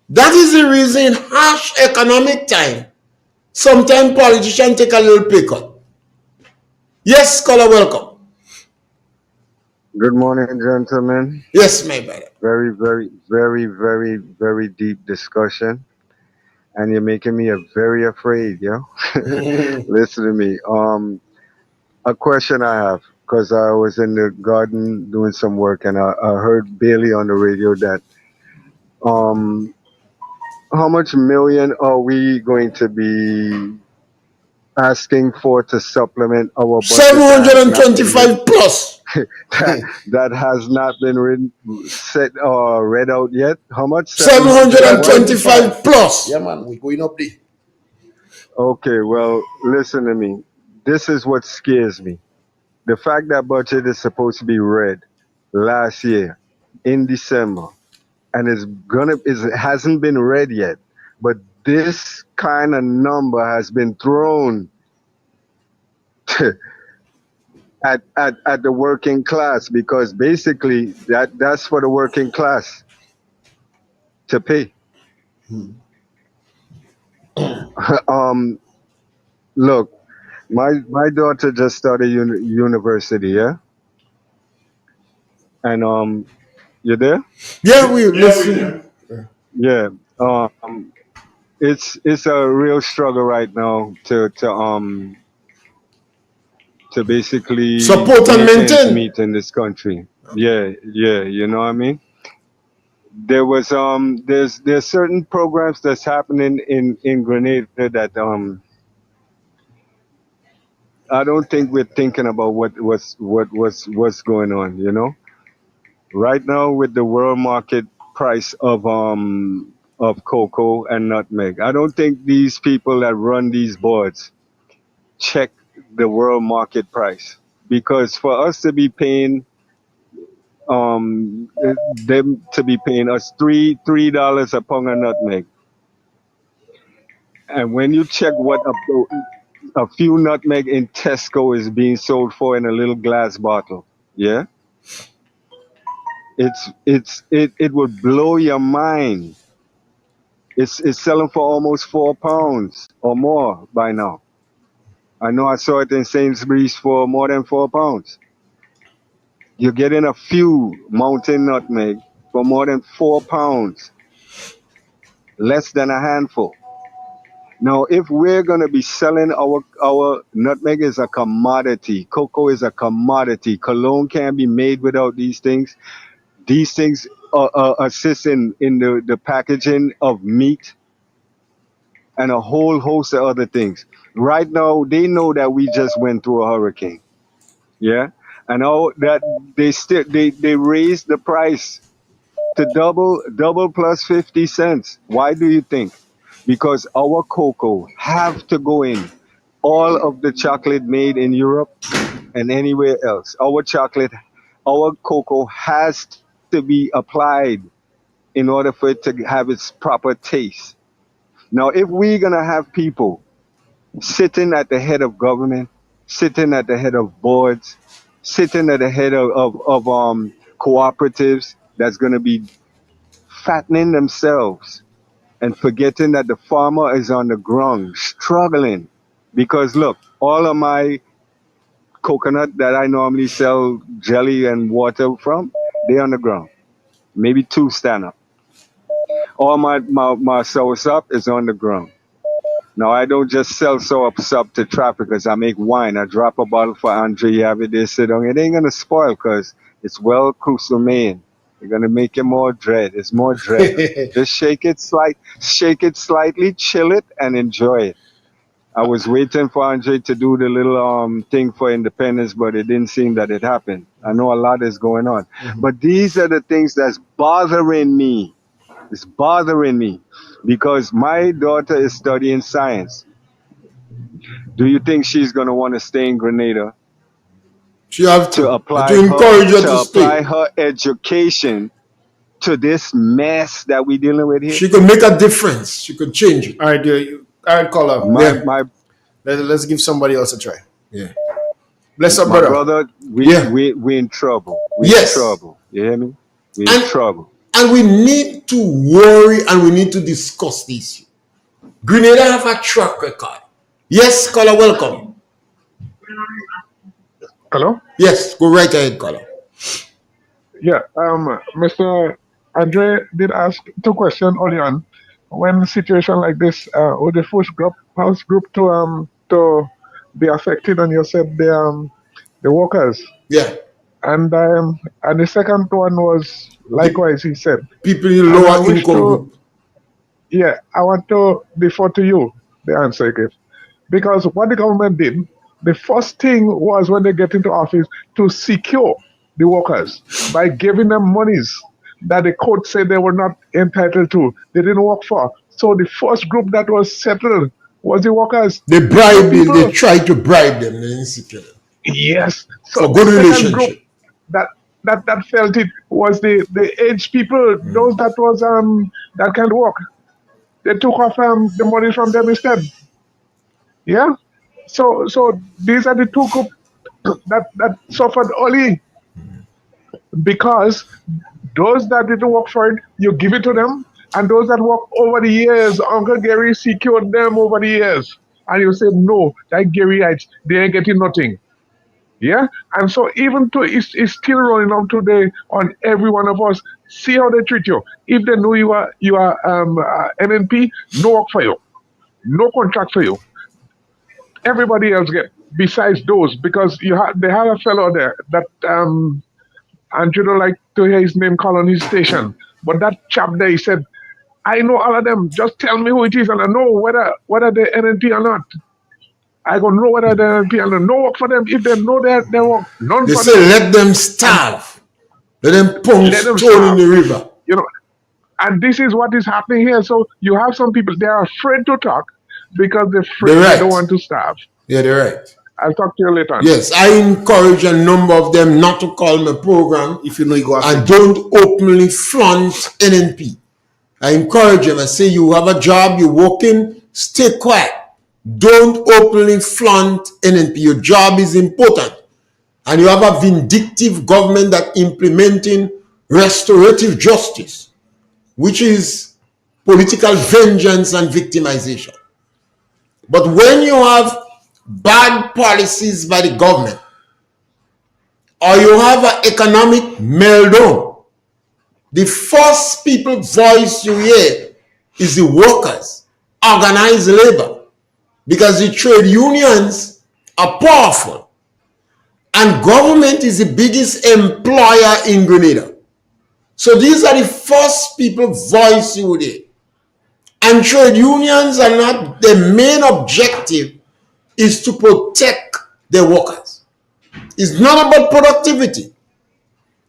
That is the reason in harsh economic time, sometimes politicians take a little pay cut. Yes, Scholar, welcome. Good morning, gentlemen. Yes, my brother. Very, very, very, very, very deep discussion. And you're making me very afraid, yo. Listen to me. A question I have, because I was in the garden doing some work and I heard Bailey on the radio that how much million are we going to be asking for to supplement our budget? 725 plus. that has not been read out yet. How much? 725 plus. Yeah, man, we're going up there. Okay, well, listen to me. This is what scares me. The fact that budget is supposed to be read last year in December, and it hasn't been read yet, but this kind of number has been thrown at the working class, because basically that's for the working class to pay. Look, my daughter just started university, yeah, and you there? Yeah, we listen. Yeah, it's a real struggle right now to basically support and maintain meet in this country. Yeah, you know what I mean. There was there's certain programs that's happening in Grenada that I don't think we're thinking about what's going on, you know. Right now with the world market price of cocoa and nutmeg, I don't think these people that run these boards check the world market price, because for us to be paying them to be paying us $3 a pound of nutmeg, and when you check what a few nutmeg in Tesco is being sold for in a little glass bottle, yeah, it would blow your mind. It's selling for almost £4 or more by now. I know I saw it in Sainsbury's for more than £4. You're getting a few mountain nutmeg for more than £4, less than a handful. Now, if we're going to be selling our nutmeg is a commodity, cocoa is a commodity, cologne can't be made without these things. These things assist in the packaging of meat and a whole host of other things. Right now, they know that we just went through a hurricane. Yeah. And all that they raised the price to double plus 50 cents. Why do you think? Because our cocoa have to go in all of the chocolate made in Europe and anywhere else. Our cocoa has to be applied in order for it to have its proper taste. Now, if we're going to have people sitting at the head of government, sitting at the head of boards, sitting at the head of cooperatives that's going to be fattening themselves and forgetting that the farmer is on the ground struggling. Because look, all of my coconut that I normally sell jelly and water from, they on the ground. Maybe 2 stand up. All my soursop is on the ground. Now, I don't just sell soursop to traffickers. I make wine. I drop a bottle for Andre. You have it there, sit down. It ain't going to spoil because it's well consumed. You're going to make it more dread. It's more dread. Just shake it slightly, chill it, and enjoy it. I was waiting for Andre to do the little thing for independence, but it didn't seem that it happened. I know a lot is going on. But these are the things that's bothering me. It's bothering me because my daughter is studying science. Do you think she's going to want to stay in Grenada? She have to apply to encourage her to apply stay. her education to this mess that we're dealing with here. She could make a difference. She could change it. All right, caller. Let's give somebody else a try. Yeah. Bless up, my brother. we in trouble. We in trouble. You hear me? We in trouble. And we need to worry and we need to discuss this. Grenada have a track record. Yes, caller, welcome. Hello? Yes, go right ahead, caller. Yeah, Mr. Andre did ask 2 questions early on. When situation like this, would the first group to be affected, and you said the workers. Yeah. And the second one was likewise. He said people in lower income group. Yeah, I want to defer to you the answer you gave, because what the government did, the first thing was when they get into office to secure the workers by giving them monies that the court said they were not entitled to. They didn't work for. So the first group that was settled was the workers. They bribed them. They tried to bribe them. They didn't secure them. Yes. So for good the second relationship. group that felt it was the aged people, those that was that can't work. They took off the money from them instead. Yeah. So these are the 2 groups that suffered early, because those that didn't work for it, you give it to them, and those that work over the years, Uncle Gary secured them over the years, and you say no, that Garyites, they ain't getting nothing. Yeah, and so even to it's still running on today on every one of us. See how they treat you. If they know you are NNP, no work for you, no contract for you. Everybody else get besides those, because they have a fellow there that Andrew don't like to hear his name called on his station, but that chap there, he said, I know all of them. Just tell me who it is, and I know whether they're NNP or not. I gonna know whether they're NNP or not. No work for them. If they know they work, none They for say them. let them starve. Let them pump stone in the river. You know, and this is what is happening here. So you have some people, they are afraid to talk because they don't want to starve. Yeah, they're right. I'll talk to you later on. Yes, I encourage a number of them not to call my program if you know you go and don't openly flaunt NNP. I encourage them. I say you have a job, you're working, stay quiet. Don't openly flaunt NNP. Your job is important. And you have a vindictive government that implementing restorative justice, which is political vengeance and victimization. But when you have bad policies by the government, or you have an economic meltdown, the first people voice you hear is the workers, organized labor, because the trade unions are powerful. And government is the biggest employer in Grenada. So these are the first people voice you would hear. And trade unions are not, the main objective is to protect the workers. It's not about productivity.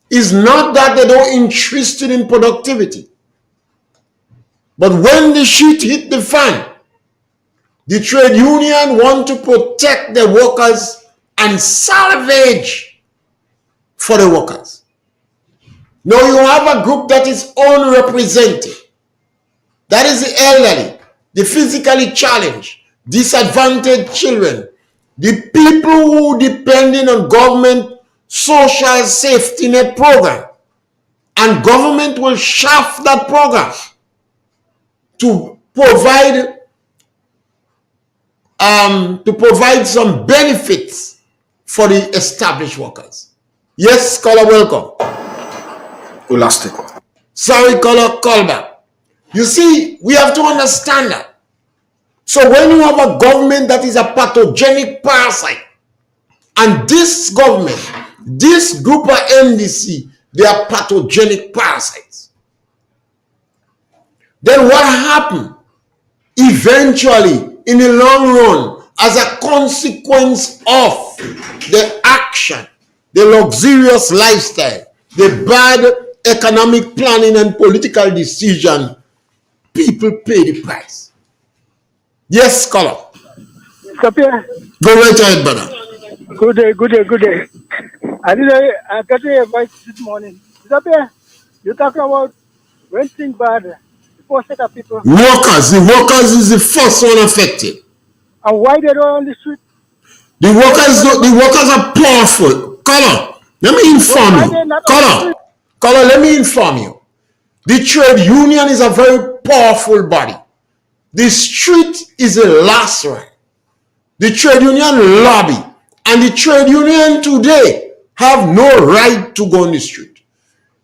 It's not that they don't interested in productivity. But when the shit hit the fan, the trade union want to protect the workers and salvage for the workers. Now you have a group that is unrepresented. That is the elderly, the physically challenged, disadvantaged children, the people who depending on government social safety net program, and government will shaft that program to provide some benefits for the established workers. Yes, caller, welcome. We lost it. Sorry, caller, call back. You see, we have to understand that. So when you have a government that is a pathogenic parasite, and this government, this group of NDC, they are pathogenic parasites, then what happened? Eventually, in the long run, as a consequence of the action, the luxurious lifestyle, the bad economic planning and political decision, people pay the price. Yes, scholar. Mr. Pierre. Go right ahead, brother. Good day. I got your advice this morning. Mr. Pierre, you talking about when things bad, the first set of people. The workers is the first one affected. And why they don't on the street? The workers are powerful. Color, let me inform you. Color, let me inform you. The trade union is a very powerful body. The street is the last one. The trade union lobby and the trade union today have no right to go on the street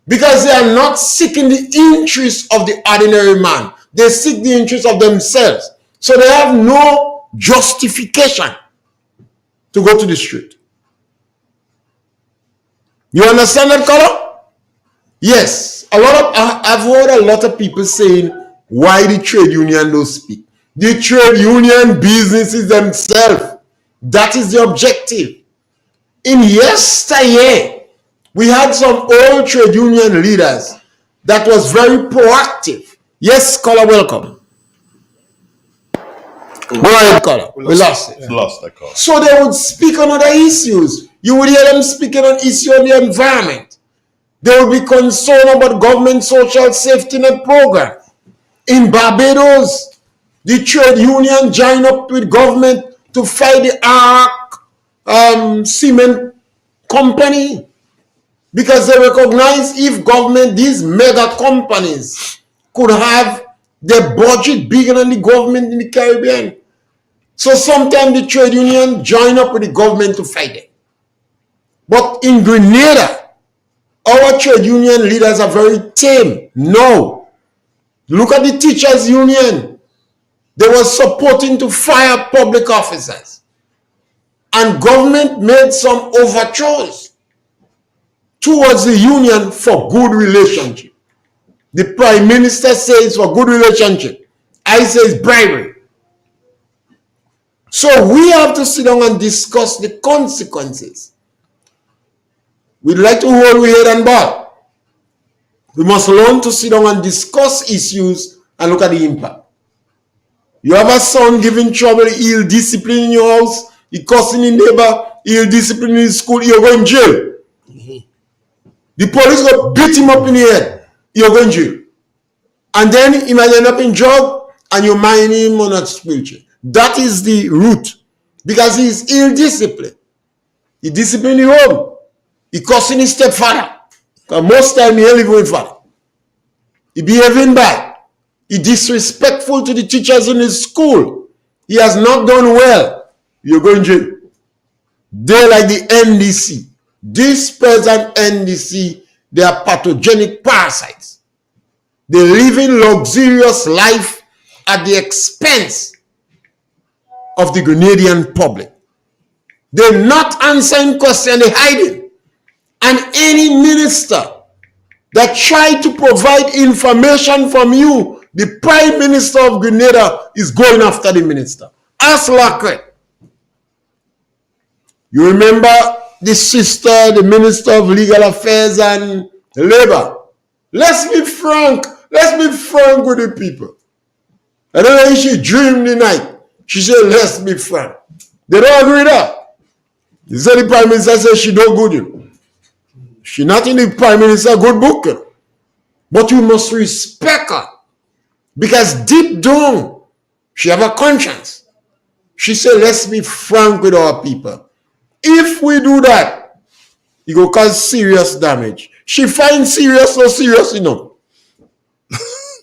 because they are not seeking the interests of the ordinary man. They seek the interests of themselves. So they have no justification to go to the street. You understand that, color? Yes. I've heard a lot of people saying why the trade union don't speak. The trade union businesses themselves. That is the objective. In yesteryear, we had some old trade union leaders that was very proactive. Yes, caller, welcome. Go ahead, caller. We lost it. Lost the call. So they would speak on other issues. You would hear them speaking on issues on the environment. They would be concerned about government social safety net program. In Barbados, the trade union joined up with government to fight the ARC cement company because they recognize if government, these mega companies could have their budget bigger than the government in the Caribbean. So sometimes the trade union join up with the government to fight it. But in Grenada, our trade union leaders are very tame. No. Look at the teachers union. They were supporting to fire public officers. And government made some overtures towards the union for good relationship. The prime minister says for good relationship. I say it's bribery. So we have to sit down and discuss the consequences. We'd like to hold we head and ball. We must learn to sit down and discuss issues and look at the impact. You have a son giving trouble, ill discipline in your house, he cussing in neighbor, ill discipline in his school, you're going to jail. The police will beat him up in the head, you're going to jail. And then he might end up in jail and you mind him on a spiritual. That is the root. Because he is ill disciplined. He disciplined the home. He cussing his stepfather. Because most time he ain't living with father. He behaving bad. He disrespectful to the teachers in his school. He has not done well. You're going to jail. They're like the NDC. This present NDC, they are pathogenic parasites. They live in luxurious life at the expense of the Grenadian public. They're not answering questions, they're hiding. And any minister that try to provide information from you, the Prime Minister of Grenada is going after the minister. Ask Lacret. You remember the sister, the Minister of Legal Affairs and Labor. Let's be frank. Let's be frank with the people. I don't know if she dreamed the night. She said, let's be frank. They don't agree with that. He said the Prime Minister said she don't good. You know. She not in the Prime Minister good book. You know. But you must respect her. Because deep down, she have a conscience. She said, let's be frank with our people. If we do that, it will cause serious damage. She finds serious or serious enough.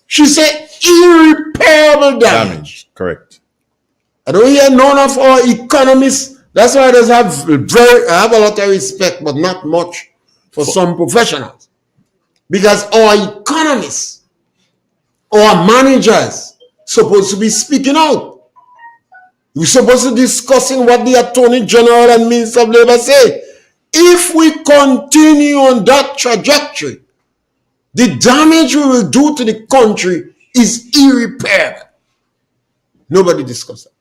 She said irreparable damage. Correct. I don't hear none of our economists. That's why I have a lot of respect, but not much for some professionals. Because our economists, our managers, supposed to be speaking out. We're supposed to discussing what the Attorney General and Minister of Labor say. If we continue on that trajectory, the damage we will do to the country is irreparable. Nobody discussed that.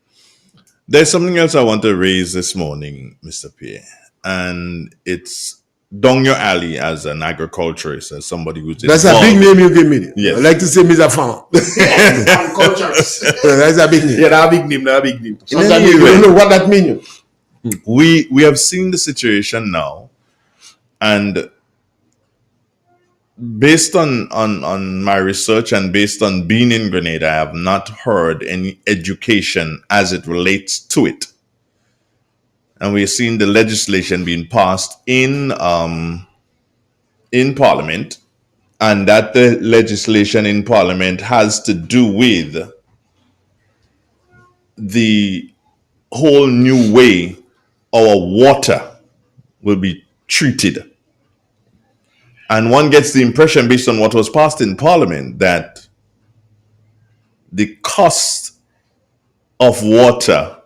There's something else I want to raise this morning, Mr. Pierre, and it's down your alley as an agriculturist, as somebody who's That's a big name you give me. Yes. I like to say Mr. Farmer. That's a big name. Yeah, that's a big name. That's a big name. You don't know what that means. We have seen the situation now, and based on my research and based on being in Grenada, I have not heard any education as it relates to it. And we're seeing the legislation being passed in Parliament, and that the legislation in Parliament has to do with the whole new way our water will be treated. And one gets the impression, based on what was passed in Parliament, that the cost of water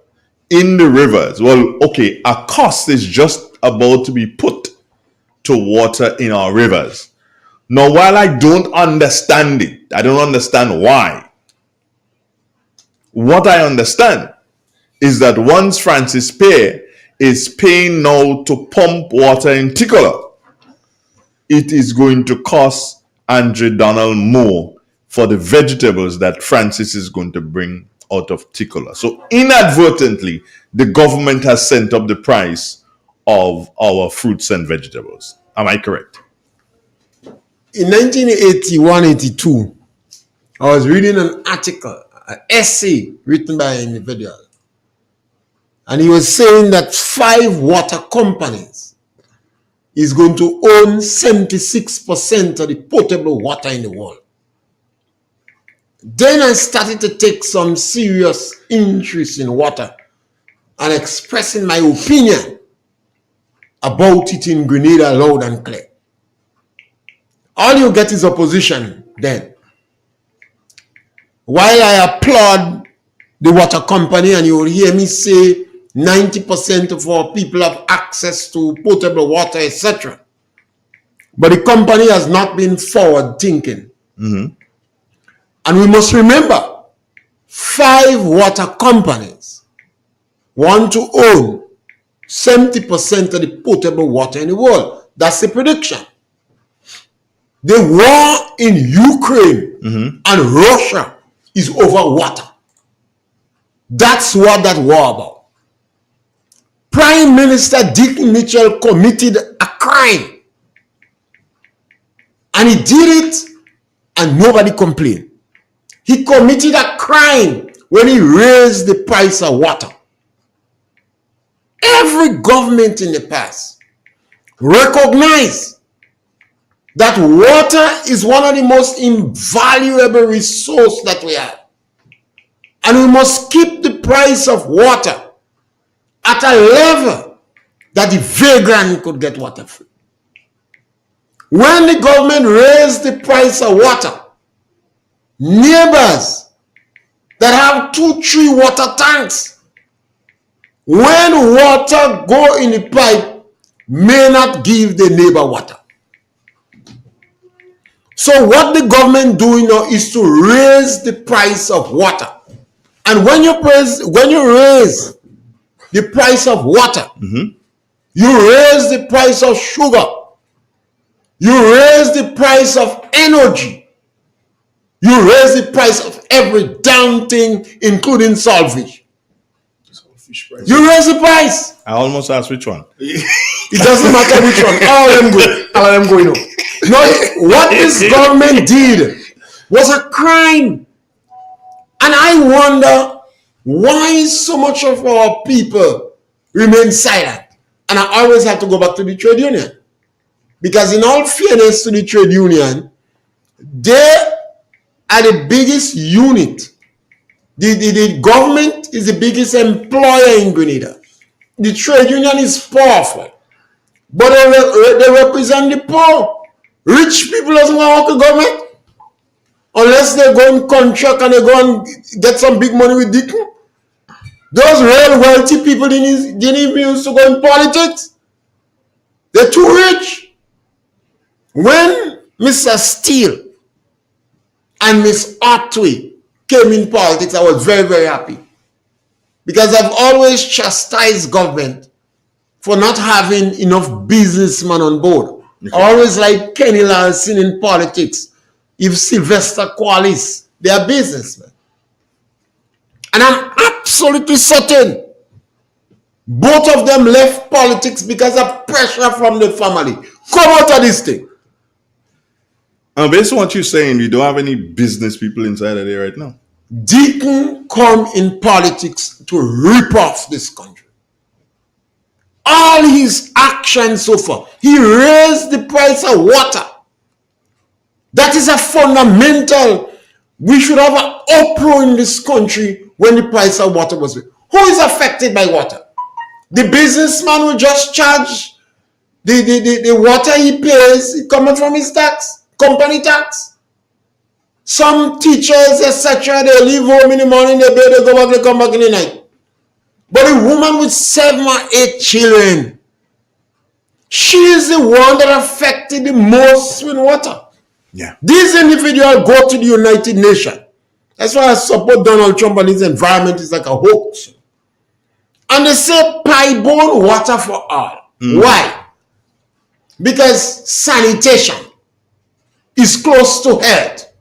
in the rivers, well, okay, a cost is just about to be put to water in our rivers. Now, while I don't understand it, I don't understand why. What I understand is that once Francis Pay is paying now to pump water in Ticola, it is going to cost Andre Donald more for the vegetables that Francis is going to bring out of Ticola. So inadvertently, the government has sent up the price of our fruits and vegetables. Am I correct? In 1981-82, I was reading an article, an essay written by an individual. And he was saying that 5 water companies is going to own 76% of the potable water in the world. Then I started to take some serious interest in water and expressing my opinion about it in Grenada loud and clear. All you get is opposition then. While I applaud the water company, and you will hear me say 90% of our people have access to potable water, etc. But the company has not been forward thinking. Mm-hmm. And we must remember, 5 water companies want to own 70% of the potable water in the world. That's the prediction. The war in Ukraine and Russia is over water. That's what that war about. Prime Minister Dick Mitchell committed a crime. And he did it and nobody complained. He committed a crime when he raised the price of water. Every government in the past recognized that water is one of the most invaluable resources that we have. And we must keep the price of water at a level that the vagrant could get water free. When the government raised the price of water, neighbors that have 2-3 water tanks, when water go in the pipe, may not give the neighbor water. So what the government doing now is to raise the price of water. And when you raise the price of water, you raise the price of sugar, you raise the price of energy, you raise the price of every damn thing, including salvage. You raise the price. I almost asked which one. It doesn't matter which one. All of them going on. No, what this government did was a crime. And I wonder Why so much of our people remain silent? And I always have to go back to the trade union. Because in all fairness to the trade union, they are the biggest unit. The government is the biggest employer in Grenada. The trade union is powerful. But they represent the poor. Rich people doesn't want to work with government. Unless they go in contract and they go and get some big money with Deacon. Those real wealthy people didn't even used to go in politics. They're too rich. When Mr. Steele and Miss Otway came in politics, I was very, very happy. Because I've always chastised government for not having enough businessmen on board. Okay. I always like Kenny Larson in politics. If Sylvester Qualis, they are businessmen. And I'm absolutely certain both of them left politics because of pressure from the family. Come out of this thing. Based on what you're saying, you don't have any business people inside of there right now. Deacon come in politics to rip off this country. All his actions so far, he raised the price of water. That is a fundamental. We should have an uproar in this country when the price of water was raised. Who is affected by water? The businessman who just charge the water he pays coming from his tax, company tax. Some teachers, etc., they leave home in the morning, they go back, they come back in the night. But a woman with 7 or 8 children, she is the one that affected the most with water. Yeah. These individuals go to the United Nations. That's why I support Donald Trump and his environment is like a hoax. And they say pipe-borne water for all. Why? Because sanitation is close to health.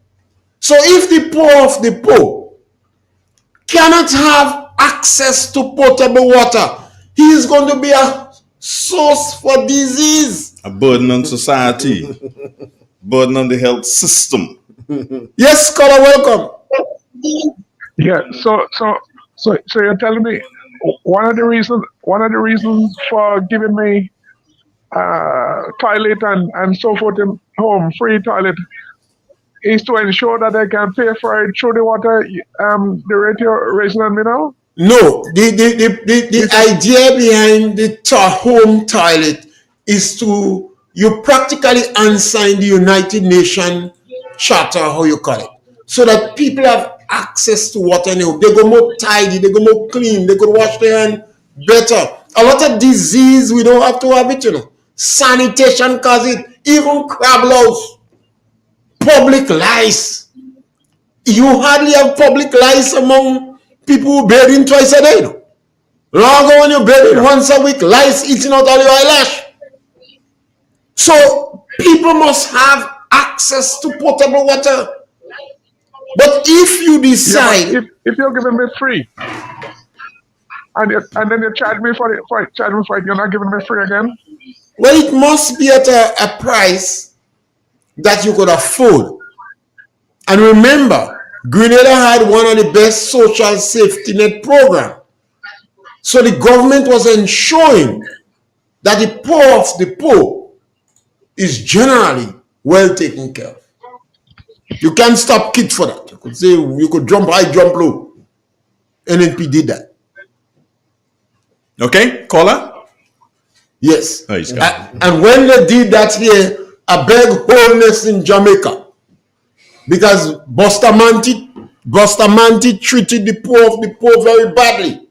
So if the poor of the poor cannot have access to potable water, he is going to be a source for disease. A burden on society. Burden on the health system. Yes, scholar, welcome. Yeah, so you're telling me one of the reasons for giving me toilet and so forth in home, free toilet, is to ensure that I can pay for it through the water the rate you're raising on me now? No, the idea behind the home toilet is to you practically unsign the United Nations Charter, how you call it, so that people have access to water in home. They go more tidy, they go more clean, they could wash their hands better. A lot of disease, we don't have to have it, you know. Sanitation cause it, even crab louse, public lice. You hardly have public lice among people who bathe in twice a day. No? Longer when you bathe in once a week, lice eating out all your eyelash. So people must have access to potable water. But if you decide, if you're giving me free, and then you charge me for it, you're not giving me free again. Well, it must be at a price that you could afford. And remember, Grenada had one of the best social safety net programs. So the government was ensuring that the poor of the poor is generally well taken care of. You can't stop kids for that. You could say you could jump high, jump low. NNP did that. Okay, caller? Yes. Oh, and when they did that here, I beg wholeness in Jamaica. Because Bustamante treated the poor of the poor very badly.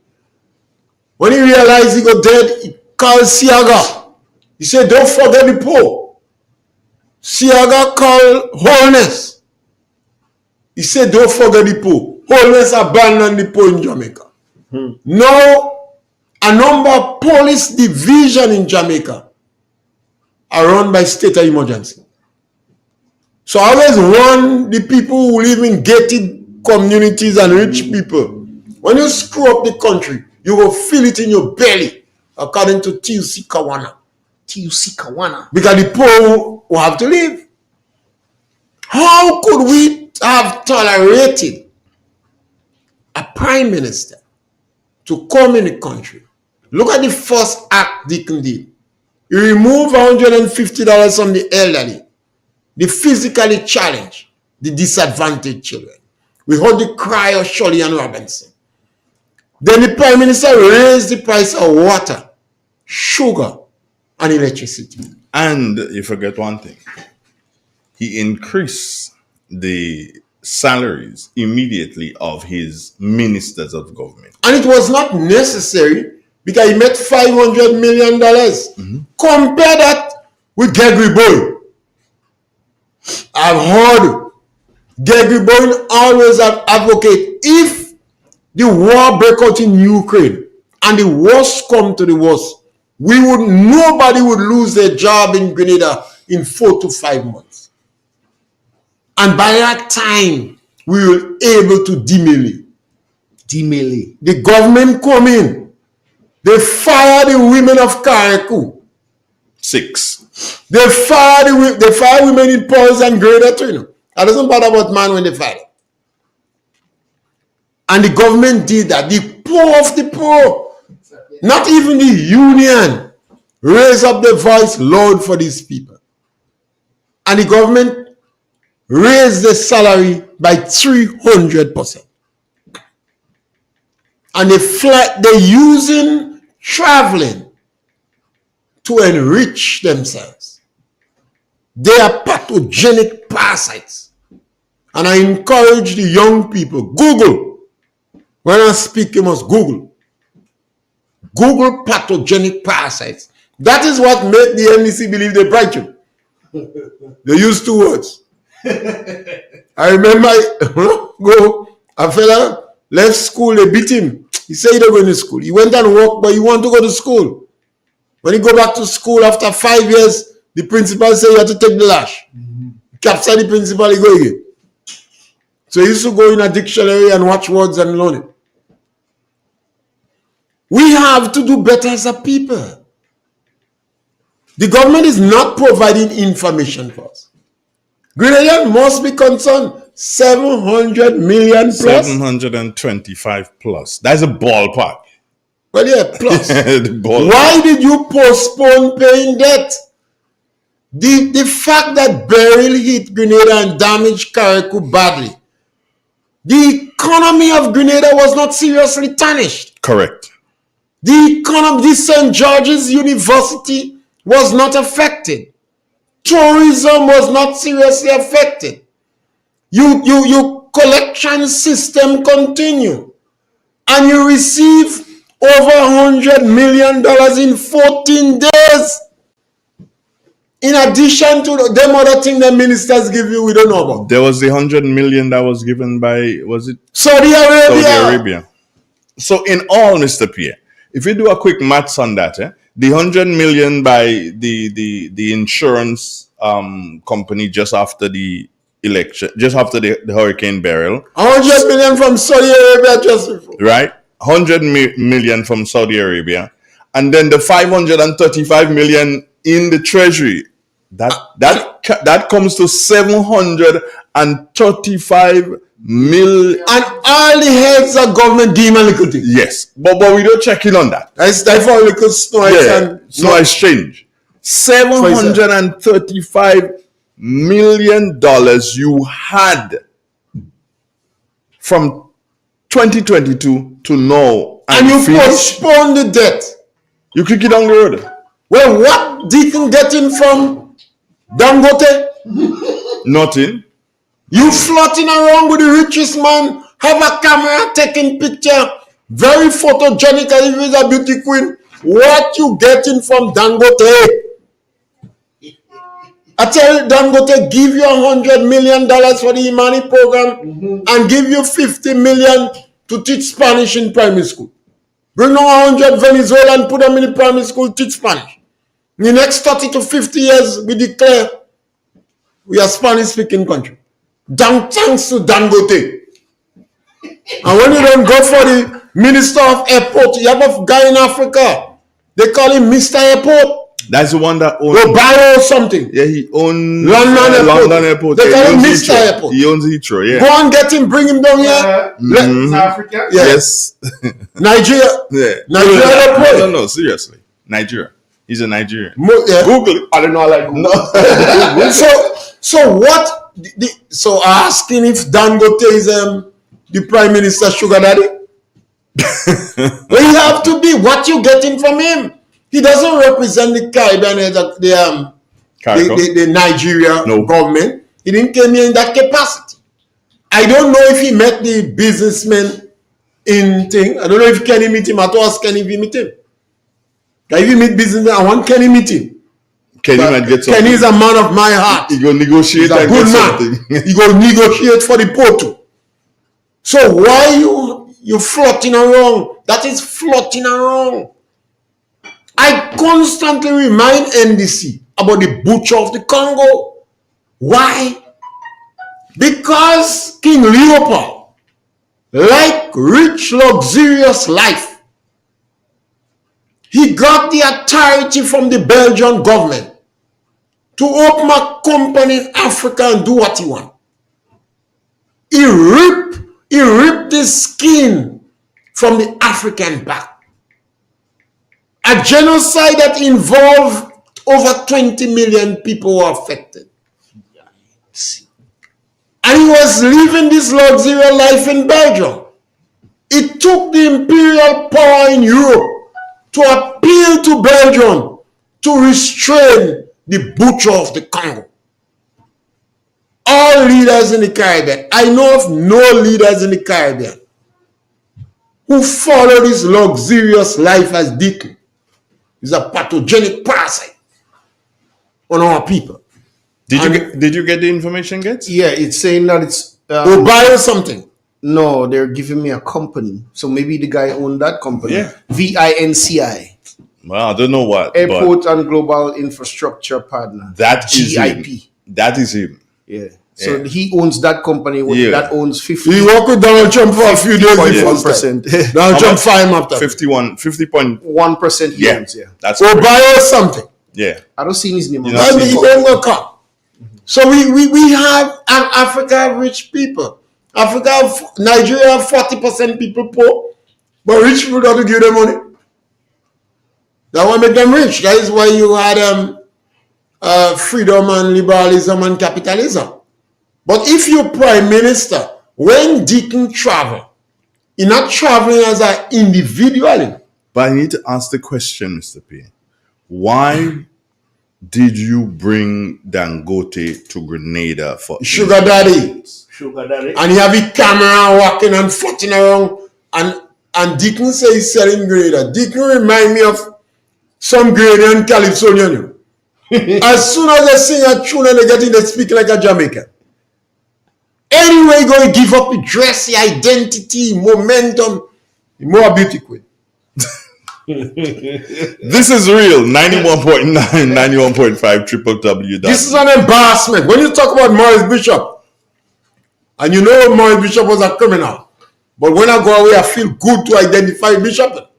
When he realized he got dead, he called Siaga. He said, don't forget the poor. Siaga called wholeness. He said, don't forget the poor. Wholeness abandoned the poor in Jamaica. Now, a number of police divisions in Jamaica are run by state of emergency. So I always warn the people who live in gated communities and rich people, when you screw up the country, you will feel it in your belly, according to TUC Kawana. TUC Kawana. Because the poor will have to live. How could we have tolerated a prime minister to come in the country. Look at the first act Deacon did. He removed $150 from the elderly, the physically challenged, the disadvantaged children. We heard the cry of Shirley and Robinson. Then the Prime Minister raised the price of water, sugar, and electricity. And you forget one thing. He increased the salaries immediately of his ministers of government. And it was not necessary because he made $500 million. Compare that with Gregory Boyle. I've heard Gregory Boyle always advocate if the war break out in Ukraine and the worst come to the worst, nobody would lose their job in Grenada in 4 to 5 months. And by that time, we were able to demilly. The government come in. They fire the women of Karakou. 6. They fire women in Paul's and Greater Trino. It doesn't matter about man when they fire. And the government did that. The poor of the poor, not even the union, raised up their voice loud for these people. And the government raised the salary by 300%. And they're using traveling to enrich themselves. They are pathogenic parasites. And I encourage the young people, Google. When I speak, you must Google. Google pathogenic parasites. That is what made the NDC believe they bright you. They use 2 words. I remember a fella left school, they beat him. He said he don't go to school. He went and worked, but he want to go to school. When he go back to school after 5 years, the principal said you have to take the lash. Capture the principal, he go again. So he used to go in a dictionary and watch words and learn it. We have to do better as a people. The government is not providing information for us. Grenadians must be concerned. 700 million plus. 725 plus. That's a ballpark. Well, yeah, plus. Why did you postpone paying debt? The fact that Beryl hit Grenada and damaged Karakou badly, the economy of Grenada was not seriously tarnished. Correct. The economy of St. George's University was not affected. Tourism was not seriously affected. Your collection system continue. And you receive over $100 million in 14 days. In addition to them other things the ministers give you, we don't know about. There was the 100 million that was given by, was it? Saudi Arabia. Saudi Arabia. So in all, Mr. Pierre, if you do a quick maths on that, the 100 million by the insurance company just after the election, just after the Hurricane Beryl. 100 million from Saudi Arabia just before. Right? 100 million from Saudi Arabia. And then the 535 million in the treasury. That comes to 735 million. And all the heads of government give a little thing. Yes. But we don't check in on that. That's for a little snow and snow exchange. $735 million you had from 2022 to now. And you postpone the debt. You kick it down the road. Well, what Deacon getting from Dangote? Nothing. You floating around with the richest man, have a camera taking picture, very photogenic, and if it's a beauty queen. What you getting from Dangote? I tell you, Dangote give you $100 million for the Imani program and give you $50 million to teach Spanish in primary school. Bring on 100 Venezuelans, put them in the primary school, teach Spanish. In the next 30 to 50 years, we declare we are Spanish-speaking country. Thanks to Dangote. And when you don't go for the Minister of Airport, you have a guy in Africa. They call him Mr. Airport. That's the one that owns Obio something. Yeah, he owns London Airport. They call him Mr. Airport. He owns Heathrow, yeah. Go and get him, bring him down here. Africa? Yeah. Yes. Nigeria. Yeah. Nigeria. No, seriously. Nigeria. He's a Nigerian. Google it. I don't know how like Google. So what? So asking if Dangote is the Prime Minister sugar daddy? Well, you have to be what you getting from him. He doesn't represent the Caribbean, the Nigeria government. He didn't come here in that capacity. I don't know if he met the businessman in thing. I don't know if Kenny meet him. I told us Kenny if he meet him. If you meet businessman, I want Kenny meet him. Kenny might get something. Kenny is a man of my heart. He go negotiate. He's a good man. He go negotiate for the port too. So why you floating around? That is floating around. I constantly remind NDC about the butcher of the Congo. Why? Because King Leopold, like rich, luxurious life, he got the authority from the Belgian government to open a company in Africa and do what he want. He ripped the skin from the African back. A genocide that involved over 20 million people were affected. And he was living this luxurious life in Belgium. It took the imperial power in Europe to appeal to Belgium to restrain the butcher of the Congo. All leaders in the Caribbean, I know of no leaders in the Caribbean who follow this luxurious life as Deacon. He's a pathogenic parasite on our people. Did you get the information, Gates? Yeah, it's saying that it's buy something. No, they're giving me a company. So maybe the guy owned that company. Yeah. VINCI. Well, I don't know what. Airport and Global Infrastructure Partner. That is GIP. him. That is him. Yeah. So he owns that company that owns 50. He worked with Donald Trump for a few days. 50.1%. Donald Trump fired him after. 50.1% he owns, yeah. That's buy something. Yeah. I don't see his name. So we have Africa rich people. Nigeria have 40% people poor, but rich people don't give them money. That will make them rich. That is why you had freedom and liberalism and capitalism. But if you're prime minister, when Deacon travel, you're not traveling as an individual. But I need to ask the question, Mr. P. Why did you bring Dangote to Grenada for Sugar daddy? And he have a camera walking and floating around, and Deacon say he's selling Grenada. Deacon remind me of some Grenadian Calypsonian. As soon as they sing a tune and they speak like a Jamaican. Anyway, you're going to give up your dress, your identity, momentum, more beauty queen. This is real. 91.9, 91.5, www. This is an embarrassment. When you talk about Maurice Bishop, and you know Maurice Bishop was a criminal, but when I go away, I feel good to identify Bishop.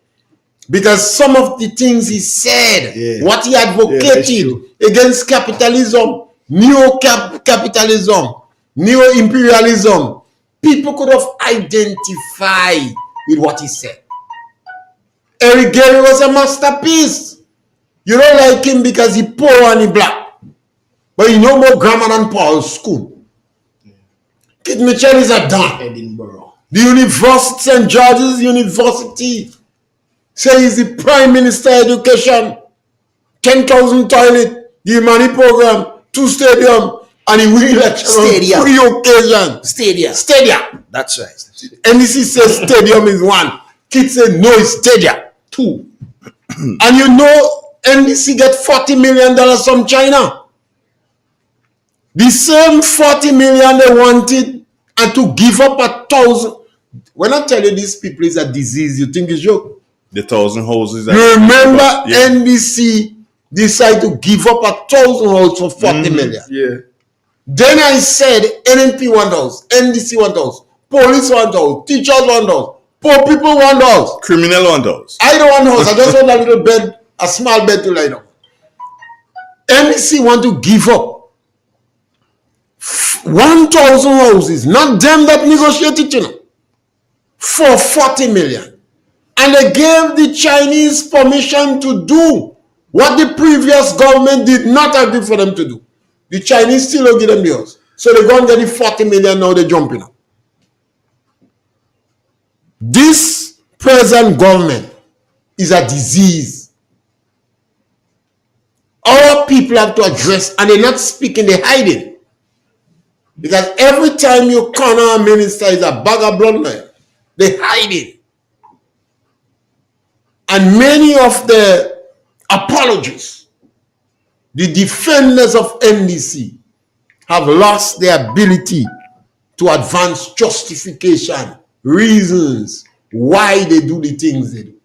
Because some of the things he said, what he advocated against capitalism, neo-capitalism, neo-imperialism, people could have identified with what he said. Eric Gary was a masterpiece. You don't like him because he poor and he black. But he know more grammar than Paul's school. Kit Mitchell is a don. Edinburgh. The University, St. George's University, say he's the Prime Minister Education, 10,000 toilet, the money program, 2 stadium, and he will election on 3 occasions. Stadia. That's right. NDC says stadium is 1. Kids say no, it's stadia. 2. And you know NDC get $40 million from China. The same 40 million they wanted and to give up 1,000. When I tell you these people is a disease, you think it's joke. The 1,000 houses. You remember NDC decided to give up 1,000 houses for 40 million. Yeah. Then I said NNP want house, NDC want house, police want house, teachers want house, poor people want house, criminal want house. I don't want house. I just want a little bed, a small bed to lie down. NEC want to give up 1,000 houses, not them that negotiated, for 40 million. And they gave the Chinese permission to do what the previous government did not agree for them to do. The Chinese still don't give them the house. So they go and get the 40 million, now they're jumping up. This present government is a disease. Our people have to address, and they're not speaking, they're hiding. Because every time you corner a minister is a bag of blood, man. They're hiding. And many of the apologists, the defenders of NDC, have lost their ability to advance justification, reasons why they do the things they do.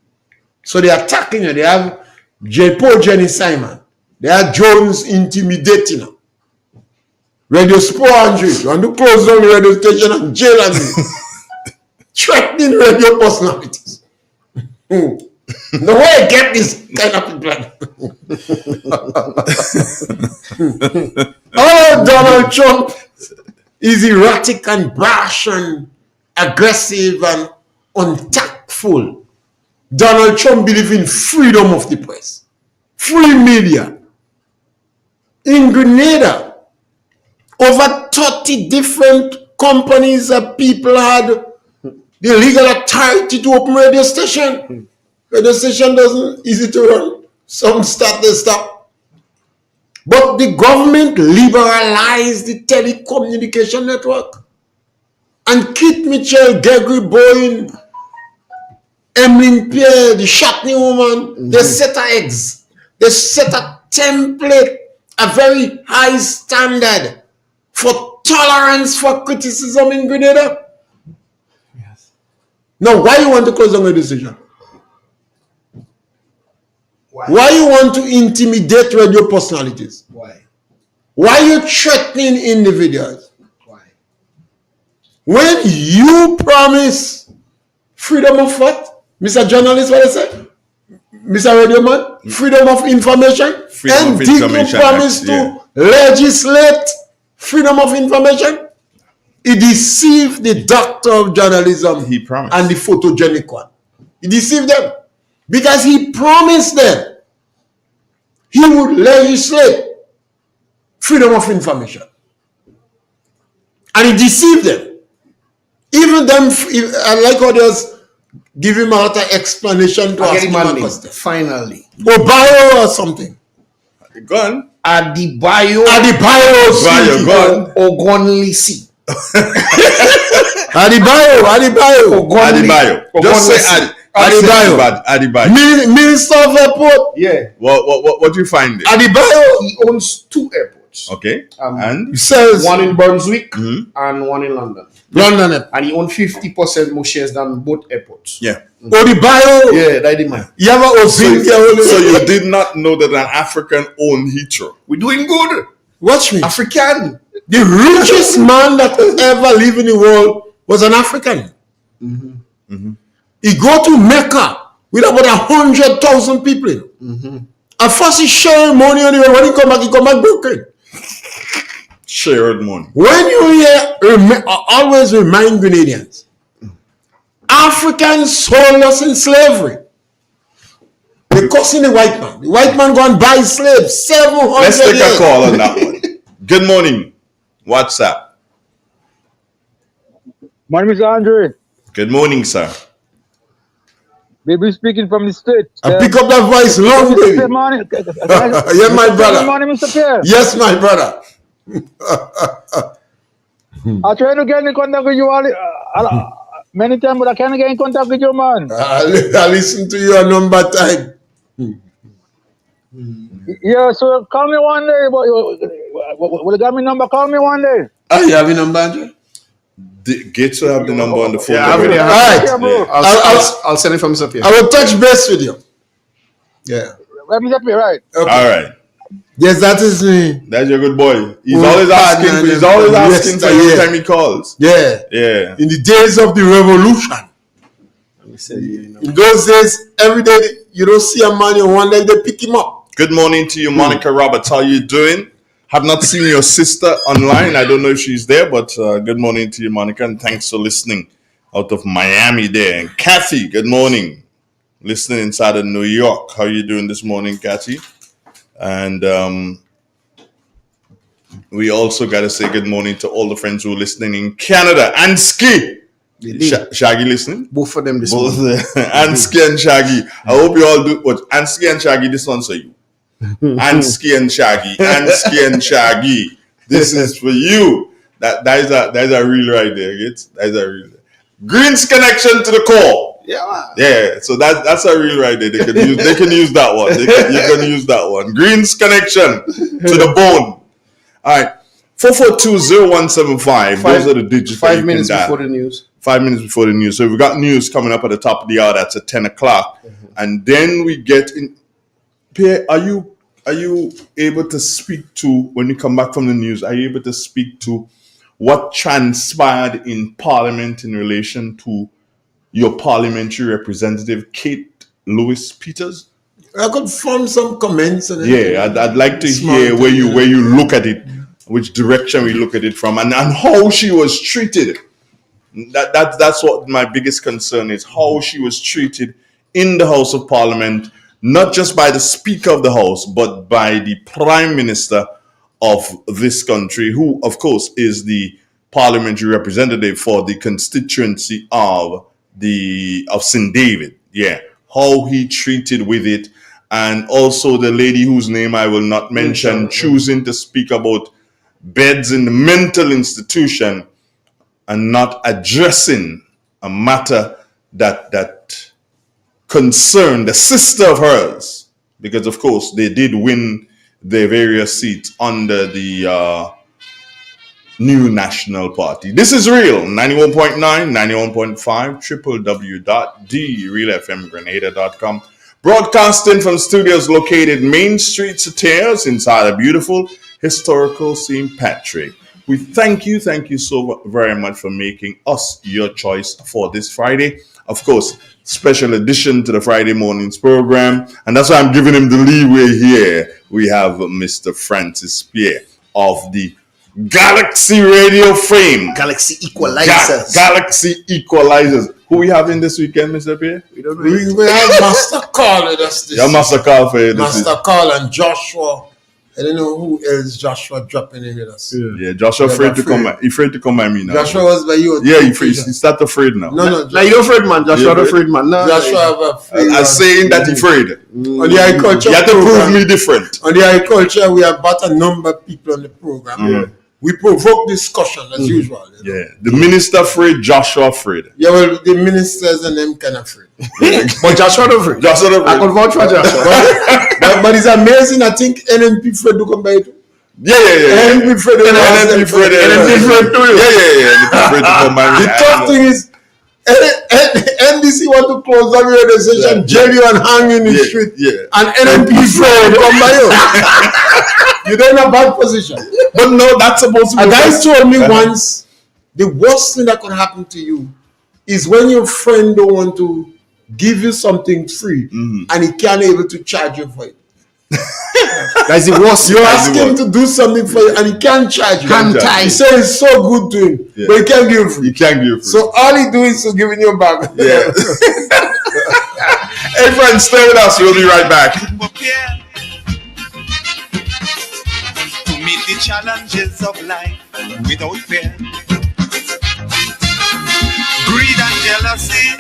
So they're attacking you. They have J. Jenny Simon. They have Jones intimidating her. Radio Sport 100. You want to close down the radio station and jail and threatening radio personalities. The way I get this kind of people. Oh, Donald Trump is erratic and brash and aggressive and untactful. Donald Trump believes in freedom of the press, free media. In Grenada, over 30 different companies and people had the legal authority to open radio station. Radio station doesn't easy to run. Some start, they stop. But the government liberalized the telecommunication network. And Kit Mitchell, Gregory Boyne, Emlyn Pierre, the Shatney woman, they set eggs. They set a template, a very high standard for tolerance for criticism in Grenada. Yes. Now, why you want to close down the decision? Why you want to intimidate radio personalities? Why? Why you threatening individuals? Why? When you promise freedom of what? Mr. Journalist, what I say? Mr. Radio Man? Freedom of information? Freedom of information. You promise to legislate freedom of information? He deceived the doctor of journalism. He promised. And the photogenic one. He deceived them. Because he promised them he would legislate freedom of information. And he deceived them. Even them, like others, give him a lot of explanation to ask him a question. Finally. Obayo or something. Gun. Adebayo. Gun. Ogonlisi. Adebayo. Just say Adebayo. Minister of Airport. Yeah. What do you find there? Adebayo. He owns 2 airports. Okay. And he sells one in Brunswick and one in London. And he owns 50% more shares than both airports. Yeah. Adebayo. Yeah, that's the man. So you did not know that an African owned Heathrow? We're doing good. Watch me. African. The richest man that ever lived in the world was an African. Mm-hmm. Mm-hmm. He go to Mecca with about 100,000 people. Mm-hmm. At first he shared money on the way. When he come back broken. Shared money. When you hear, always remind Grenadians, Africans sold us in slavery. They cussing the white man. The white man go and buy slaves 700 Let's take years. a call on that one. Good morning. What's up? Morning, Mr. Andre. Good morning, sir. Baby speaking from the state. I pick up that voice long, baby. Good morning. Yeah, my brother. Good morning, Mr. Pierre. Yes, my brother. I try to get in contact with you all, many times, but I can't get in contact with you, man. I listen to you a number of times. Yeah, so call me one day. Will you got my number? Call me one day. Oh, you have your number, Andrew? Get to have the number on the phone. Yeah, I have it. All right. I'll send it from Mr. Pierre. I will touch base with you. Yeah. Let me Pierre, right? Okay. All right. Yes, that is me. That's your good boy. He's always asking. He's always asking for you every time he calls. Yeah. Yeah. In the days of the revolution. In those days, every day you don't see a man, you wonder if they pick him up. Good morning to you, Monica Roberts. How you doing? Have not seen your sister online. I don't know if she's there, but good morning to you, Monica, and thanks for listening out of Miami there. And Kathy, good morning. Listening inside of New York. How you doing this morning, Kathy? And we also got to say good morning to all the friends who are listening in Canada. Ansky! Shaggy listening? Both of them this morning. Ansky and Shaggy. I hope you all do. What? Ansky and Shaggy, this one's for you. Ansky and Shaggy. Ansky and Shaggy. This is for you. That is a real right there. That is a real. Greens connection to the core. Yeah. So that's a real right there. They can use that one. You can use that one. Greens connection to the bone. All right. 4420175. Those are the digits. 5 minutes before the news. 5 minutes before the news. So we've got news coming up at the top of the hour. That's at 10 o'clock. And then we get in. Pierre, are you able to speak to, when you come back from the news, are you able to speak to what transpired in Parliament in relation to your parliamentary representative, Kate Lewis Peters? I could form some comments. I'd like to hear where you look at it, which direction we look at it from, and how she was treated. That's what my biggest concern is, how she was treated in the House of Parliament, not just by the Speaker of the House, but by the Prime Minister of this country, who, of course, is the parliamentary representative for the constituency of St. David. Yeah, how he treated with it, and also the lady whose name I will not mention, choosing to speak about beds in the mental institution and not addressing a matter that concerned a sister of hers, because of course they did win their various seats under the New National Party. This is Real 91.9, 91.5, www.therealfmgrenada.com. Broadcasting from studios located Main Street, Soteras, inside a beautiful historical St. Patrick. We thank you so very much for making us your choice for this Friday. Of course, special addition to the Friday mornings program, and that's why I'm giving him the leeway here. We have Mr. Francis Pierre of the Galaxy Radio fame. Galaxy Equalizers. Galaxy Equalizers. Who we having this weekend, Mr. Pierre? We have Master Carl with us this week. Master Carl for you this Master Carl and Joshua. I don't know who else Joshua dropping in with us. Yeah, Joshua afraid to come by me now. Joshua was by you. Yeah, he start afraid now. No. Now you're afraid, man. Joshua afraid, man. No, Joshua afraid. I'm saying that he afraid. On the agriculture you have to prove me different. On the agriculture, we have about a number of people on the program. We provoke discussion as usual. Yeah, the minister afraid, Joshua afraid. Yeah, well, the ministers and them kind of afraid. But Joshua afraid. I can vouch for Joshua. but it's amazing. I think NNP afraid to come by it. Yeah. NNP afraid to come by. The tough thing is, NDC want to close down your organization, jail you and hang you in the street, and NNP afraid to come by you. You're in a bad position. But no, that's supposed to be. A guy told me once, the worst thing that could happen to you is when your friend don't want to give you something free and he can't able to charge you for it. That's the worst. You ask him to do something for you and he can't charge you. He says it's so good to him, but he can't give you free. So all he do is to give you back. Yeah. Hey friends, stay with us. We'll be right back. Meet the challenges of life without fear. Greed and jealousy,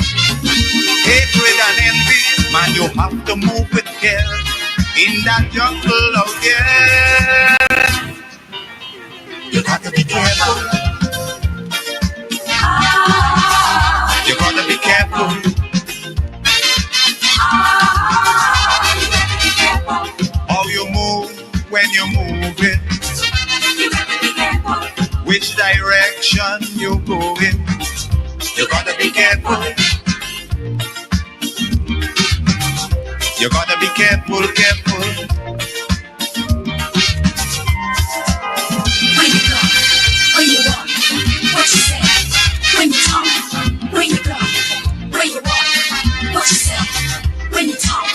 hatred and envy, man, you have to move with care in that jungle out there. You got to be careful. You got to be careful. How you move when you move it. Which direction you go in, you gotta be careful. You gotta be careful. When you go, when you walk, what you say, when you talk, when you go, when you walk, what you say, when you talk.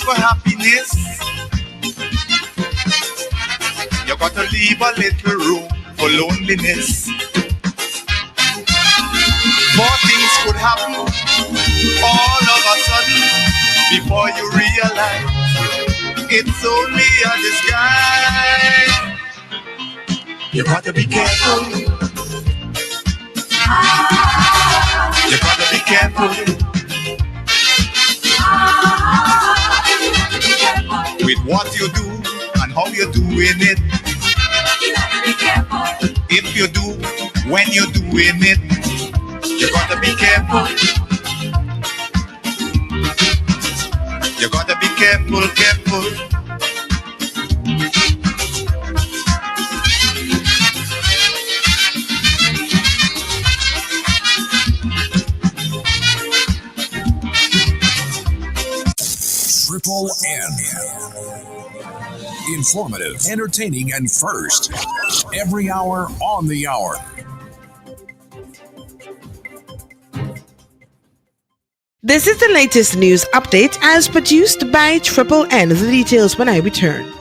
for happiness, you got to leave a little room for loneliness. More things could happen all of a sudden before you realize it's only a disguise. You gotta be careful. You gotta be careful with what you do and how you're doing it. You gotta be careful. If you do, when you're doing it, you gotta be careful. You gotta be careful, careful. Triple N. Informative, entertaining, and first. Every hour on the hour. This is the latest news update as produced by Triple N. The details when I return.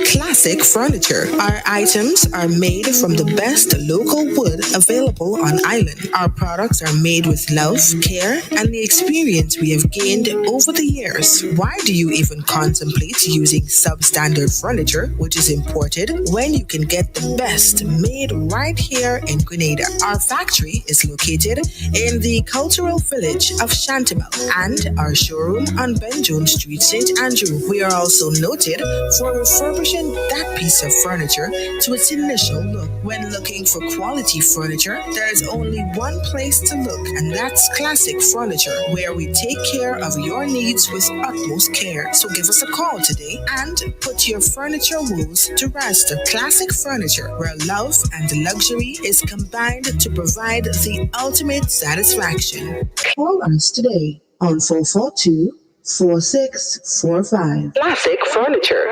Classic furniture. Our items are made from the best local wood available on island. Our products are made with love, care, and the experience we have gained over the years. Why do you even contemplate using substandard furniture, which is imported, when you can get the best made right here in Grenada? Our factory is located in the cultural village of Chantimel and our showroom on Ben Jones Street, St. Andrew. We are also noted for refurbishing that piece of furniture to its initial look. When looking for quality furniture, there is only one place to look, and that's Classic Furniture, where we take care of your needs with utmost care. So give us a call today and put your furniture woes to rest. Classic Furniture, where love and luxury is combined to provide the ultimate satisfaction. Call us today on 442-4645. Classic Furniture.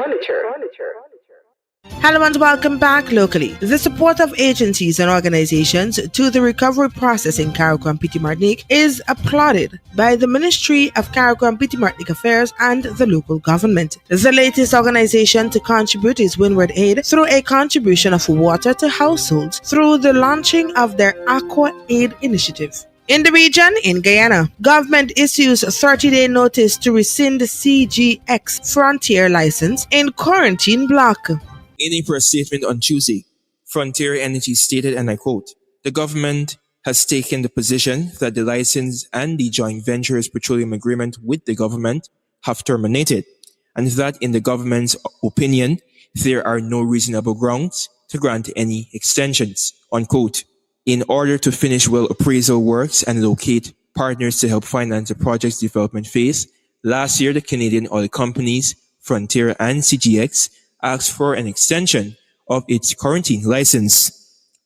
Hello and welcome back locally. The support of agencies and organizations to the recovery process in Carriacou and Petite Martinique is applauded by the Ministry of Carriacou and Petite Martinique Affairs and the local government. The latest organization to contribute is Windward Aid through a contribution of water to households through the launching of their Aqua Aid initiative. In the region, in Guyana, government issues a 30-day notice to rescind CGX Frontier license in quarantine block. In a press statement on Tuesday, Frontier Energy stated, and I quote, "The government has taken the position that the license and the joint ventures petroleum agreement with the government have terminated, and that in the government's opinion, there are no reasonable grounds to grant any extensions," unquote. In order to finish well appraisal works and locate partners to help finance the project's development phase, last year the Canadian oil companies, Frontier and CGX, asked for an extension of its quarantine license.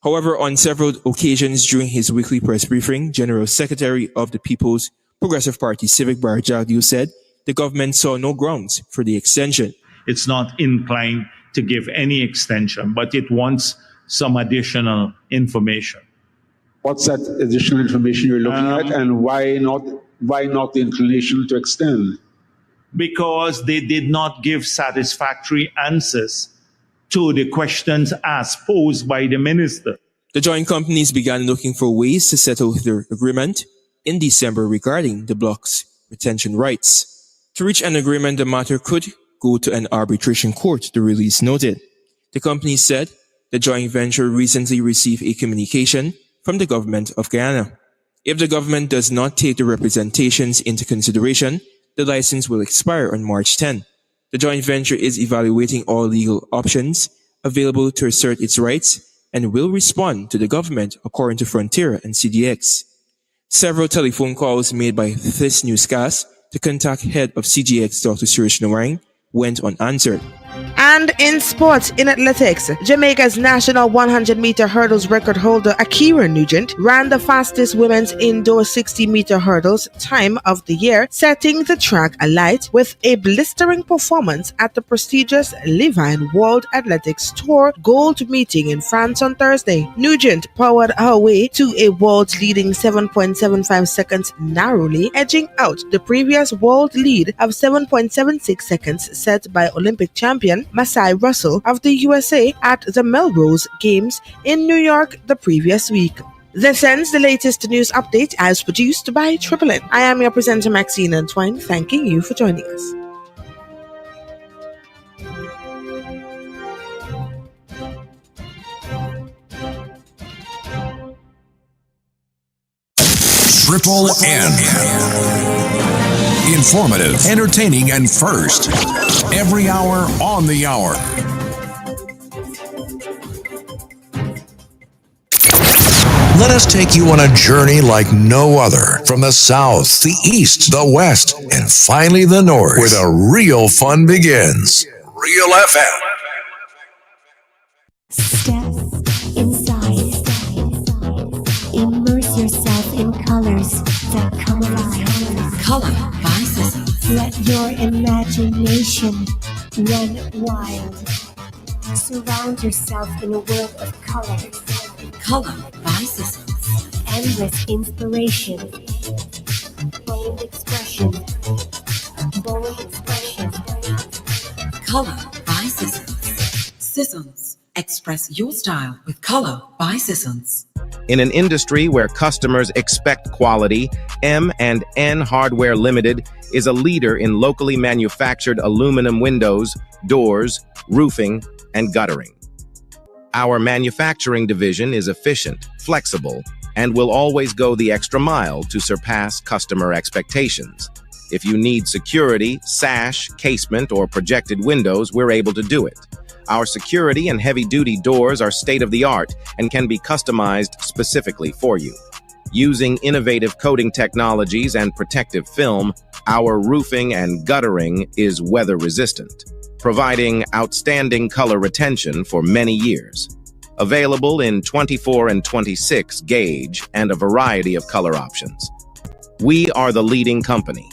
However, on several occasions during his weekly press briefing, General Secretary of the People's Progressive Party, Civic Barjagdiu, said the government saw no grounds for the extension. It's not inclined to give any extension, but it wants some additional information. What's that additional information you're looking at, and why not the inclination to extend? Because they did not give satisfactory answers to the questions asked posed by the minister. The joint companies began looking for ways to settle their agreement in December regarding the block's retention rights. To reach an agreement, the matter could go to an arbitration court, the release noted. The company said the joint venture recently received a communication from the government of Guyana. If the government does not take the representations into consideration, the license will expire on March 10. The joint venture is evaluating all legal options available to assert its rights and will respond to the government, according to Frontier and CDX. Several telephone calls made by this newscast to contact head of CGX, Dr. Suresh Nawang, went unanswered. And in sports, in athletics, Jamaica's national 100-meter hurdles record holder Akira Nugent ran the fastest women's indoor 60-meter hurdles time of the year, setting the track alight with a blistering performance at the prestigious Levine World Athletics Tour Gold meeting in France on Thursday. Nugent powered her way to a world-leading 7.75 seconds narrowly, edging out the previous world lead of 7.76 seconds set by Olympic champion Masai Russell of the USA at the Melrose Games in New York the previous week. This ends the latest news update as produced by Triple N. I am your presenter Maxine Antwine, thanking you for joining us. Triple N. Informative, entertaining, and first. Every hour on the hour. Let us take you on a journey like no other. From the south, the east, the west, and finally the north, where the real fun begins. Real FM. Step inside. Immerse yourself in colors that come alive. Color by Sissons. Let your imagination run wild. Surround yourself in a world of colors. Color by Sissons. Endless inspiration. Bold expression. Bold expression. Color by Sissons. Sissons. Express your style with Color by Sissons. In an industry where customers expect quality, M&N Hardware Limited is a leader in locally manufactured aluminum windows, doors, roofing, and guttering. Our manufacturing division is efficient, flexible, and will always go the extra mile to surpass customer expectations. If you need security, sash, casement, or projected windows, we're able to do it. Our security and heavy-duty doors are state-of-the-art and can be customized specifically for you. Using innovative coating technologies and protective film, our roofing and guttering is weather-resistant, providing outstanding color retention for many years. Available in 24 and 26 gauge and a variety of color options. We are the leading company,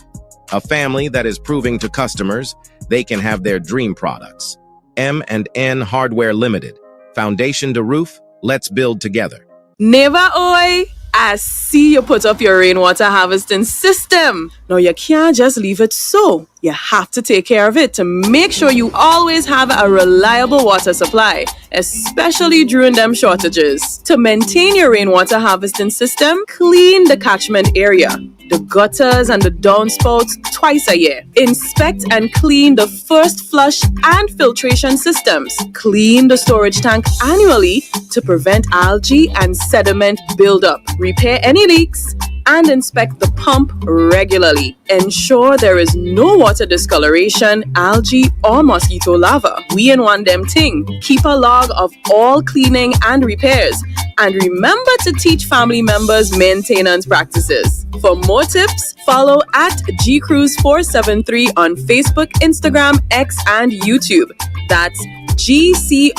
a family that is proving to customers they can have their dream products. M&N Hardware Limited. Foundation to roof, let's build together. Neighbor, oi! I see you put up your rainwater harvesting system. Now you can't just leave it so. You have to take care of it to make sure you always have a reliable water supply, especially during them shortages. To maintain your rainwater harvesting system, clean the catchment area, the gutters and the downspouts twice a year. Inspect and clean the first flush and filtration systems. Clean the storage tank annually to prevent algae and sediment buildup. Repair any leaks and inspect the pump regularly. Ensure there is no water discoloration, algae, or mosquito larva. We in one them thing. Keep a log of all cleaning and repairs. And remember to teach family members maintenance practices. For more tips, follow at GCruise473 on Facebook, Instagram, X, and YouTube. That's GCREWS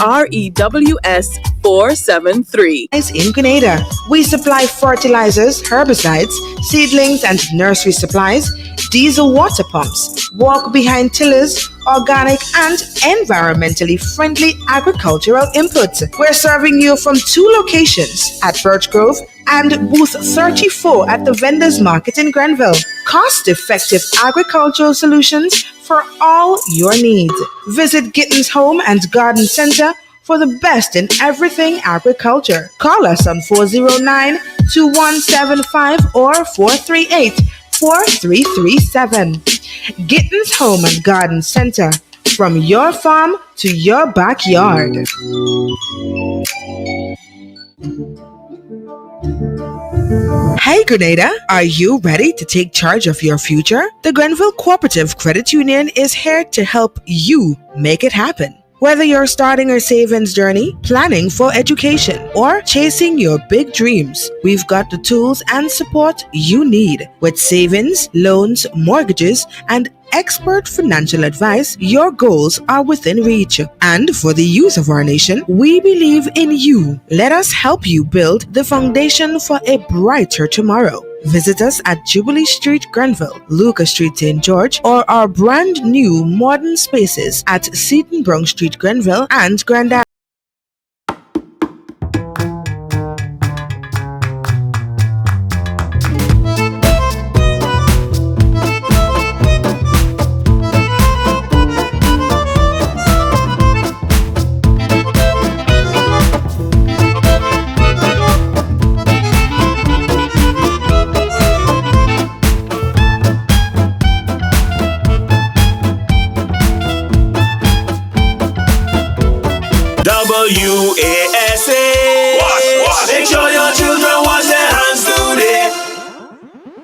473. In Grenada, we supply fertilizers, herbicides, seedlings, and nursery supplies, diesel water pumps, walk behind tillers, organic and environmentally friendly agricultural inputs. We're serving you from 2 locations at Birch Grove and booth 34 at the Vendors Market in Grenville. Cost-effective agricultural solutions for all your needs. Visit Gittins Home and Garden Center for the best in everything agriculture. Call us on 409-2175 or 438-4337. Gittins Home and Garden Center, from your farm to your backyard. Hey Grenada, are you ready to take charge of your future? The Grenville Cooperative Credit Union is here to help you make it happen. Whether you're starting a savings journey, planning for education, or chasing your big dreams, we've got the tools and support you need with savings, loans, mortgages, and expert financial advice, your goals are within reach. And for the youth of our nation, we believe in you. Let us help you build the foundation for a brighter tomorrow. Visit us at Jubilee Street, Grenville, Lucas Street, St. George, or our brand new modern spaces at Seaton Brown Street, Grenville, and Grand WASA. Make sure your children wash their hands today.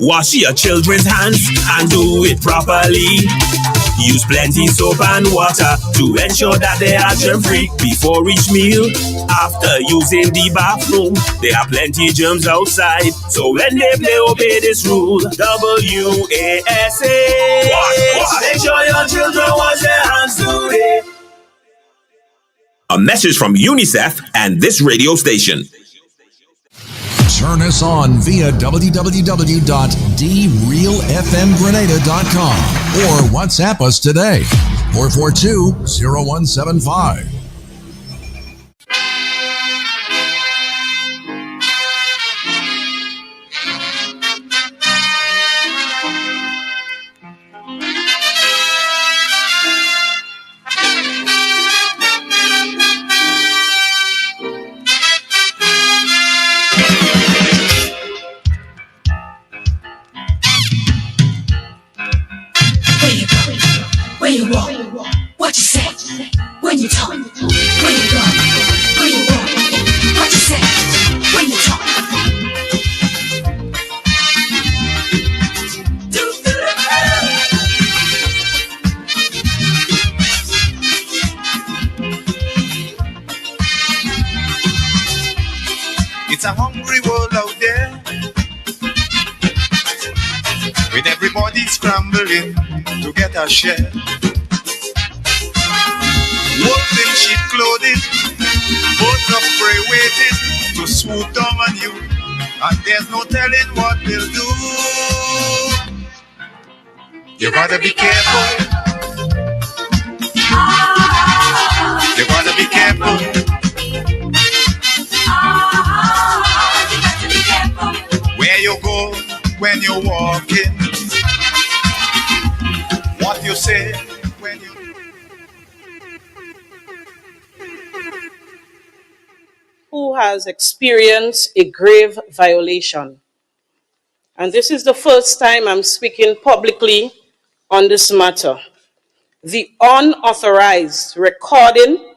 Wash your children's hands and do it properly. Use plenty soap and water to ensure that they are germ-free before each meal. After using the bathroom, there are plenty germs outside. So when they play, obey this rule. WASA. Make sure your children wash their hands today. A message from UNICEF and this radio station. Turn us on via www.drealfmgrenada.com or WhatsApp us today, 442-0175. Where you walk, what you say, when you talk, where you go, where you walk, what you say, when you talk. It's a hungry world out there, with everybody scrambling to get a share. Wolves in sheep clothing, birds of prey waiting to swoop down on you, and there's no telling what they'll do. You gotta be careful. You gotta be careful. Where you go when you're walking, what you say when you... Who has experienced a grave violation. And this is the first time I'm speaking publicly on this matter. The unauthorized recording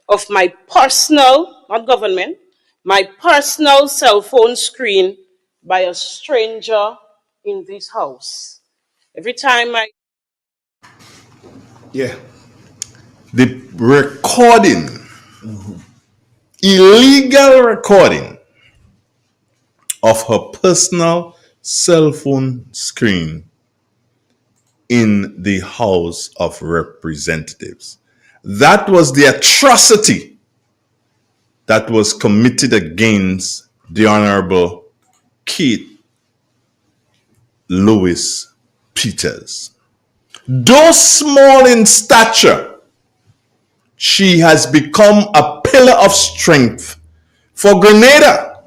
of my personal, not government, my personal cell phone screen by a stranger in this house. Every time Yeah. The recording, illegal recording of her personal cell phone screen in the House of Representatives. That was the atrocity that was committed against the Honorable Kate Lewis Peters. Though small in stature, she has become a pillar of strength for Grenada.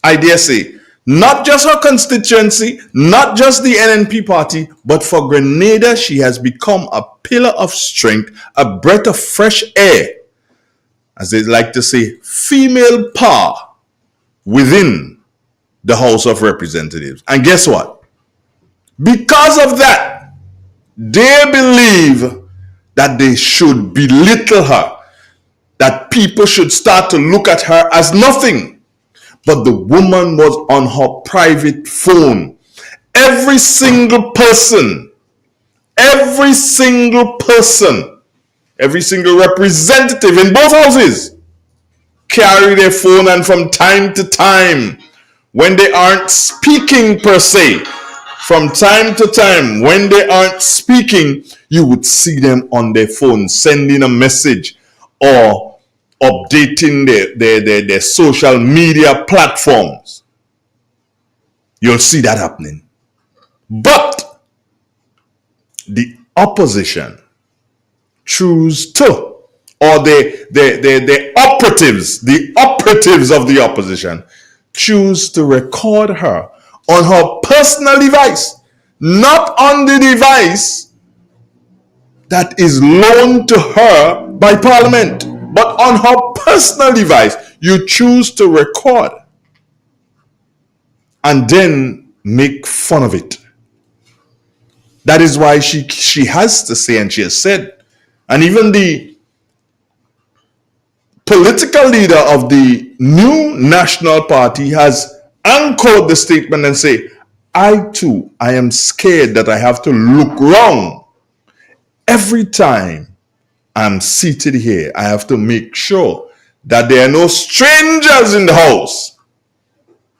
I dare say, not just her constituency, not just the NNP party, but for Grenada, she has become a pillar of strength, a breath of fresh air, as they like to say, female power within the House of Representatives. And guess what? Because of that, they believe that they should belittle her, that people should start to look at her as nothing. But the woman was on her private phone. Every single person, every single representative in both houses carry their phone, and from time to time, when they aren't speaking per se, From time to time, when they aren't speaking, you would see them on their phone sending a message or updating their social media platforms. You'll see that happening. But the opposition choose to, or the operatives of the opposition choose to record her on her personal device, not on the device that is loaned to her by Parliament, but on her personal device. You choose to record and then make fun of it. That is why she has to say, and she has said, and even the political leader of the new National Party has anchored the statement and say, I am scared that I have to look wrong every time I'm seated here. I have to make sure that there are no strangers in the house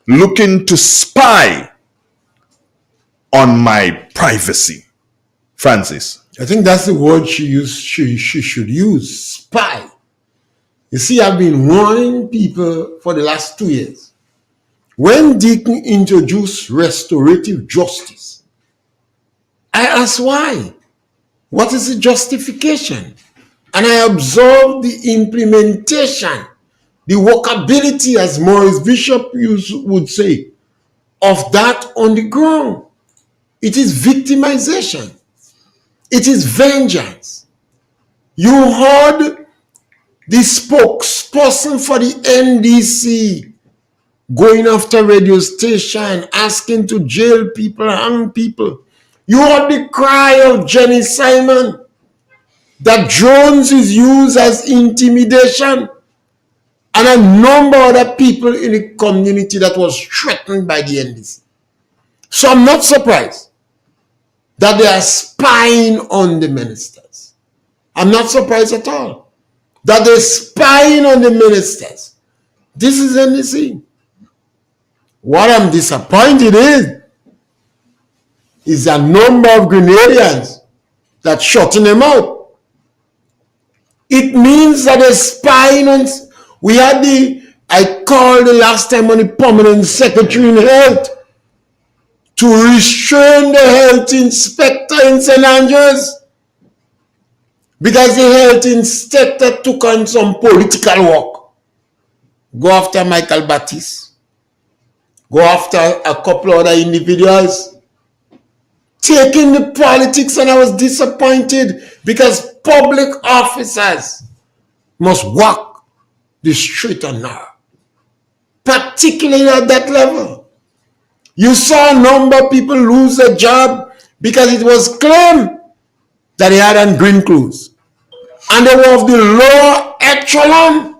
looking to spy on my privacy. Francis. I think that's the word she should use, spy. You see, I've been warning people for the last 2 years. When Deacon introduced restorative justice, I asked why. What is the justification? And I observed the implementation, the workability, as Maurice Bishop would say, of that on the ground. It is victimization. It is vengeance. You heard the spokesperson for the NDC going after radio station, asking to jail people, hang people. You heard the cry of Jenny Simon that drones is used as intimidation, and a number of other people in the community that was threatened by the NDC. So I'm not surprised that they are spying on the ministers. I'm not surprised at all that they're spying on the ministers. This is NDC. What I'm disappointed in is a number of Grenadians that shutting them out. It means that they're spying on. I called the last time on the permanent secretary in health to restrain the health inspector in St. Andrews because the health inspector took on some political work. Go after Michael Baptiste. Go after a couple other individuals. Taking the politics, and I was disappointed because public officers must walk the straight and narrow, particularly at that level. You saw a number of people lose their job because it was claimed that they had on green clothes. And they were of the lower echelon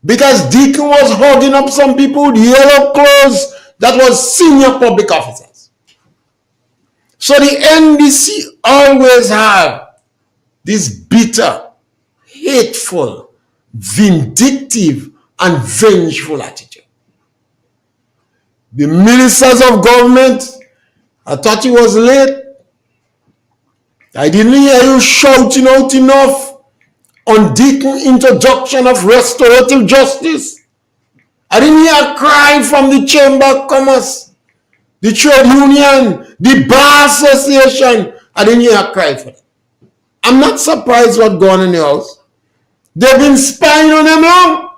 because Deacon was hugging up some people with yellow clothes that was senior public officers. So the NDC always have this bitter, hateful, vindictive, and vengeful attitude. The ministers of government, I thought it was late. I didn't hear you shouting out enough on Deacon introduction of restorative justice. I didn't hear a cry from the Chamber of Commerce, the trade union, the bar association. I didn't hear a cry for them. I'm not surprised what's going on in the house. They've been spying on them long.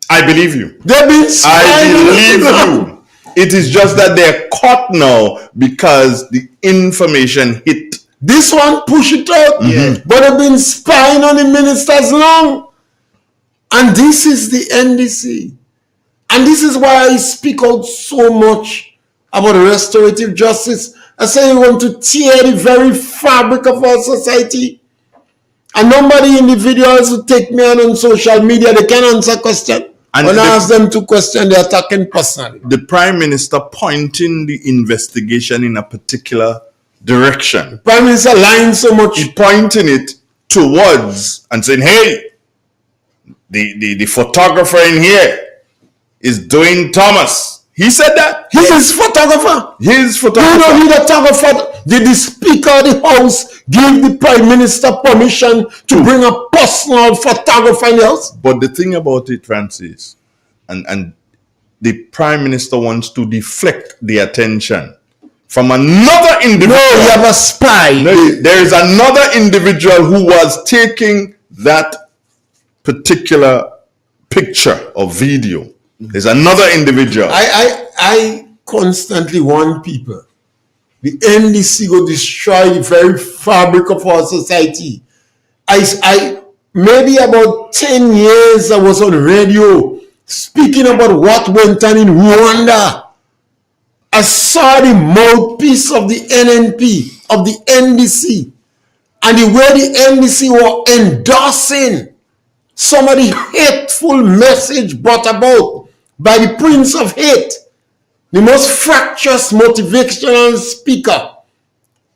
I believe you. They've been spying on them. I believe you. It is just that they're caught now because the information hit. This one push it out. But they've been spying on the ministers long. And this is the NDC. And this is why I speak out so much about restorative justice. I say you want to tear the very fabric of our society. A number of the individuals who take me on social media, they can answer questions. And when I ask them 2 questions, they're attacking personally. The Prime Minister pointing the investigation in a particular direction. The Prime Minister lying so much. He pointing it towards and saying, hey, the photographer in here is doing Thomas. He said that. He's his photographer. His photographer. You don't need a photographer. Did the Speaker of the House give the Prime Minister permission to bring a personal photographer in the house? But the thing about it, Francis, and the Prime Minister wants to deflect the attention from another individual. No, you have a spy. No, there is another individual who was taking that particular picture or video. There's another individual. I constantly warn people. The NDC will destroy the very fabric of our society. I maybe about 10 years I was on radio speaking about what went on in Rwanda. I saw the mouthpiece of the NNP, of the NDC, and the way the NDC were endorsing some of the hateful message brought about by the Prince of Hate, the most fractious motivational speaker,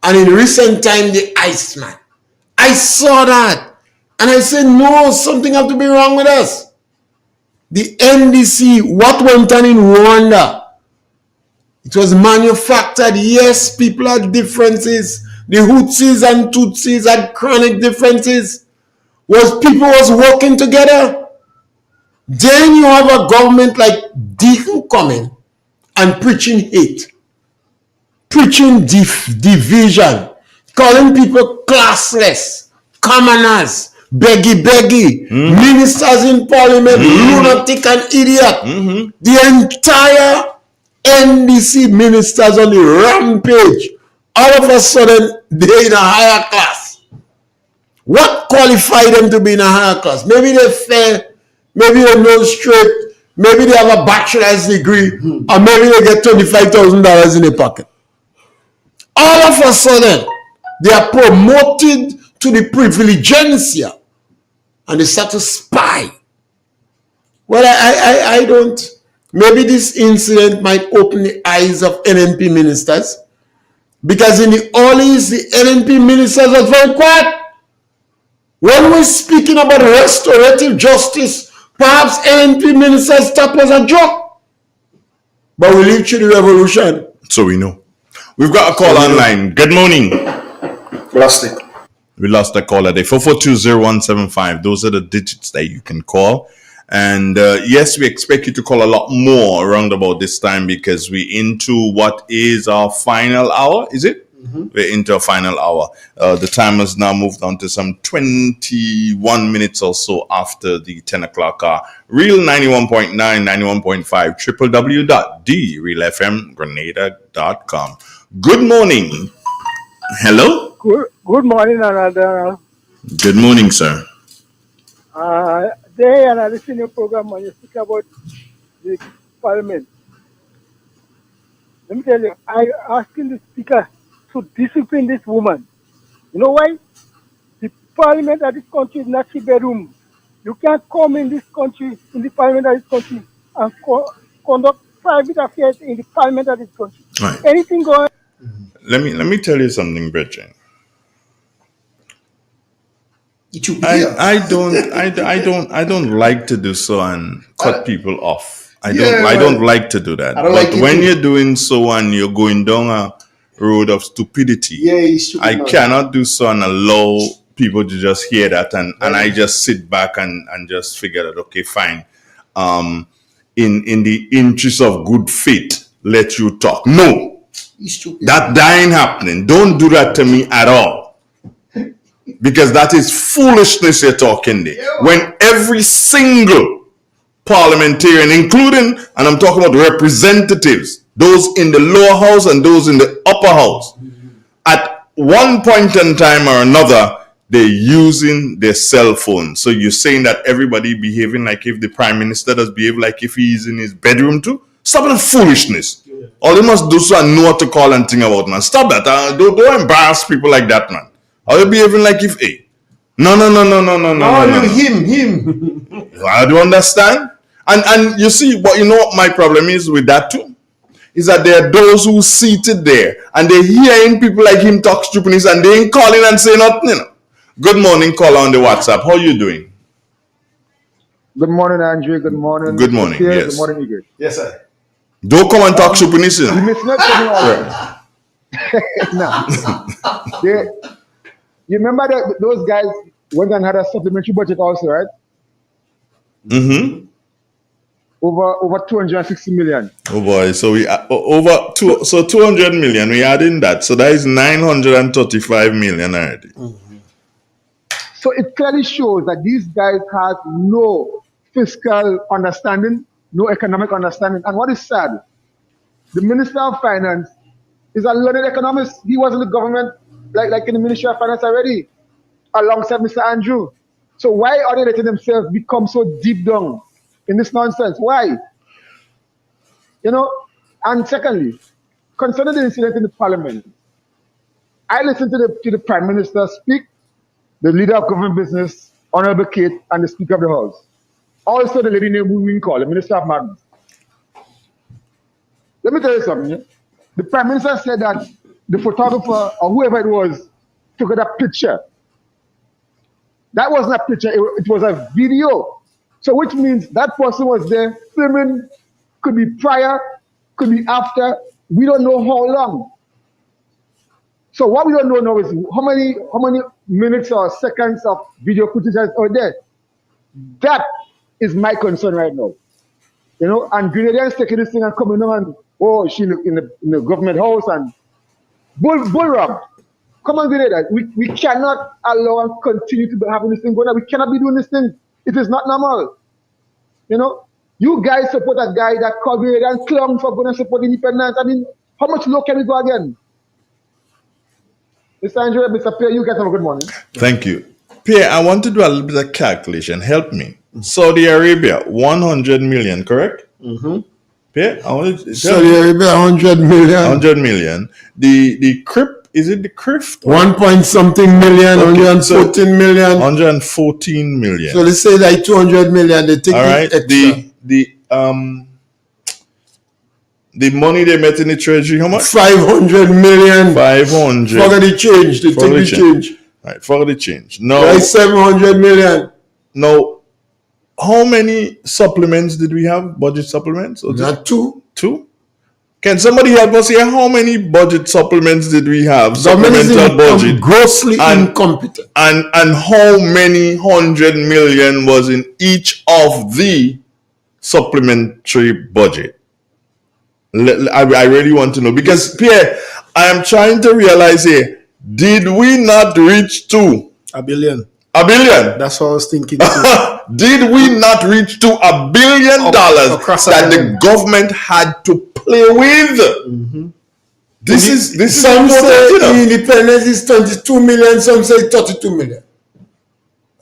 and in recent time, the Iceman. I saw that, and I said, no, something has to be wrong with us. The NDC, what went on in Rwanda? It was manufactured. Yes, people had differences. The Hutsis and Tutsis had chronic differences. People was working together. Then you have a government like Deacon coming and preaching hate, preaching division, calling people classless, commoners, beggy, ministers in parliament, lunatic and idiot. The entire NDC ministers on the rampage. All of a sudden, they're in a higher class. What qualified them to be in a higher class? Maybe they're fair, maybe they know straight, maybe they have a bachelor's degree, or maybe they get $25,000 in their pocket. All of a sudden, they are promoted to the privilegencia, and they start to spy. Well, I don't. Maybe this incident might open the eyes of NNP ministers, because in the oldies, the NNP ministers are very quiet. When we're speaking about restorative justice, perhaps NNP ministers stop as a joke. But we live through the revolution. So we know. We've got a call online. Good morning. Lost it. We lost a caller there. 4420175. Those are the digits that you can call. And yes, we expect you to call a lot more around about this time, because we're into what is our final hour, is it? We're into a final hour. The time has now moved on to some 21 minutes or so after the 10 o'clock hour. Real 91.9, 91.5, www.realfmgrenada.com. Good morning. Hello? Good morning, Another. Good morning, sir. Today, and I listen to your program when you speak about the parliament. Let me tell you, I asking the speaker to discipline this woman. You know why? The parliament of this country is not a bedroom. You can't come in this country, in the parliament of this country, and conduct private affairs in the parliament of this country. Right. Anything going? Let me tell you something, Bridget. I don't like to do so and cut people off. I don't like to do that. But when you're doing so and you're going down a road of stupidity, I cannot do so and allow people to just hear that and I just sit back and just figure that, okay, fine. In the interest of good faith, let you talk. No, that ain't happening. Don't do that to me at all. Because that is foolishness you're talking there. When every single parliamentarian, including, and I'm talking about representatives, those in the lower house and those in the upper house, at one point in time or another, they're using their cell phone. So you're saying that everybody behaving like if the prime minister does behave like if he's in his bedroom too? Stop that foolishness. All you must do so and know what to call and think about, man. Stop that. Don't embarrass people like that, man. Are you behaving like if A? No. Him. I do understand. And you see, what you know what my problem is with that too? Is that there are those who seated there and they're hearing people like him talk stupidness and they ain't calling and saying nothing. You know? Good morning, caller on the WhatsApp. How are you doing? Good morning, Andrew. Good morning. Good morning, yes. Good morning, Igor. Yes, sir. Don't come and talk soup in this. You missing it? Nah. You remember that those guys went and had a supplementary budget also, right? Mm-hmm. Over 260 million. Oh boy, so we so 200 million. We add in that, so that is 935 million already. Mm-hmm. So it clearly shows that these guys have no fiscal understanding, no economic understanding. And what is sad, the Minister of Finance is a learned economist. He was in the government, like in the Ministry of Finance already, alongside Mr. Andrew. So why are they letting themselves become so deep down in this nonsense? Why? And secondly, concerning the incident in the Parliament, I listened to the Prime Minister speak, the leader of government business, Honorable Kate, and the Speaker of the House. Also the lady named we call the Minister of Madness. Let me tell you something. The Prime Minister said that the photographer or whoever it was took that picture. That wasn't a picture, it was a video. So which means that person was there filming, could be prior, could be after, we don't know how long. So what we don't know now is how many minutes or seconds of video footage is out there. That is my concern right now. And Grenadians taking this thing and coming on and, she in the government house and bull rob. Come on, Grenadians. We cannot allow and continue to be having this thing going on. We cannot be doing this thing. It is not normal. You guys support a guy that called Grenadians clown for going to support independence. I mean, how much low can we go again? Mr. Andrew, Mr. Pierre, you guys have a good morning. Thank you. Pierre, I want to do a little bit of calculation. Help me. Saudi Arabia, 100 million, correct? Mm-hmm. Pierre, Saudi Arabia, 100 million. 100 million. The CRIP, is it the CRIF? 1 point something million, okay, 114 million. 114 million. So let's say like 200 million. They take all right. The money they met in the treasury, how much? 500 million. 500. Forget the change. They take the change. Right, forget the change. No. Like 700 million. No. How many supplements did we have? Budget supplements? Not two. Two? Can somebody help us here? How many budget supplements did we have? Supplemental budget. Grossly incompetent. And how many 100 million was in each of the supplementary budget? I really want to know, because Pierre, I am trying to realize here, did we not reach $1 billion? $1 billion? That's what I was thinking too. Did we not reach to $1 billion that the government had to play with? Mm-hmm. This is some say independence is 22 million, some say 32 million.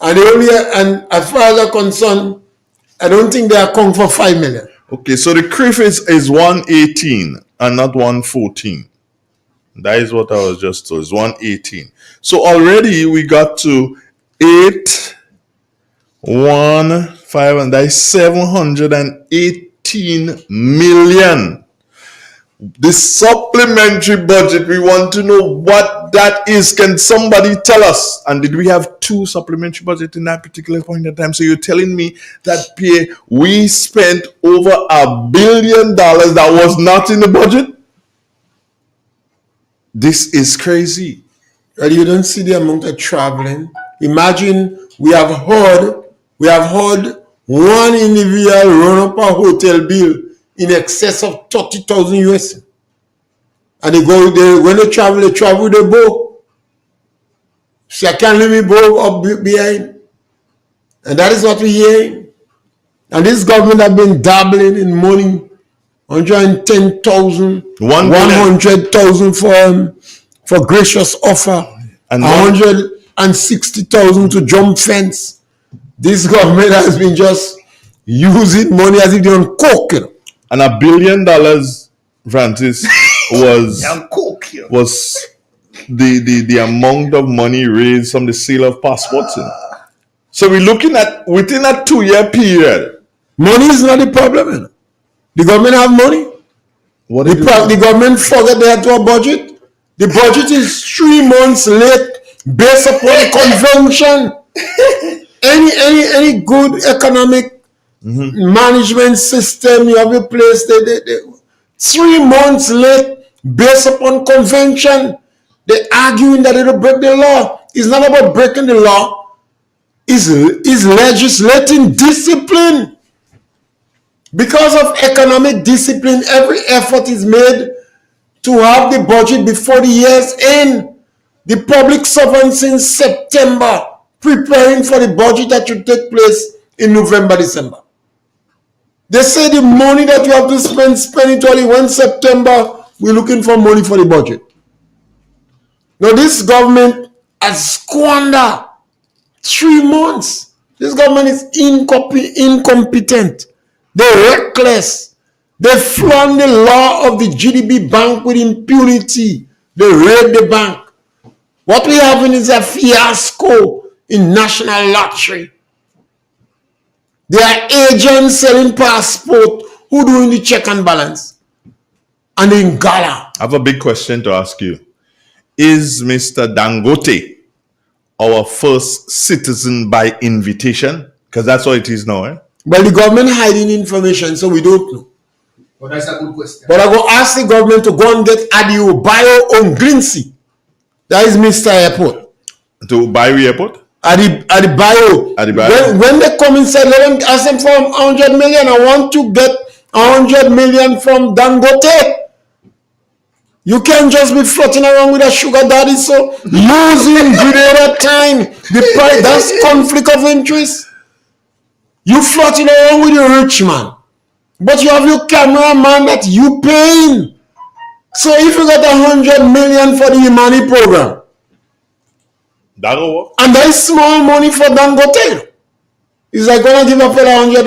And as far as I'm concerned, I don't think they account for 5 million. Okay, so the CRIF is 118 and not 114. That is what I was just told. It's 118. So already we got to 8, 1, 5, and that is 718 million. The supplementary budget, we want to know what that is. Can somebody tell us? And did we have 2 supplementary budgets in that particular point in time? So you're telling me that, Pierre, we spent over $1 billion that was not in the budget? This is crazy. And you don't see the amount of traveling. Imagine we have heard one individual run up a hotel bill in excess of 30,000 US. And when they travel with a boat. So I can't leave me boat up behind. And that is what we're hearing. And this government have been dabbling in money. 110,000, 100,000 for gracious offer, and 160,000 to jump fence. This government has been just using money as if they're on coke. And $1 billion, Francis, was the amount of money raised from the sale of passports. So we're looking at within a 2-year period. Money is not the problem. The government have money. The government forget they had to a budget. The budget is 3 months late based upon convention. Any good economic management system you have in place, 3 months late, based upon convention. They're arguing that it'll break the law. It's not about breaking the law. It's legislating discipline. Because of economic discipline, every effort is made to have the budget before the year's end. The public servants in September preparing for the budget that should take place in November, December. They say the money that you have to spend it only when September, we're looking for money for the budget. Now this government has squandered 3 months. This government is incompetent. They're reckless. They flaunt the law of the GDP bank with impunity. They raid the bank. What we have is a fiasco in national lottery. There are agents selling passport who doing the check and balance. And in Gala. I have a big question to ask you. Is Mr. Dangote our first citizen by invitation? Because that's what it is now, eh? Well, the government hiding information, so we don't know. But that's a good question. But I go ask the government to go and get Adio Bio on Grincy. That is Mr. Airport. To Bio Airport? Adi Bio. When they come inside, let them ask them for 100 million. I want to get 100 million from Dangote. You can't just be floating around with a sugar daddy, so losing greater time. That's conflict of interest. You floating around with your rich man, but you have your cameraman that you paying. So if you got 100 million for the Imani program, that'll work. And that is small money for Dangote. Is I gonna give up for $100?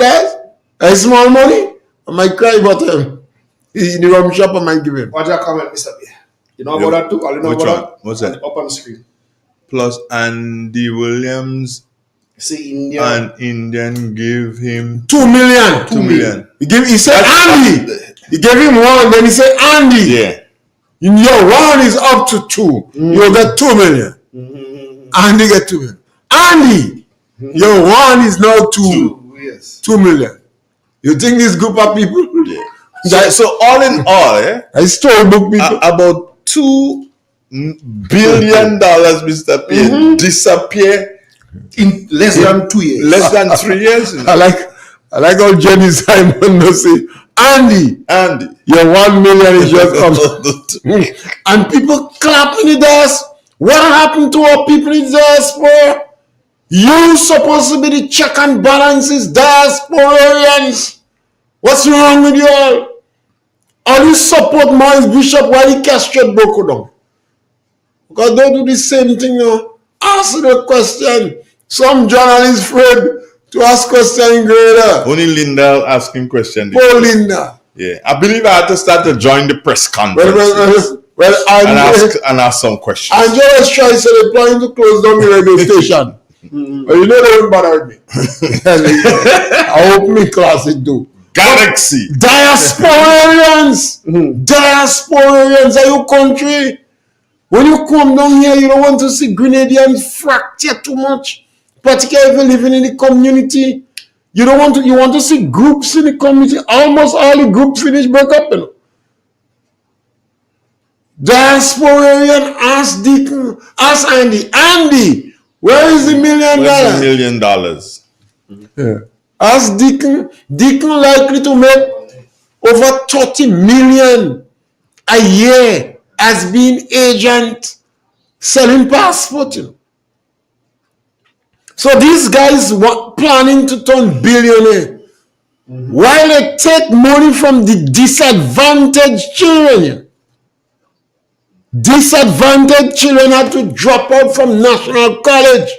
That is small money. I might cry, but in the rum shop I might give him. What's your comment, Mr. B? You know about that too? Or you know Which about one? that? What's that? Up on the screen. Plus Andy Williams. See India. An Indian gave him 2 million. 2 million. He said Andy. He gave him 1, then he said Andy. Yeah. Your 1 is up to 2. You'll get 2 million. Andy get 2 million. Andy, your 1 is now 2. Yes. 2 million. You think this group of people? Yeah. So all in all, I storybook people. About $2 billion, Mr. P, disappear in less than 2 years. Less than 3 years. I like how Jenny Simon will say, Andy, your 1 million is just up. And people clapping the desk. What happened to our people in diaspora? You supposed to be the check and balances, diasporans. What's wrong with you all? Or you support Maurice Bishop while he castrate Boko down? Because don't do the same thing now. Ask the question. Some journalists afraid to ask question greater. Only Linda asking questions. Poor Linda. Yeah, I believe I had to start to join the press conference. And ask some questions. Angela was trying to say they're planning to close down the radio station. But you know they won't bother me. I hope me class it do. Galaxy. Diasporans. Diasporans are your country. When you come down here, you don't want to see Grenadians fracture too much. Particularly if you're living in the community. You want to see groups in the community. Almost all the groups finish break up. You know? Diasporan, ask Deacon, ask Andy. Andy, where is the $1 million? Where's the $1 million? Yeah. Ask Deacon. Deacon likely to make over 30 million a year as being agent selling passport. You know? So these guys were planning to turn billionaire while they take money from the disadvantaged children. You know? Disadvantaged children have to drop out from national college.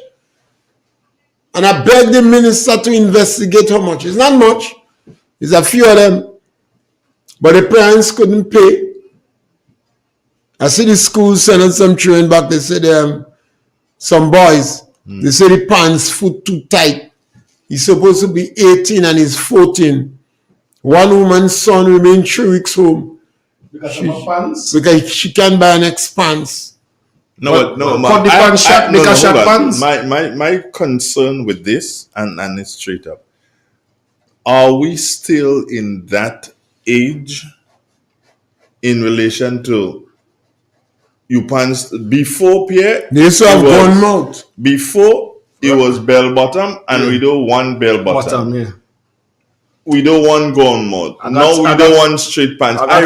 And I beg the minister to investigate how much. It's not much. It's a few of them. But the parents couldn't pay. I see the school sending some children back. They said some boys, they say the pants foot too tight. He's supposed to be 18 and he's 14. One woman's son remained 3 weeks home. Because of pants? Because she can't buy an Xpans. My concern with this, and it's straight up, are we still in that age in relation to you pants before Pierre. They used to have gun mouth. Before it was bell bottom, and we don't want bell bottom. Yeah. We don't want gun mode. No, we don't want straight pants. I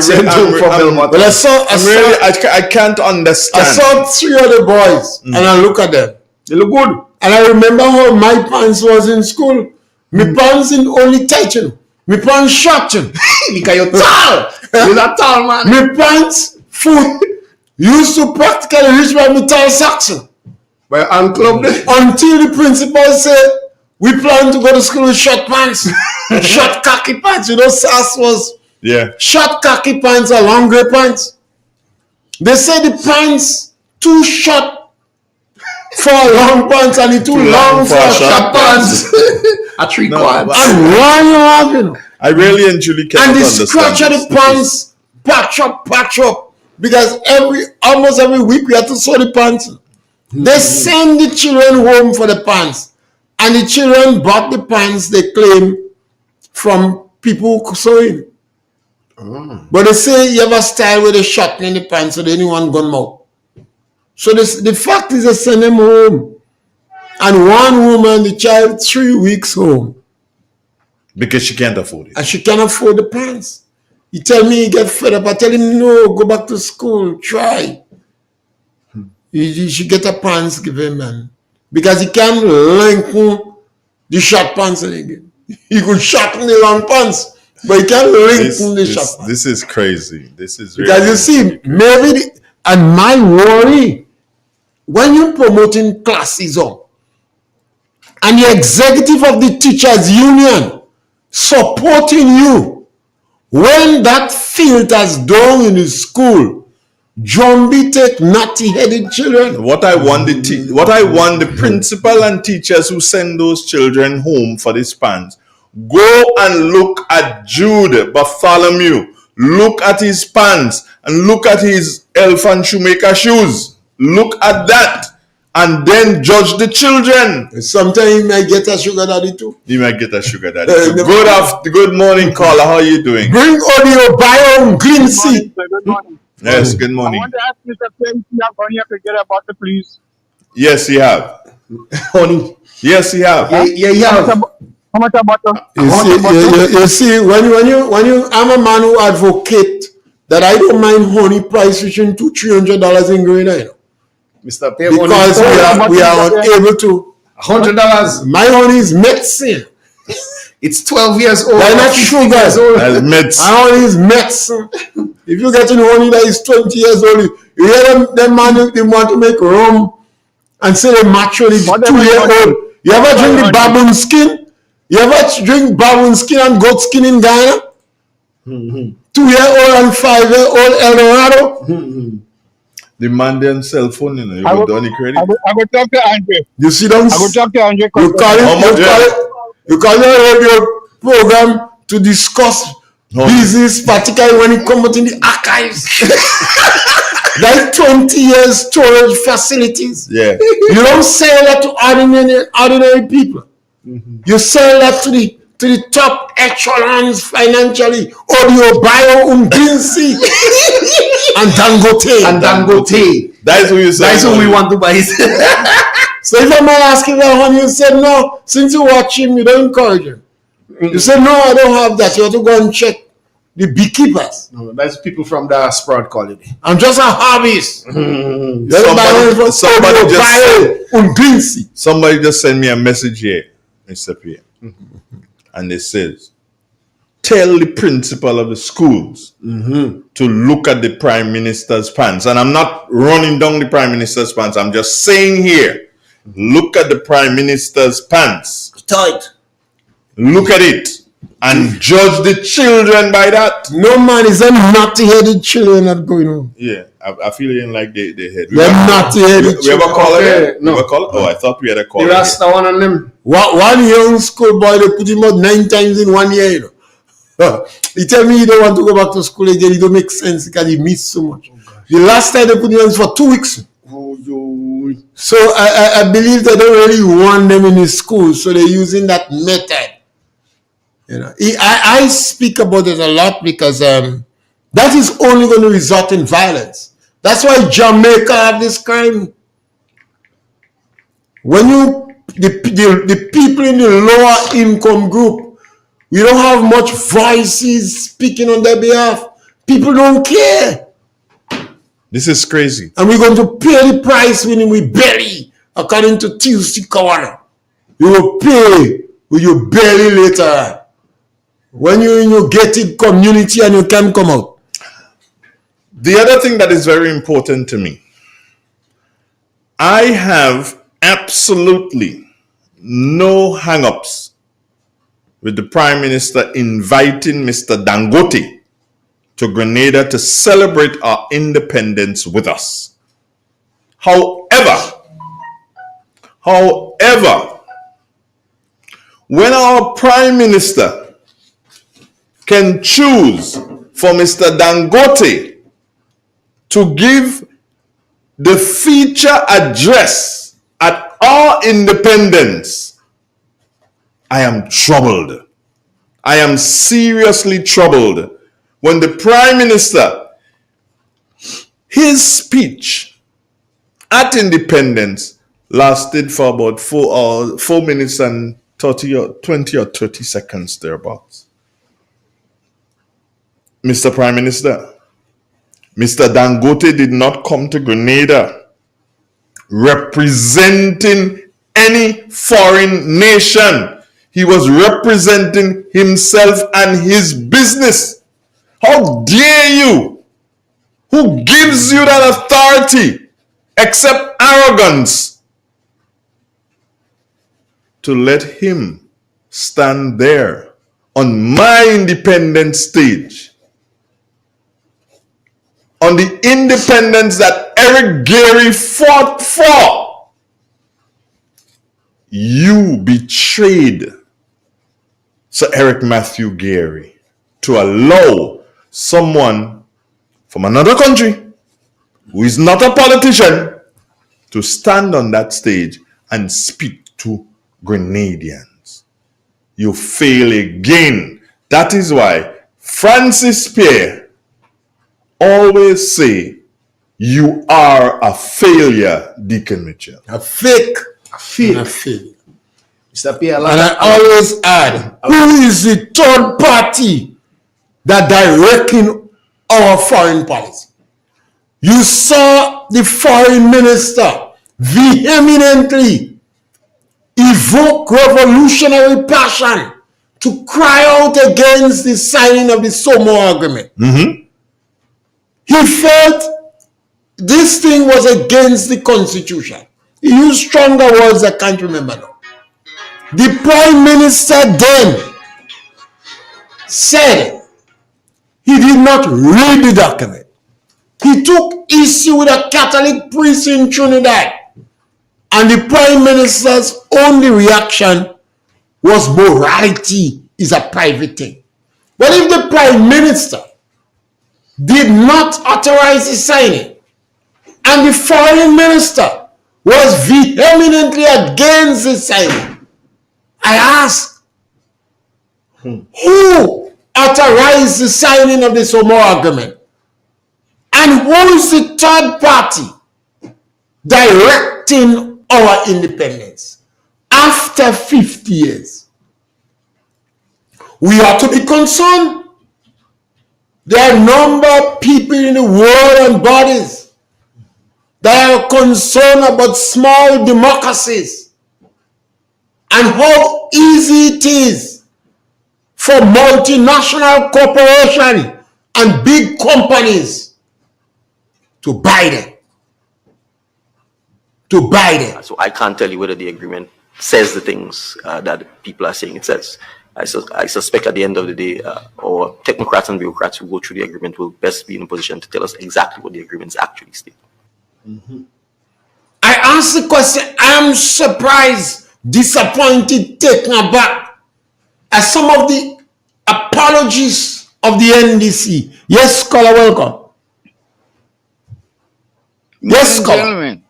can't understand. I saw 3 other boys and I look at them. They look good. And I remember how my pants was in school. My pants in only tight, you know. My pants short, you know. Because you're tall. You're a tall man. My pants foot used to practically reach by my tall socks. By an club until the principal said, we plan to go to school with short pants. Short khaki pants. You know, SAS was short khaki pants or long gray pants. They say the pants too short for long pants and too long for short pants. A 3/4. And why you have, you know? I really and truly can't understand. And the scratch of the pants patch up. Because almost every week we have to sew the pants. They send the children home for the pants. And the children bought the pants they claim from people sewing. But they say you have a style where they shorten the pants so they didn't want gun mouth. So the fact is they send them home. And one woman, the child, 3 weeks home. Because she can't afford it. And she can't afford the pants. He tell me he get fed up. I tell him, no, go back to school, try. He should get a pants, give him, man. Because he can't lengthen the short pants again. He could shorten the long pants, but he can't lengthen the short pants. This is crazy. This is really because you see, maybe and my worry when you're promoting classism and the executive of the teachers union supporting you when that filters down in the school. Zombie take naughty-headed children. What I want the principal and teachers who send those children home for this pants, go and look at Jude Bartholomew. Look at his pants and look at his elephant shoemaker shoes. Look at that. And then judge the children. Sometimes you might get a sugar daddy too. You might get a sugar daddy too. Good morning, caller. How are you doing? Bring audio bio green sea. Good morning. Yes, good morning. I want to ask Mr. Prince, you have honey to get a bottle, please. Yes, you have. Honey. Yes, you have. Yeah, you have. How much a bottle? You see, when you, I'm a man who advocate that I don't mind honey price reaching $200-$300 in Grenada. Mr. Because we are unable to. $100. My honey is medicine. It's 12 years old. They're not sugar. That's medicine. My honey is medicine. If you get in honey that is 20 years old, you hear them man, they want to make rum and say they maturely 2-year-old. You ever drink the baboon skin? You ever drink baboon skin and goat skin in Ghana? 2-year-old and 5-year-old Eldorado? The man them cell phone, you know, you got any credit? I go talk to Andre. You see them? I go talk to Andre. You call your radio program to discuss business, particularly when it comes out in the archives. Like 20 years storage facilities. Yeah. You don't sell that to ordinary people. You sell that to the top echelons financially. Audio, bio, Umbinsi, and Dangote. That's what you say. That's what we want to buy. So if a man asks you that honey, you said no. Since you watch him, you don't encourage him. You say no, I don't have that. You have to go and check the beekeepers. No, that's people from the sprout colony. I'm just a hobbyist. Somebody just sent me a message here, Mr. Pierre. And it says, tell the principal of the schools to look at the Prime Minister's pants. And I'm not running down the Prime Minister's pants. I'm just saying here, look at the Prime Minister's pants. Tight. Look at it and judge the children by that. No man, is them naughty-headed children that going on. Yeah, I feel like they head. They're naughty-headed children. We have a caller there? No. We have a caller? Oh, I thought we had a caller. The Rasta one on them. One young school boy, they put him out 9 times in 1 year. You know? He tell me he don't want to go back to school again. It don't make sense because he missed so much. The last time they put him out for 2 weeks. So I believe they don't really want them in the school, so they're using that method. You know, I speak about it a lot because That is only going to result in violence. That's why Jamaica have this crime. When the people in the lower income group, we don't have much voices speaking on their behalf. People don't care. This is crazy. And we're going to pay the price when we bury, according to Tuesday Kawana. You will pay with your belly later. When you're in your gated community and you can come out. The other thing that is very important to me, I have absolutely no hang-ups with the Prime Minister inviting Mr. Dangote to Grenada to celebrate our independence with us. However, when our Prime Minister can choose for Mr. Dangote to give the feature address at our independence, I am troubled. I am seriously troubled when the Prime Minister, his speech at independence lasted for about 4 minutes and 20 or 30 seconds thereabouts. Mr. Prime Minister, Mr. Dangote did not come to Grenada representing any foreign nation. He was representing himself and his business. How dare you? Who gives you that authority except arrogance to let him stand there on my independence stage, on the independence that Eric Gary fought for? You betrayed Sir Eric Matthew Gary to allow someone from another country who is not a politician to stand on that stage and speak to Grenadians. You fail again. That is why Francis Pierre always say, you are a failure, Deacon Mitchell. A fake. A failure. Mr. Pierre, and I always add, who is the third party that directing our foreign policy? You saw the foreign minister vehemently evoke revolutionary passion to cry out against the signing of the SOMO agreement. He felt this thing was against the Constitution. He used stronger words I can't remember now. The Prime Minister then said he did not read the document. He took issue with a Catholic priest in Trinidad, and the Prime Minister's only reaction was morality is a private thing. But if the Prime Minister did not authorize the signing, and the Foreign Minister was vehemently against the signing, I ask, who authorized the signing of the SOMO agreement? And who is the third party directing our independence after 50 years? We ought to be concerned. There are a number of people in the world and bodies that are concerned about small democracies and how easy it is for multinational corporations and big companies to buy them. So I can't tell you whether the agreement says the things that people are saying it says. I suspect at the end of the day, our technocrats and bureaucrats who go through the agreement will best be in a position to tell us exactly what the agreements actually state. I ask the question, I am surprised, disappointed, taken aback at some of the apologies of the NDC. Yes, scholar, welcome. Yes, scholar. Gentlemen.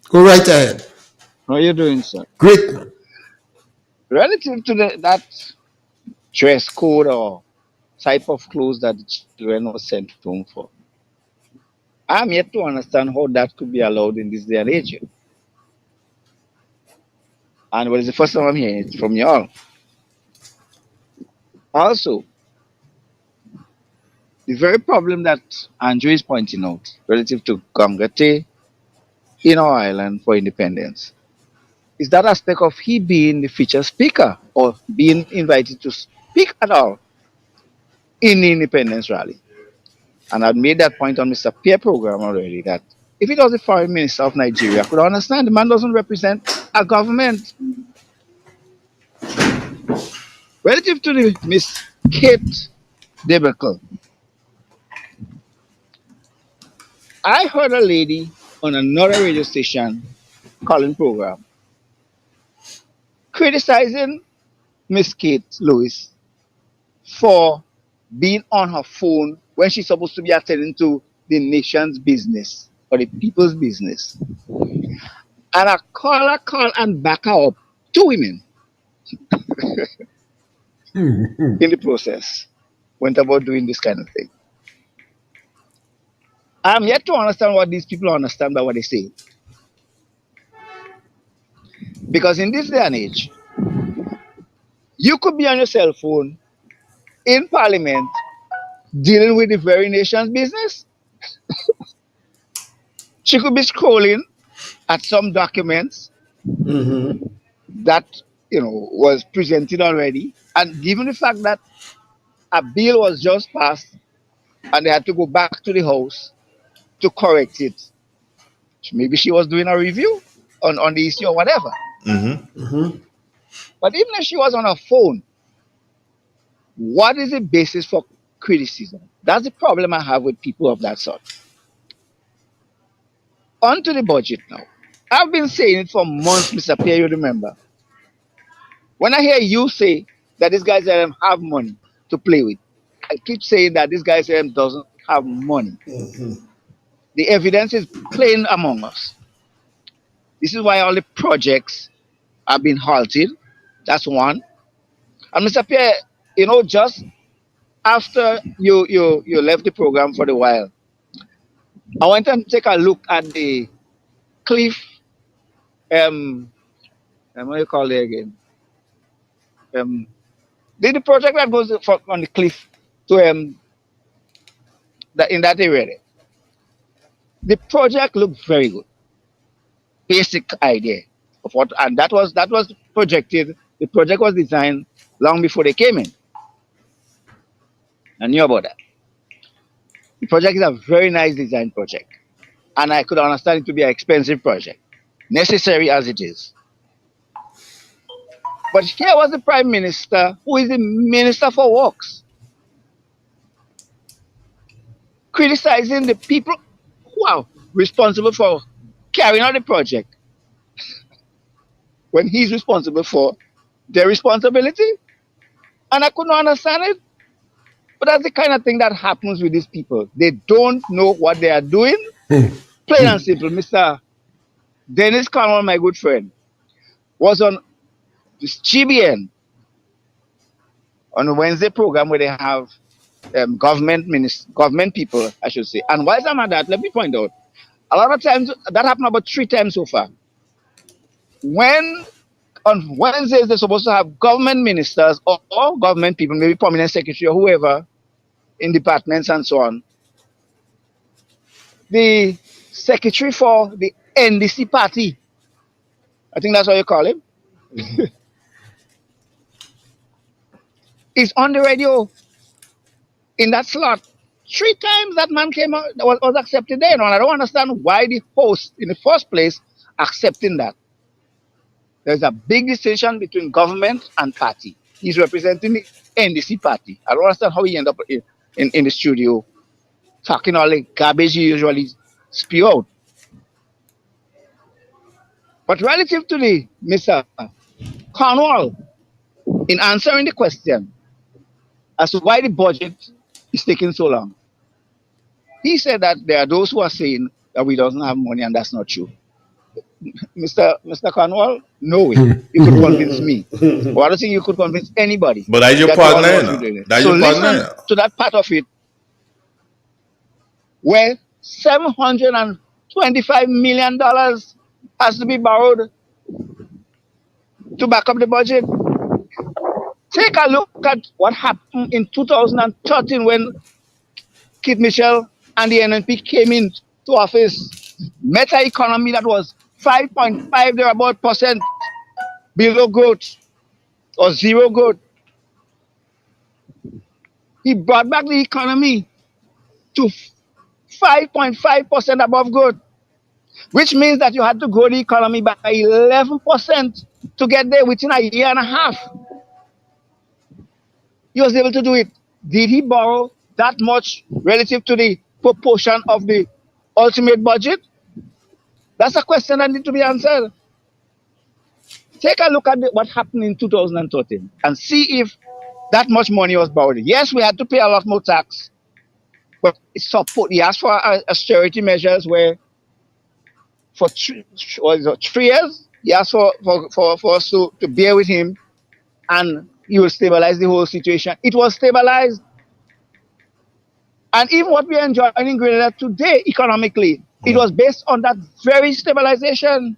Go right ahead. How are you doing, sir? Great, man. Relative to that dress code or type of clothes that the children was sent home for. I'm yet to understand how that could be allowed in this day and age. And well, it's the first time I'm hearing it from y'all. Also, the very problem that Andrew is pointing out relative to Gongate in our island for independence is that aspect of he being the featured speaker or being invited to speak at all in the independence rally. And I've made that point on Mr. Pierre program already that if it was the foreign minister of Nigeria, I could understand the man doesn't represent a government. Relative to the Miss Kate debacle, I heard a lady on another radio station calling program criticizing Miss Kate Lewis for being on her phone when she's supposed to be attending to the nation's business or the people's business. And I call and back her up, two women in the process went about doing this kind of thing. I'm yet to understand what these people understand by what they say. Because in this day and age, you could be on your cell phone in Parliament dealing with the very nation's business. She could be scrolling at some documents that was presented already, and given the fact that a bill was just passed and they had to go back to the house to correct it, maybe she was doing a review on the issue or whatever. But even if she was on her phone, what is the basis for criticism? That's the problem I have with people of that sort. On to the budget now. I've been saying it for months, Mr. Pierre, you remember. When I hear you say that this guy have money to play with, I keep saying that this guy doesn't have money. The evidence is plain among us. This is why all the projects have been halted. That's one. And Mr. Pierre, just after you left the program for a while, I went and take a look at the cliff. What do you call it again? The project that goes on the cliff to in that area there. The project looked very good. Basic idea of what, and that was projected. The project was designed long before they came in. I knew about that. The project is a very nice design project, and I could understand it to be an expensive project, necessary as it is. But here was the Prime Minister, who is the Minister for Works, criticizing the people who are responsible for carrying out the project when he's responsible for their responsibility. And I couldn't understand it. But that's the kind of thing that happens with these people. They don't know what they are doing. Plain and simple. Mr. Dennis Cornwall, my good friend, was on this GBN on a Wednesday program where they have government people, I should say. And while I'm at that, let me point out, a lot of times, that happened about 3 times so far. When on Wednesdays they're supposed to have government ministers or government people, maybe permanent secretary or whoever, in departments and so on, the secretary for the NDC party, I think that's what you call him, is on the radio in that slot. 3 times that man came out, was accepted there. And I don't understand why the host, in the first place, accepting that. There's a big distinction between government and party. He's representing the NDC party. I don't understand how he ended up in the studio talking all the garbage he usually spew out. But relative to the Mr. Cornwall, in answering the question as to why the budget is taking so long, he said that there are those who are saying that we doesn't have money, and that's not true. Mr. Cornwall, no way. You could convince me. Or I don't think you could convince anybody But that's your that you all partner, know you what you're know. doing. That's So your partner, you listen know. to that part of it where $725 million has to be borrowed to back up the budget. Take a look at what happened in 2013 when Kit Mitchell and the NNP came into office. Meta economy that was 5.5 thereabout percent below growth or zero growth. He brought back the economy to 5.5% above growth, which means that you had to grow the economy by 11% to get there within a year and a half. He was able to do it. Did he borrow that much relative to the proportion of the ultimate budget? That's a question that needs to be answered. Take a look at what happened in 2013 and see if that much money was borrowed. Yes, we had to pay a lot more tax, but he asked for austerity measures where for 3 years, he asked for us to bear with him and he will stabilize the whole situation. It was stabilized. And even what we are enjoying in Grenada today economically, it was based on that very stabilization.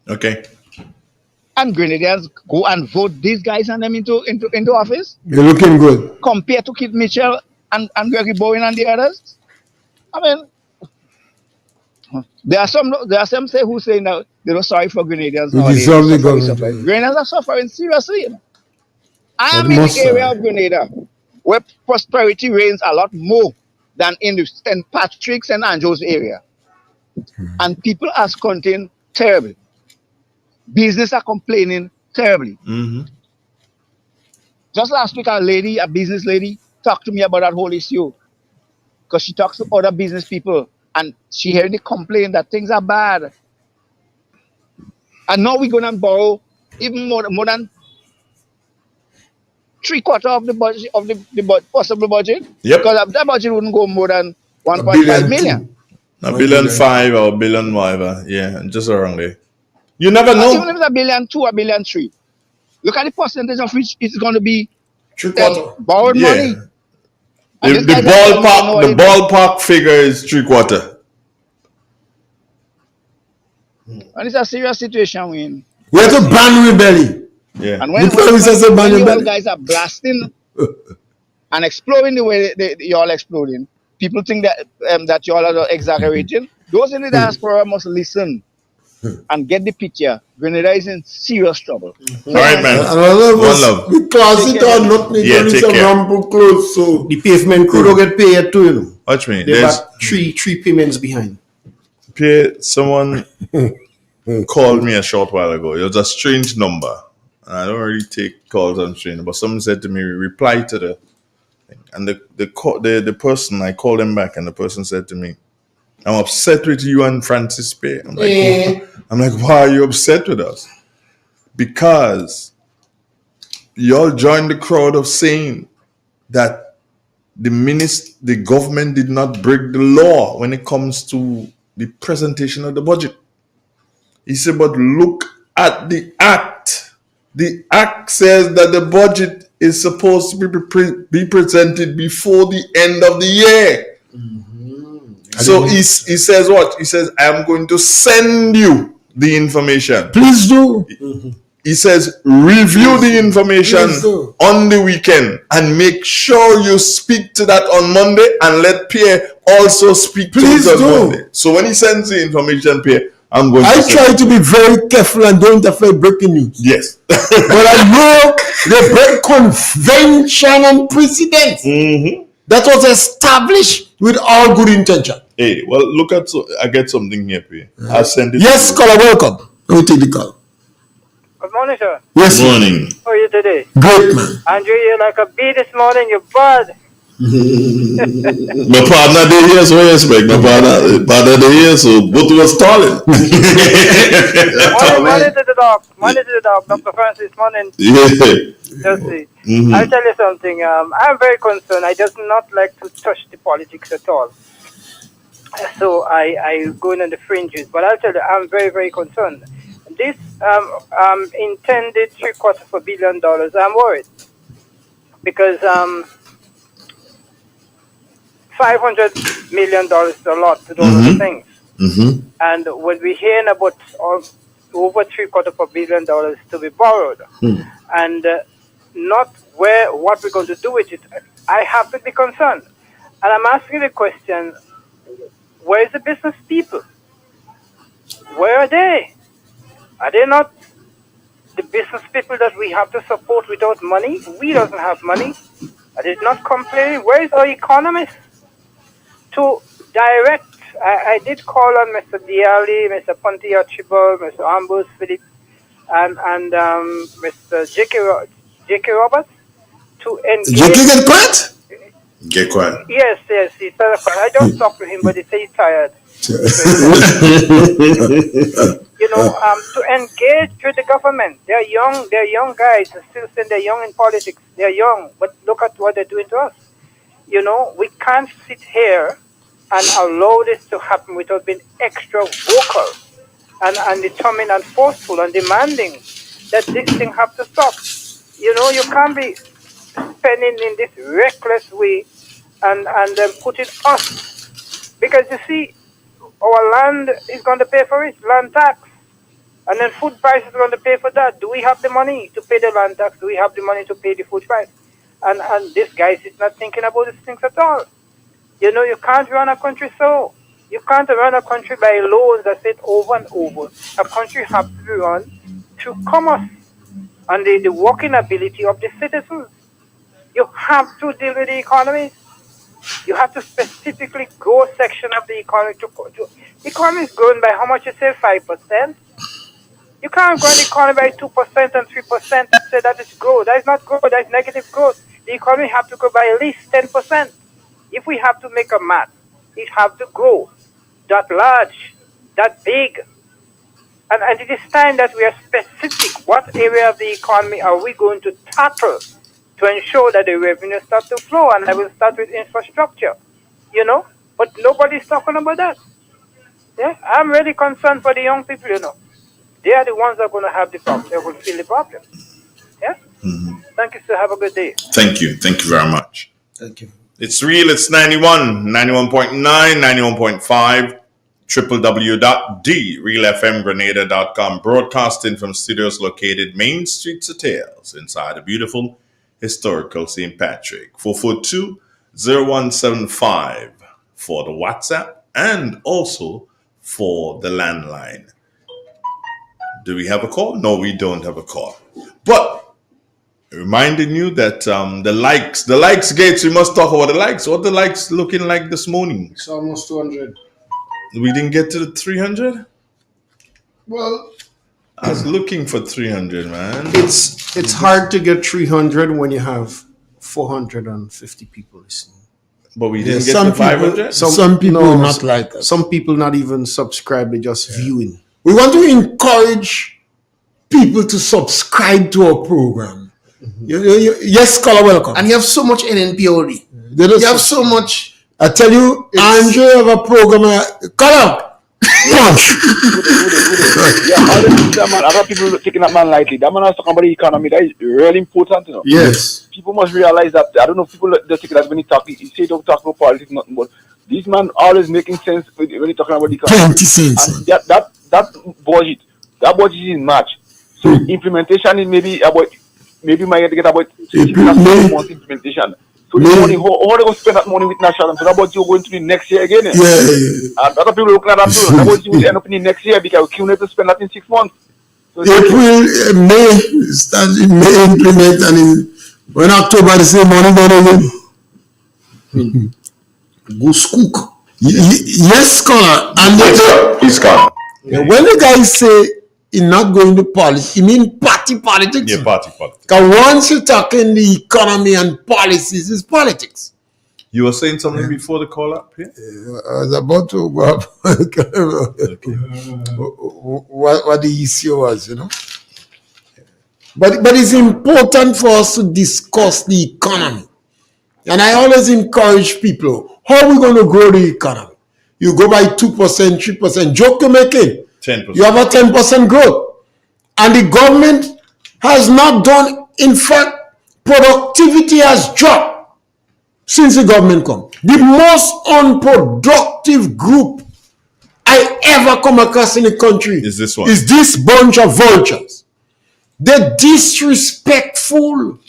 Okay. And Grenadians go and vote these guys and them into office. You're looking good. Compared to Kit Mitchell and Gregory Bowen and the others. I mean, there are some say who say now they're not sorry for Grenadians We nowadays. deserve the government. Grenadians are suffering seriously. You know? I But am in most the area of Grenada where prosperity reigns a lot more than in the St. Patrick's and Anjos area. And people are squinting terribly. Business are complaining terribly. Mm-hmm. Just last week, a business lady, talked to me about that whole issue. Because she talks to other business people and she heard the complaint that things are bad. And now we're going to borrow even more than 3/4 of the budget of the possible budget. Yep. Because that budget wouldn't go more than 1.5 million. $1.5 billion or $1 billion whatever. Yeah, just around there. You never know. Even if it's $1.2 billion, $1.3 billion, look at the percentage of which it's going to be borrowed money. The ballpark figure is 3/4. And it's a serious situation we're in. We have to ban rebellion. Yeah. And when you all guys are blasting and exploding the way you all exploding, people think that you all are exaggerating. Those in the diaspora must listen and get the picture. Grenada is in serious trouble. All right, man. One love. We class it on nothing. Yeah, There is take some care. ramble close, so the pavement crew don't get paid too, you know. Watch me. They're about three payments behind. Someone called me a short while ago. It was a strange number. I don't really take calls on strange, but someone said to me, reply to the thing. And the person, I called him back, and the person said to me, I'm upset with you and Francis Pay. I'm like, why are you upset with us? Because y'all joined the crowd of saying that the government did not break the law when it comes to the presentation of the budget. He said, but look at the act. The act says that the budget is supposed to be presented before the end of the year. So he says what? He says, I am going to send you the information. Please do. He says, review the information on the weekend and make sure you speak to that on Monday and let Pierre also speak to it on Monday. So when he sends the information, Pierre, I try to be very careful and don't interfere breaking news. Yes. But I know they break convention and precedent. That was established with all good intention. Hey, well, look at I get something here, Pierre. I send it. Yes, caller, welcome. Let me take the call. Good morning, sir. Yes, good morning. How are you today? Great, man. Andrew, you're like a bee this morning. You're bad. My partner they here, so I expect my partner they here, so both of us stalling. Morning to the dog. Morning to the dog. Dr. Francis, morning. Yeah. Just see. I'll tell you something. I'm very concerned. I just not like to touch the politics at all. So I go in on the fringes. But I'll tell you, I'm very, very concerned. This intended $750 billion, I'm worried because $500 million is a lot to do all of the things. And when we're hearing about over $750 billion to be borrowed, and not what we're going to do with it, I have to be concerned. And I'm asking the question, where's the business people? Where are they? Are they not the business people that we have to support without money? We doesn't have money. Are they not complaining? Where is our economist to direct? I did call on Mr. Diali, Mr. Ponti Archibald, Mr. Ambrose Phillips, and Mr. J.K. Roberts to engage. J.K. get quiet? Get quiet. Yes, he's quiet. I just talked to him, but he said he's tired. To engage with the government. They're young guys. I'm still saying they're young in politics. They're young, but look at what they're doing to us. We can't sit here and allow this to happen without being extra vocal and determined and forceful and demanding that this thing have to stop. You can't be spending in this reckless way and then putting us, because you see, our land is going to pay for it, land tax. And then food prices are going to pay for that. Do we have the money to pay the land tax? Do we have the money to pay the food price? And this guy is not thinking about these things at all. You can't run a country so. You can't run a country by loans. I said over and over. A country has to be run through commerce and the working ability of the citizens. You have to deal with the economy. You have to specifically grow a section of the economy. The economy is growing by how much you say, 5%? You can't grow the economy by 2% and 3% and say that is growth. That is not growth, that is negative growth. The economy have to grow by at least 10%. If we have to make a math, it have to grow that large, that big. And it is time that we are specific. What area of the economy are we going to tackle to ensure that the revenue starts to flow? And I will start with infrastructure, But nobody's talking about that. Yeah, I'm really concerned for the young people, They are the ones that are going to have the problem. They're going to feel the problem. Yeah? Thank you, sir. Have a good day. Thank you. Thank you very much. Thank you. It's real. It's 91.9, 91.5, www.therealfmgrenada.com. Broadcasting from studios located Main Street Hotels inside the beautiful historical St. Patrick. 442-0175 for the WhatsApp and also for the landline. Do we have a call? No, we don't have a call. But reminding you that the likes gates, we must talk about the likes. What the likes looking like this morning? It's almost 200. We didn't get to the 300? Well, I was looking for 300, man. It's hard to get 300 when you have 450 people listening. But we didn't get to 500? Some people No, not like that. Some people not even subscribe, they're just viewing. We want to encourage people to subscribe to our program. Yes, caller, welcome. And you have so much NNPOD. You have so much. I tell you, Andrew have a program. Caller. Yeah, all the man, a lot of people taking that man lightly. That man has talking about the economy. That is really important, Yes. People must realize that. I don't know if people just take it as when he talk. He say don't talk about politics, nothing. But this man always making sense when he talking about the economy. Plenty sense. And that budget, is in March. So implementation is maybe might get about 6 months implementation. So the money, how they going to spend that money with national? So that budget going to be next year again. Yeah. And other people looking at that too. That budget will end up in the next year because we can't to spend that in 6 months. So April, May, start in May implement, and when October the same money going again. Goose cook. Yes, scholar. And he's gone. When the guys say he's not going to politics, he mean party politics. Yeah, party politics. Because once you talk in the economy and policies, it's politics. You were saying something before the call up here? I was about to go up. What the issue was, But it's important for us to discuss the economy. And I always encourage people, how are we going to grow the economy? you go by 2%, 3%. Joke you're making. 10%. You have a 10% growth. And the government has not done, in fact, productivity has dropped since the government come. The most unproductive group I ever come across in the country is this one. Is this bunch of vultures. They're disrespectful.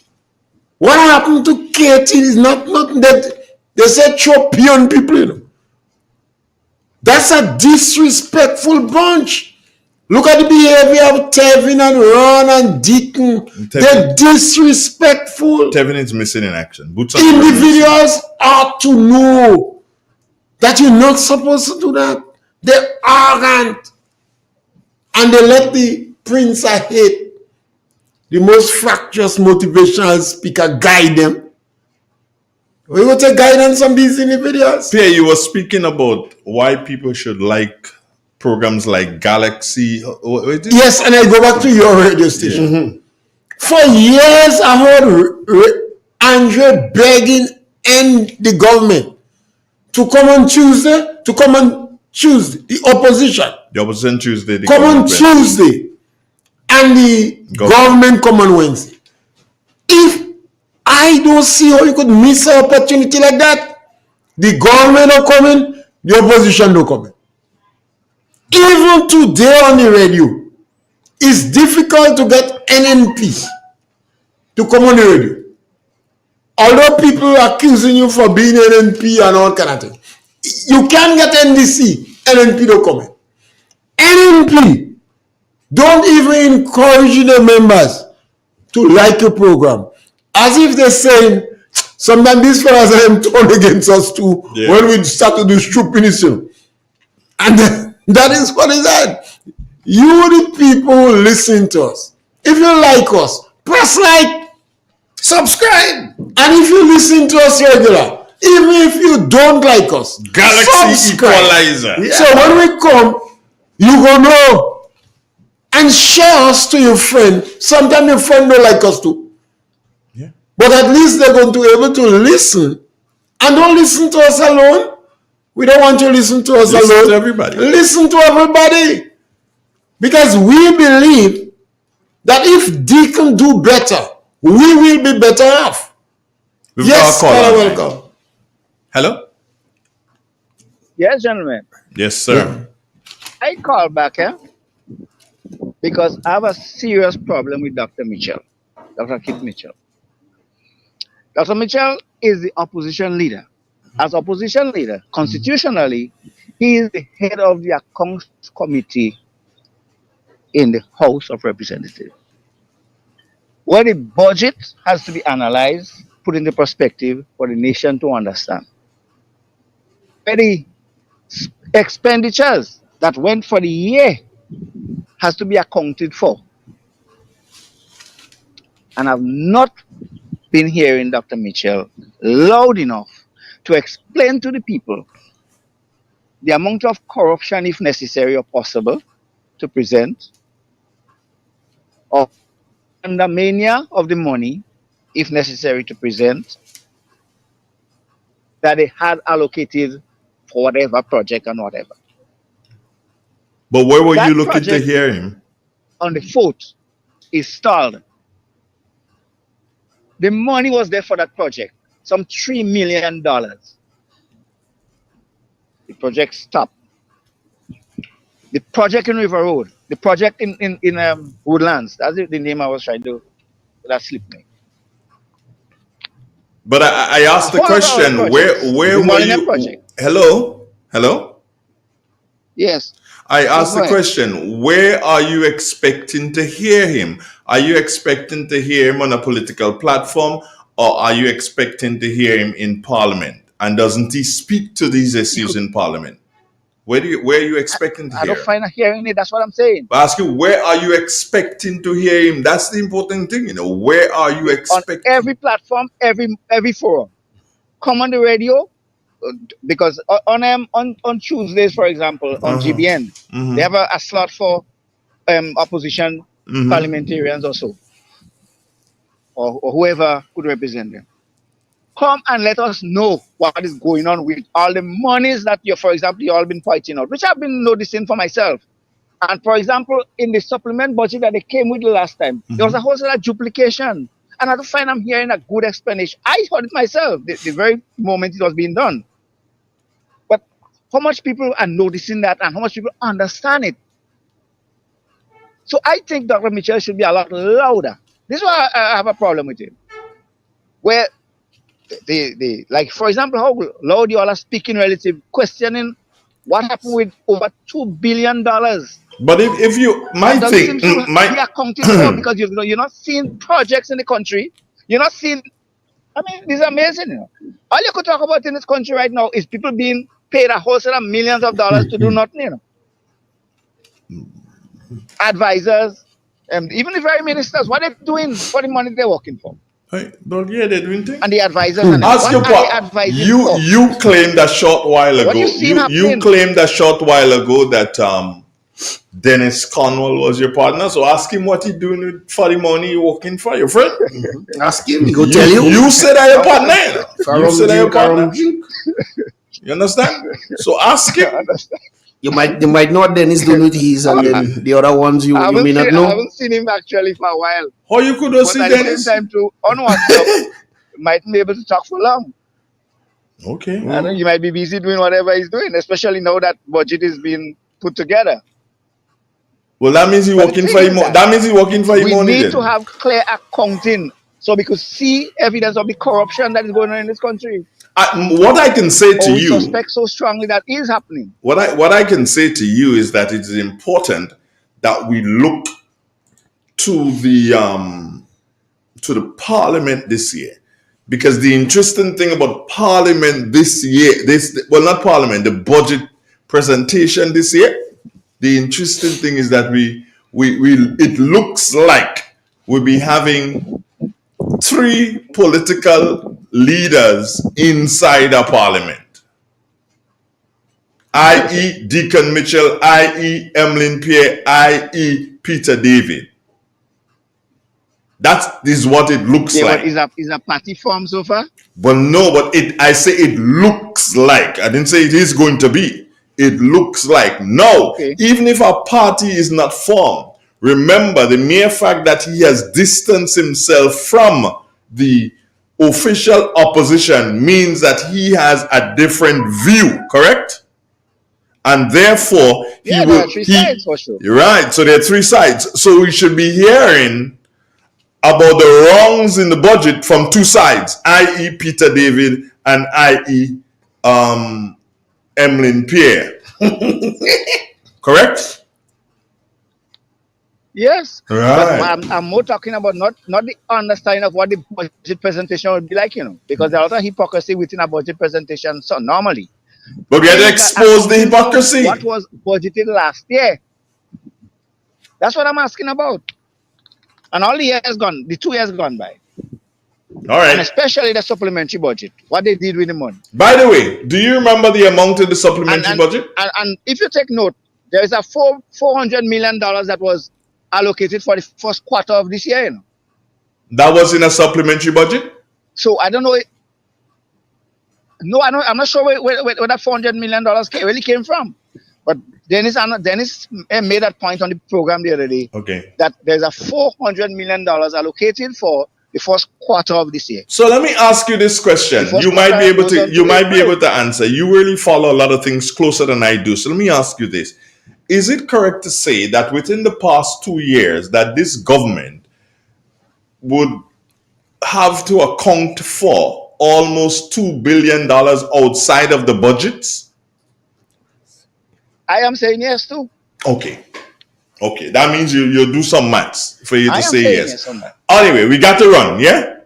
What happened to Katie is not that they said Tropian people, you know. That's a disrespectful bunch. Look at the behavior of Tevin and Ron and Deacon. They're disrespectful. Tevin is missing in action. Individuals ought to know that you're not supposed to do that. They're arrogant. And they let the Prince I hate, the most fractious motivational speaker, guide them. We will take guidance from these individuals. Pierre, you were speaking about why people should like programs like Galaxy. Yes, and I go back to your radio station. Mm-hmm. For years, I heard Andre begging and the government to come on Tuesday, the opposition. The opposition Tuesday. Come on Tuesday, and the government come on Wednesday. If I don't see how you could miss an opportunity like that. The government don't come in, the opposition don't come in. Even today on the radio, it's difficult to get NNP to come on the radio. Although people are accusing you for being NNP and all kind of thing. You can't get NDC, NNP don't come in. NNP don't even encourage the members to like your program. As if they're saying, sometimes these fellas are turn against us too when we start to do stupidity. And that is what is that. You, the people who listen to us, if you like us, press like, subscribe. And if you listen to us regular, even if you don't like us, Galaxy Equalizer. Yeah. So when we come, you go know and share us to your friend. Sometimes your friend don't like us too. But at least they're going to be able to listen. And don't listen to us alone. We don't want you to listen to us alone. Listen to everybody. Listen to everybody. Because we believe that if Deacon do better, we will be better off. Yes, welcome. Hello? Yes, gentlemen. Yes, sir. I call back because I have a serious problem with Dr. Mitchell, Dr. Keith Mitchell. Dr. Mitchell is the opposition leader. As opposition leader, constitutionally, he is the head of the accounts committee in the House of Representatives. Where the budget has to be analyzed, put into perspective for the nation to understand. Where the expenditures that went for the year has to be accounted for. And I've not been hearing Dr. Mitchell loud enough to explain to the people the amount of corruption, if necessary or possible, to present, or the mania of the money, if necessary to present, that they had allocated for whatever project and whatever. But where were you looking to hear him? On the 4th is stalled. The money was there for that project, some $3 million. The project stopped. The project in River Road, the project in Woodlands, that's the name I was trying to, that slipped me. But I asked the question, where were you? Hello? Yes. I asked the question, where are you expecting to hear him? Are you expecting to hear him on a political platform, or are you expecting to hear him in Parliament? And doesn't he speak to these issues in Parliament? Where are you expecting to hear him? I don't find a hearing it, that's what I'm saying. I ask you, where are you expecting to hear him? That's the important thing, where are you expecting? On every platform, every forum. Come on the radio, because on Tuesdays, for example, on GBN, they have a slot for opposition parliamentarians or so, or whoever could represent them. come and let us know what is going on with all the monies that for example, you all been pointing out, which I've been noticing for myself. And for example, in the supplement budget that they came with the last time, there was a whole lot of duplication. And I don't find I'm hearing a good explanation. I heard it myself the very moment it was being done. But how much people are noticing that and how much people understand it? So I think Dr. Mitchell should be a lot louder. This is why I have a problem with him. Where they like, for example, how loud you all are speaking relative, questioning what happened with over $2 billion. But if you might think, be accounted for because you're not seeing projects in the country. You're not seeing. I mean, this is amazing. You know? All you could talk about in this country right now is people being paid a whole set of millions of dollars to do nothing. You know, advisors, and even the very ministers, what are they doing for the money they're working for? But yeah, they're doing things. And the advisors. And ask your part. You claimed a short while ago. You claimed a short while ago that Dennis Cornwall was your partner. So ask him what he doing for the money you're working for, your friend. Ask him. He go tell you. You said I'm your partner. You said I'm your partner. You understand? So ask him. You might know what Dennis doing with his, and then the other ones you may not know. I haven't seen him actually for a while. How you could see Dennis? At the same time, too, on WhatsApp, mightn't be able to talk for long. Okay. I know you might be busy doing whatever he's doing, especially now that budget is being put together. Well, that means he's working for him. That means he's working for him. We need to have clear accounting so we could see evidence of the corruption that is going on in this country. What I can say to you, suspect so strongly that is happening. What I can say to you is that it is important that we look to the Parliament this year, because the interesting thing about Parliament this year, not Parliament, the budget presentation this year, the interesting thing is that it looks like we'll be having 3 political leaders inside a parliament, i.e. Deacon Mitchell, i.e. Emlyn Pierre, i.e. Peter David. That is what it looks like. Is a party form so far? Well, no, but I say it looks like. I didn't say it is going to be. It looks like. No, even if a party is not formed, remember the mere fact that he has distanced himself from the official opposition means that he has a different view, correct? And therefore, there are 3 sides for sure. You're right. So there are 3 sides. So we should be hearing about the wrongs in the budget from 2 sides, i.e. Peter David and i.e. Emlyn Pierre. Correct? Yes. Right. But I'm more talking about not the understanding of what the budget presentation would be like, because there's a lot of hypocrisy within a budget presentation. So normally. But we had to expose the hypocrisy. What was budgeted last year? That's what I'm asking about. And all the years gone, the 2 years gone by. All right. And especially the supplementary budget, what they did with the money. By the way, do you remember the amount of the supplementary budget? And if you take note, there is a $400 million that was allocated for the first quarter of this year. That was in a supplementary budget? So I don't know. I'm not sure where that $400 million really came from. But Dennis made that point on the program the other day. Okay. That there's a $400 million allocated for the first quarter of this year. So let me ask you this question. You might be able to answer. You really follow a lot of things closer than I do. So let me ask you this. Is it correct to say that within the past 2 years that this government would have to account for almost $2 billion outside of the budgets? I am saying yes too. Okay. That means you do some maths for you to say yes. On that. Anyway, we got to run, yeah?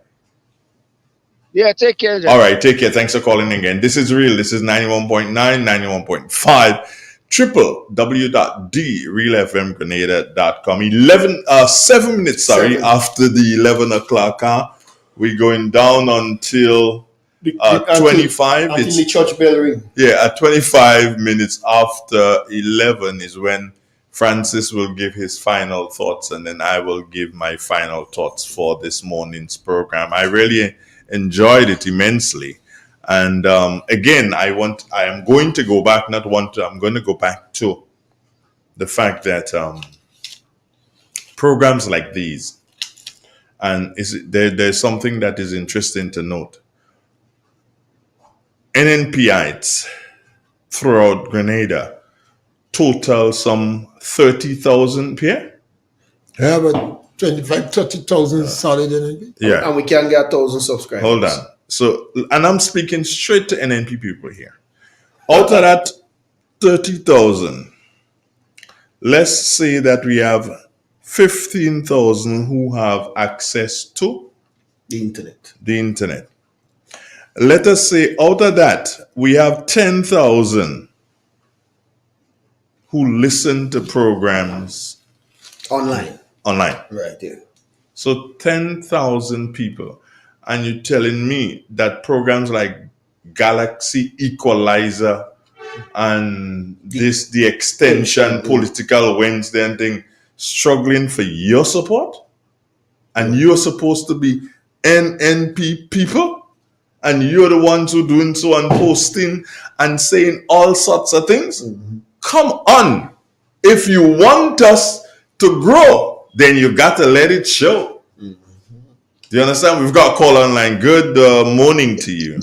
Yeah, take care, John. All right, take care. Thanks for calling again. This is real. This is 91.9, 91.5. www.realfmgrenada.com. 7 minutes, after the 11 o'clock hour. We're going down until 25. Until the church bell ring. Yeah, at 25 minutes after 11 is when Francis will give his final thoughts, and then I will give my final thoughts for this morning's program. I really enjoyed it immensely. And again, I'm going to go back, I'm going to go back to the fact that programs like these, and there's something that is interesting to note. NNPites throughout Grenada total some 30,000 Pierre? Yeah, about 30,000 solid NNP. Yeah. And we can get 1,000 subscribers. Hold on. So, and I'm speaking straight to NNP people here. Out of that 30,000, let's say that we have 15,000 who have access to the internet. Let us say out of that, we have 10,000 who listen to programs online. Right there. So 10,000 people. And you're telling me that programs like Galaxy Equalizer and the Xtention, Political Wednesday and thing, struggling for your support? And you're supposed to be NNP people? And you're the ones who doing so and posting and saying all sorts of things? Mm-hmm. Come on. If you want us to grow, then you got to let it show. Mm-hmm. Do you understand? We've got a call online. Good morning to you.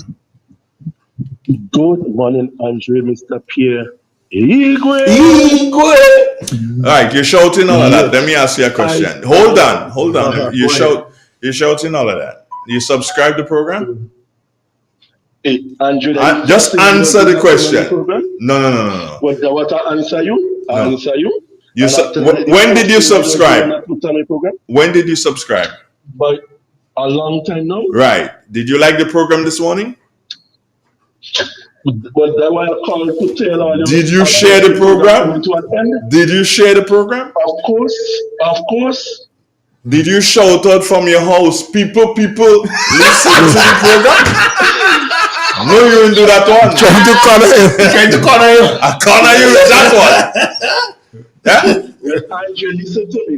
Good morning, Andre, Mr. Pierre. Igwe. All right, you're shouting all of that. Let me ask you a question. Hold on. You're shouting all of that. You subscribe to the program? Hey, Andre, just answer the question. No. What I answer you? I answer you. When did you subscribe? When did you subscribe? But a long time now. Right. Did you like the program this morning? But that's why I called to tell all you. Did you share the program? Did you share the program? Of course. Did you shout out from your house, people, listen to the program? No, you didn't do that one. Trying to corner him. I corner you with that one. Yeah? Andre, listen to me.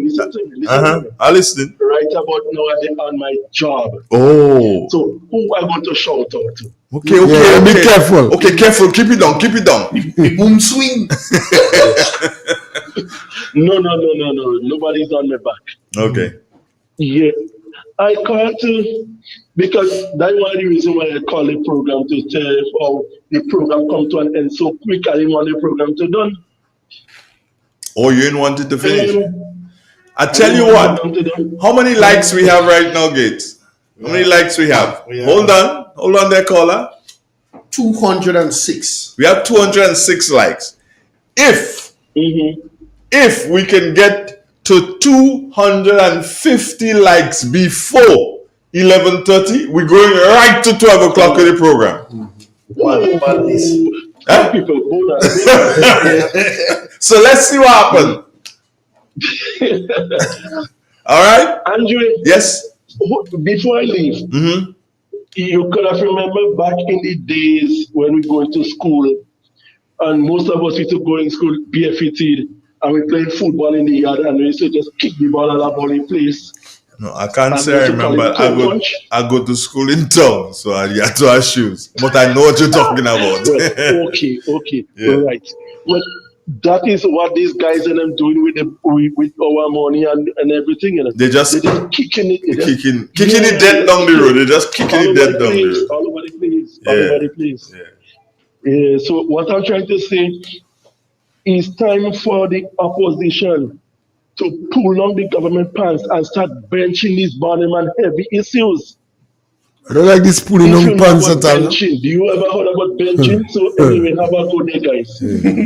I listen. Right about now, I'm on my job. Oh. So who am I going to shout out to? Okay. Be careful. Okay, careful. Keep it down. Boom swing. No. Nobody's on my back. Okay. Yeah. I called to, because that's one of the reasons why I call the program to tell how the program come to an end so quick. I didn't want the program to done. Oh, you didn't want it to finish? I tell you what, how many likes we have right now, Gates? How many likes we have? Hold on there, caller. 206. We have 206 likes. If we can get to 250 likes before 11:30, we're going right to 12 o'clock in the program. What this? People, so let's see what happens. All right? Andrew. Yes? Before I leave, you could have remembered back in the days when we go to school, and most of us used to go in school barefooted, and we played football in the yard, and we used to just kick the ball and the ball in place. No, I can't say I remember. I go to school in town, so I had to have shoes. But I know what you're talking about. Well, okay. Yeah. All right. Well, that is what these guys and them doing with our money and everything. You know? They're just kicking it. Kicking it dead down the road. They're just kicking it dead down the road. All over the place. Yeah. So what I'm trying to say is time for the opposition to pull on the government pants and start benching these burning and heavy issues. I don't like this pulling on pants at all. Do you ever heard about benching? So anyway, have a good day, guys.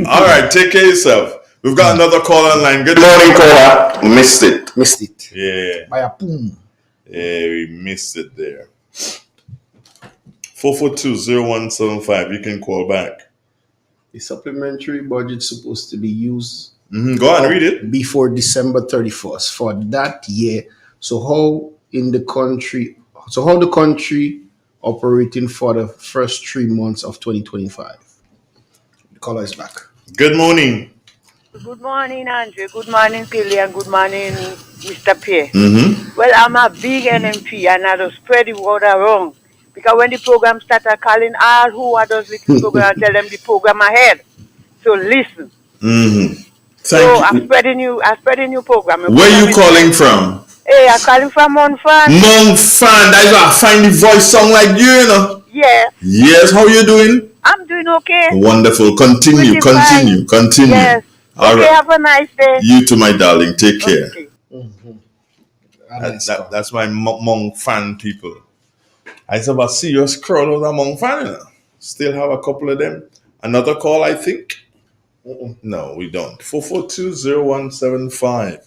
All right, take care of yourself. We've got another call online. Good morning, caller. Missed it. Yeah. By a boom. Yeah, we missed it there. 442-0175. You can call back. The supplementary budget is supposed to be used. Go on, read it. Before December 31st for that year. So how the country operating for the first 3 months of 2025? The caller is back. Good morning. Good morning, Andre. Good morning, Kelly, and good morning, Mr. Pierre. Mm-hmm. Well, I'm a big NMP, and I just spread the word around. Because when the program started, calling all who are those little program and tell them the program ahead. So listen. Mm-hmm. So I'm spreading you program. Where you calling from? Hey, I'm calling from Montfort. Montfort. That's why I find the voice sound like you know. Yeah. Yes, how you doing? I'm doing okay. Wonderful. Continue. Yes. All okay, right. have a nice day. You too, my darling. Take care. Okay. That's my Montfort people. I said, but serious crowd of Montfort, you know. Still have a couple of them. Another call, I think. No, we don't. 442-0175.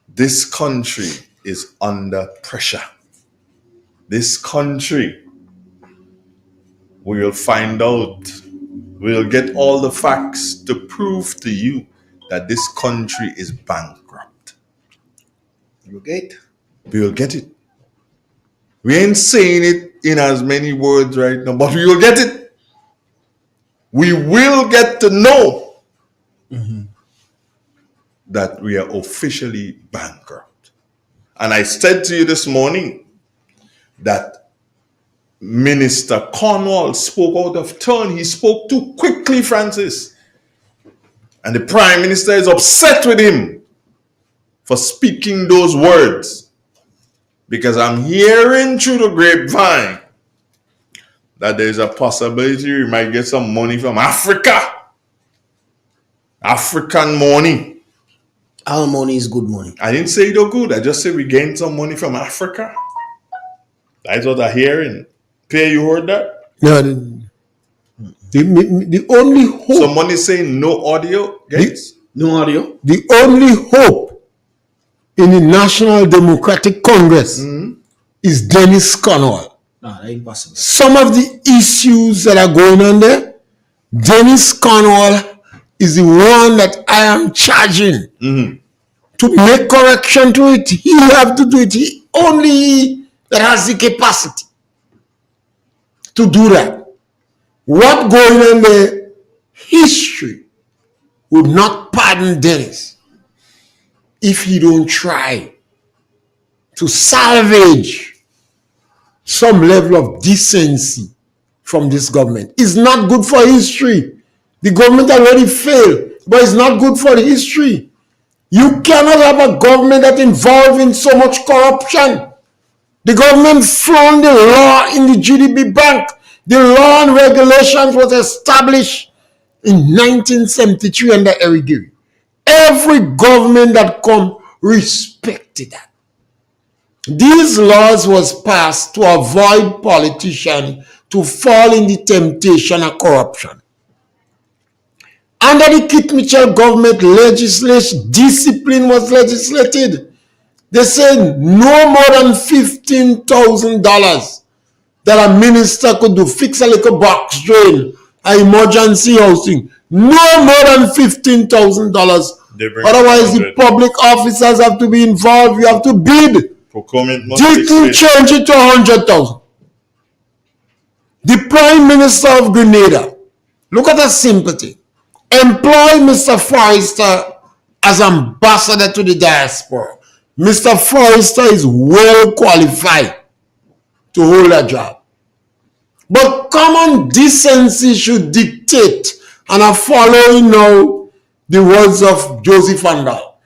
This country is under pressure. This country, we'll find out. We'll get all the facts to prove to you that this country is bankrupt. You get? We'll get it. We ain't saying it in as many words right now, but we will get it. We will get to know that we are officially bankrupt. And I said to you this morning that Minister Cornwall spoke out of turn. He spoke too quickly, Francis. And the Prime Minister is upset with him for speaking those words. Because I'm hearing through the grapevine that there's a possibility we might get some money from Africa. African money. Our money is good money. I didn't say they're good. I just said we gained some money from Africa. That's what I'm hearing. Pierre, you heard that? No, the only hope. Someone is saying no audio, guys. No audio. The only hope in the National Democratic Congress is Dennis Cornwall. No, that's impossible. Some of the issues that are going on there, Dennis Cornwall is the one that I am charging to make correction to it. He have to do it. He only that has the capacity to do that. What going on there, history would not pardon Dennis if he don't try to salvage some level of decency from this government. It's not good for history. The government already failed, but it's not good for the history. You cannot have a government that involved in so much corruption. The government flung the law in the GDP Bank. The law and regulations was established in 1973 under Eric Gary. Every government that come respected that. These laws was passed to avoid politicians to fall in the temptation of corruption. Under the Kit Mitchell government legislation, discipline was legislated. They said no more than $15,000 that a minister could do, fix a little box drain, an emergency housing. No more than $15,000. Otherwise, the public officers have to be involved. You have to bid. Procurement must Didn't change it to 100,000. The Prime Minister of Grenada, look at the sympathy. Employ Mr. Forrester as ambassador to the diaspora. Mr. Forrester is well qualified to hold a job. But common decency should dictate, and I'm following now the words of Joseph Andal.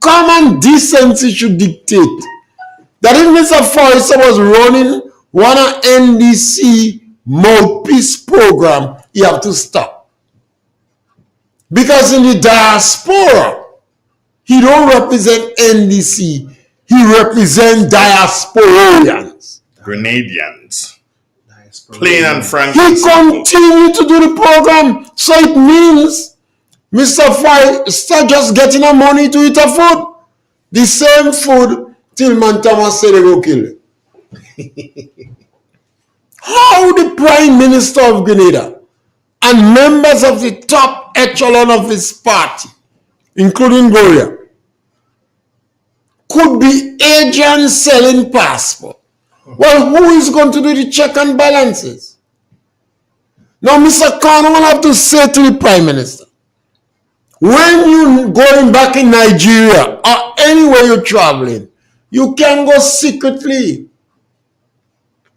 Common decency should dictate that if Mr. Forrester was running one NDC mouthpiece program, he have to stop. Because in the diaspora, he don't represent NDC, he represents diasporans. Grenadians. Plain and frank. He continued to do the program, so it means Mr. Forrester just getting the money to eat a food. The same food Tillman Thomas said they go kill him. How the Prime Minister of Grenada and members of the top echelon of his party, including Gloria, could be agents selling passport. Well, who is going to do the check and balances? Now, Mr. Khan will have to say to the Prime Minister, when you going back in Nigeria or anywhere you're traveling, you can go secretly.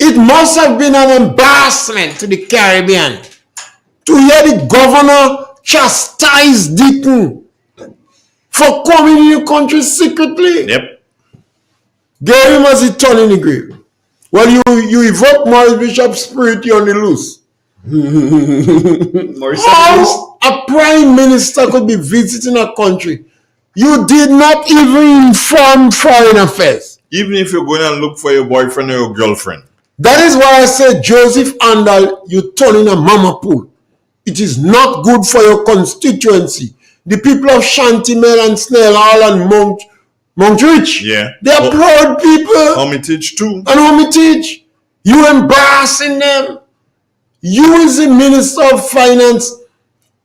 It must have been an embarrassment to the Caribbean to hear the governor chastise Deacon for coming in the country secretly. Yep. Gave him as he turned in the grave. Well, you evoke Maurice Bishop's spirit, you're on the loose. How a prime minister could be visiting a country you did not even inform Foreign Affairs? Even if you're going and look for your boyfriend or your girlfriend. That is why I said, Joseph Andal, you turn in a mama pool. It is not good for your constituency. The people of Shantimel and Snell Hall and Montreach, they are proud people. Hermitage too. And Hermitage. You embarrassing them. You as the Minister of Finance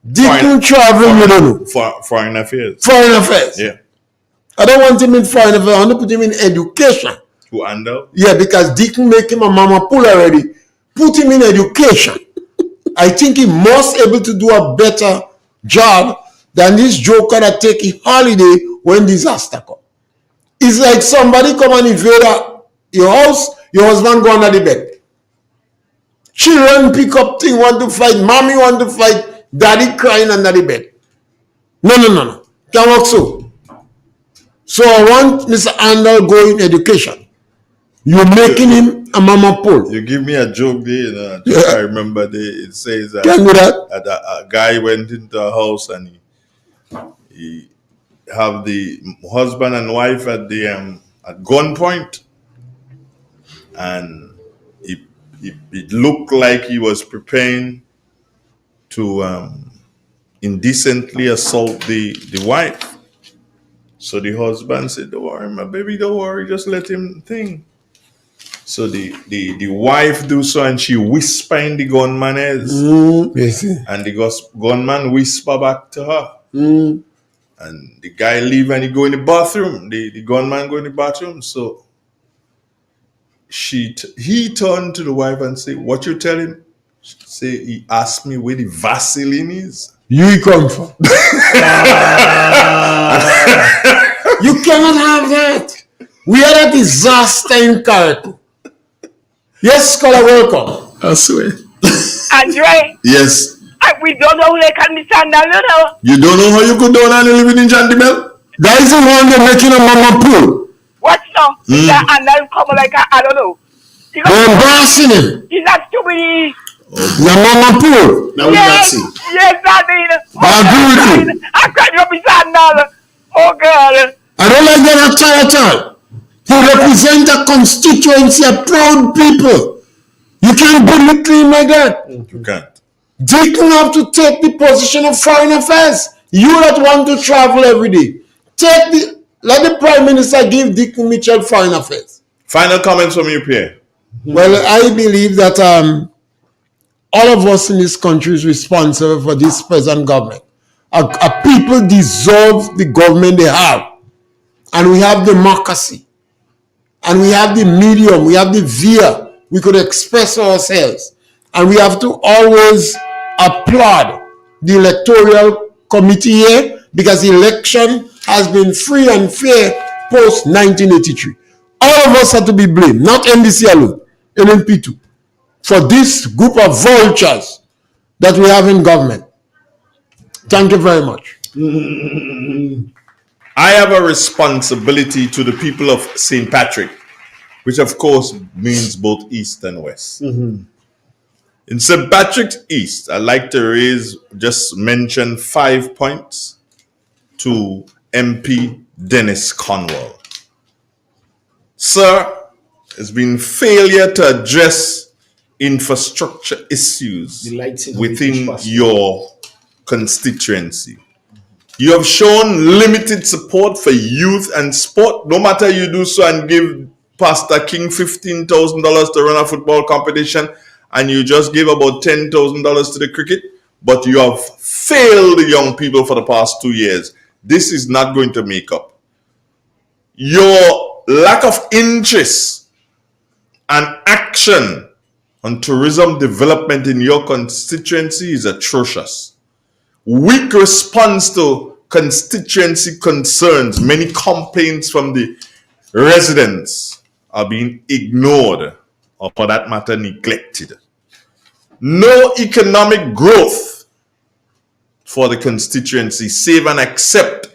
didn't travel, you don't know. Foreign Affairs. Foreign Affairs. Yeah. I don't want him in Foreign Affairs. I want to put him in education. Who Andal? Yeah, because Deacon make him a mama pool already. Put him in education. I think he must able to do a better job than this joker that take a holiday when disaster come. It's like somebody come and invade your house, your husband go under the bed. Children pick up thing, want to fight, mommy want to fight, daddy crying under the bed. No. Can't work so. So I want Mr. Andal go in education. You're making him a mama pool. You give me a joke there, I remember it says that, a guy went into a house and he have the husband and wife at the at gunpoint, and it looked like he was preparing to indecently assault the wife. So the husband said, "Don't worry, my baby, don't worry, just let him think." So the wife do so, and she whisper in the gunman ears. And the gunman whisper back to her. And the guy leave and he go in the bathroom. The gunman go in the bathroom. So he turned to the wife and say, "What you tell him?" She say, "He asked me where the Vaseline is." You come from. You cannot have that. We are a disaster in Caribbean. Yes, scholar, welcome. I swear. Andre? Yes. We don't know who they can be standing, you know. You don't know how you go down and living in Chantimel? That is the one they're making a mama pool. What now? And then come like I don't know. They're embarrassing him. He's not stupid. The mama pool. Now we can see. Yes, I mean. I agree with you. I can't help it, Sandal. Oh, girl. I don't like that at all. He represents a constituency of proud people. You can't belittle him like that. You can't. Deacon have to take the position of Foreign Affairs. You that want to travel every day. Let the Prime Minister give Deacon Mitchell Foreign Affairs. Final comments from you, Pierre. Well, I believe that all of us in this country is responsible for this present government. Our people deserve the government they have. And we have democracy. And we have the medium, we have the via, we could express ourselves. And we have to always applaud the electoral committee here because the election has been free and fair post 1983. All of us have to be blamed, not NDC alone, NNP2, for this group of vultures that we have in government. Thank you very much. I have a responsibility to the people of St. Patrick, which of course means both East and West. In St. Patrick's East, I'd like to mention 5 points to MP Dennis Conwell. Sir, there's been failure to address infrastructure issues within your constituency. You have shown limited support for youth and sport. No matter you do so and give Pastor King $15,000 to run a football competition, and you just give about $10,000 to the cricket, but you have failed the young people for the past 2 years. This is not going to make up. Your lack of interest and action on tourism development in your constituency is atrocious. Weak response to constituency concerns. Many complaints from the residents are being ignored. or for that matter, neglected. No economic growth for the constituency, save and except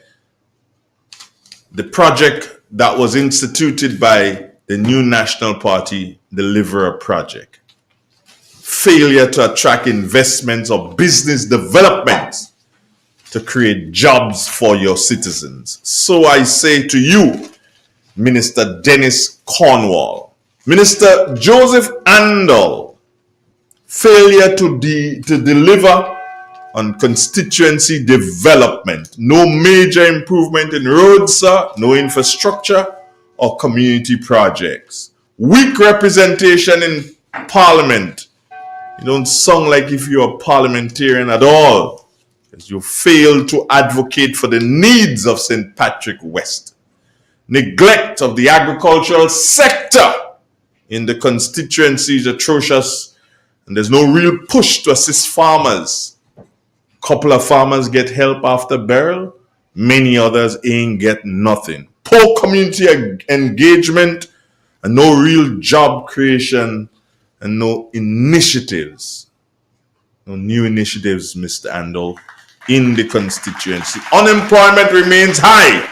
the project that was instituted by the new National Party, the Liberal Project. Failure to attract investments or business development to create jobs for your citizens. So I say to you, Minister Dennis Cornwall, Minister Joseph Andal, failure to deliver on constituency development. No major improvement in roads, no infrastructure or community projects. Weak representation in Parliament. You don't sound like if you're a parliamentarian at all, because you fail to advocate for the needs of St. Patrick West. Neglect of the agricultural sector in the constituency is atrocious, and there's no real push to assist farmers. Couple of farmers get help after burial, many others ain't get nothing. Poor community engagement and no real job creation and no initiatives, no new initiatives, Mr. Andal, in the constituency. Unemployment remains high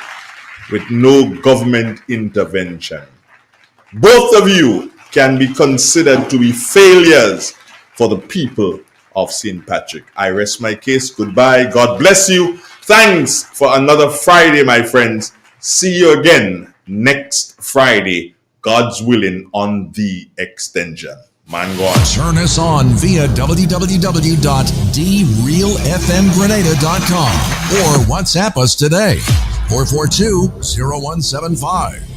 with no government intervention. Both of you can be considered to be failures for the people of St. Patrick. I rest my case. Goodbye. God bless you. Thanks for another Friday, my friends. See you again next Friday, God's willing, on the Xtention. Man, go on. Turn us on via www.drealfmgrenada.com or WhatsApp us today, 442-0175.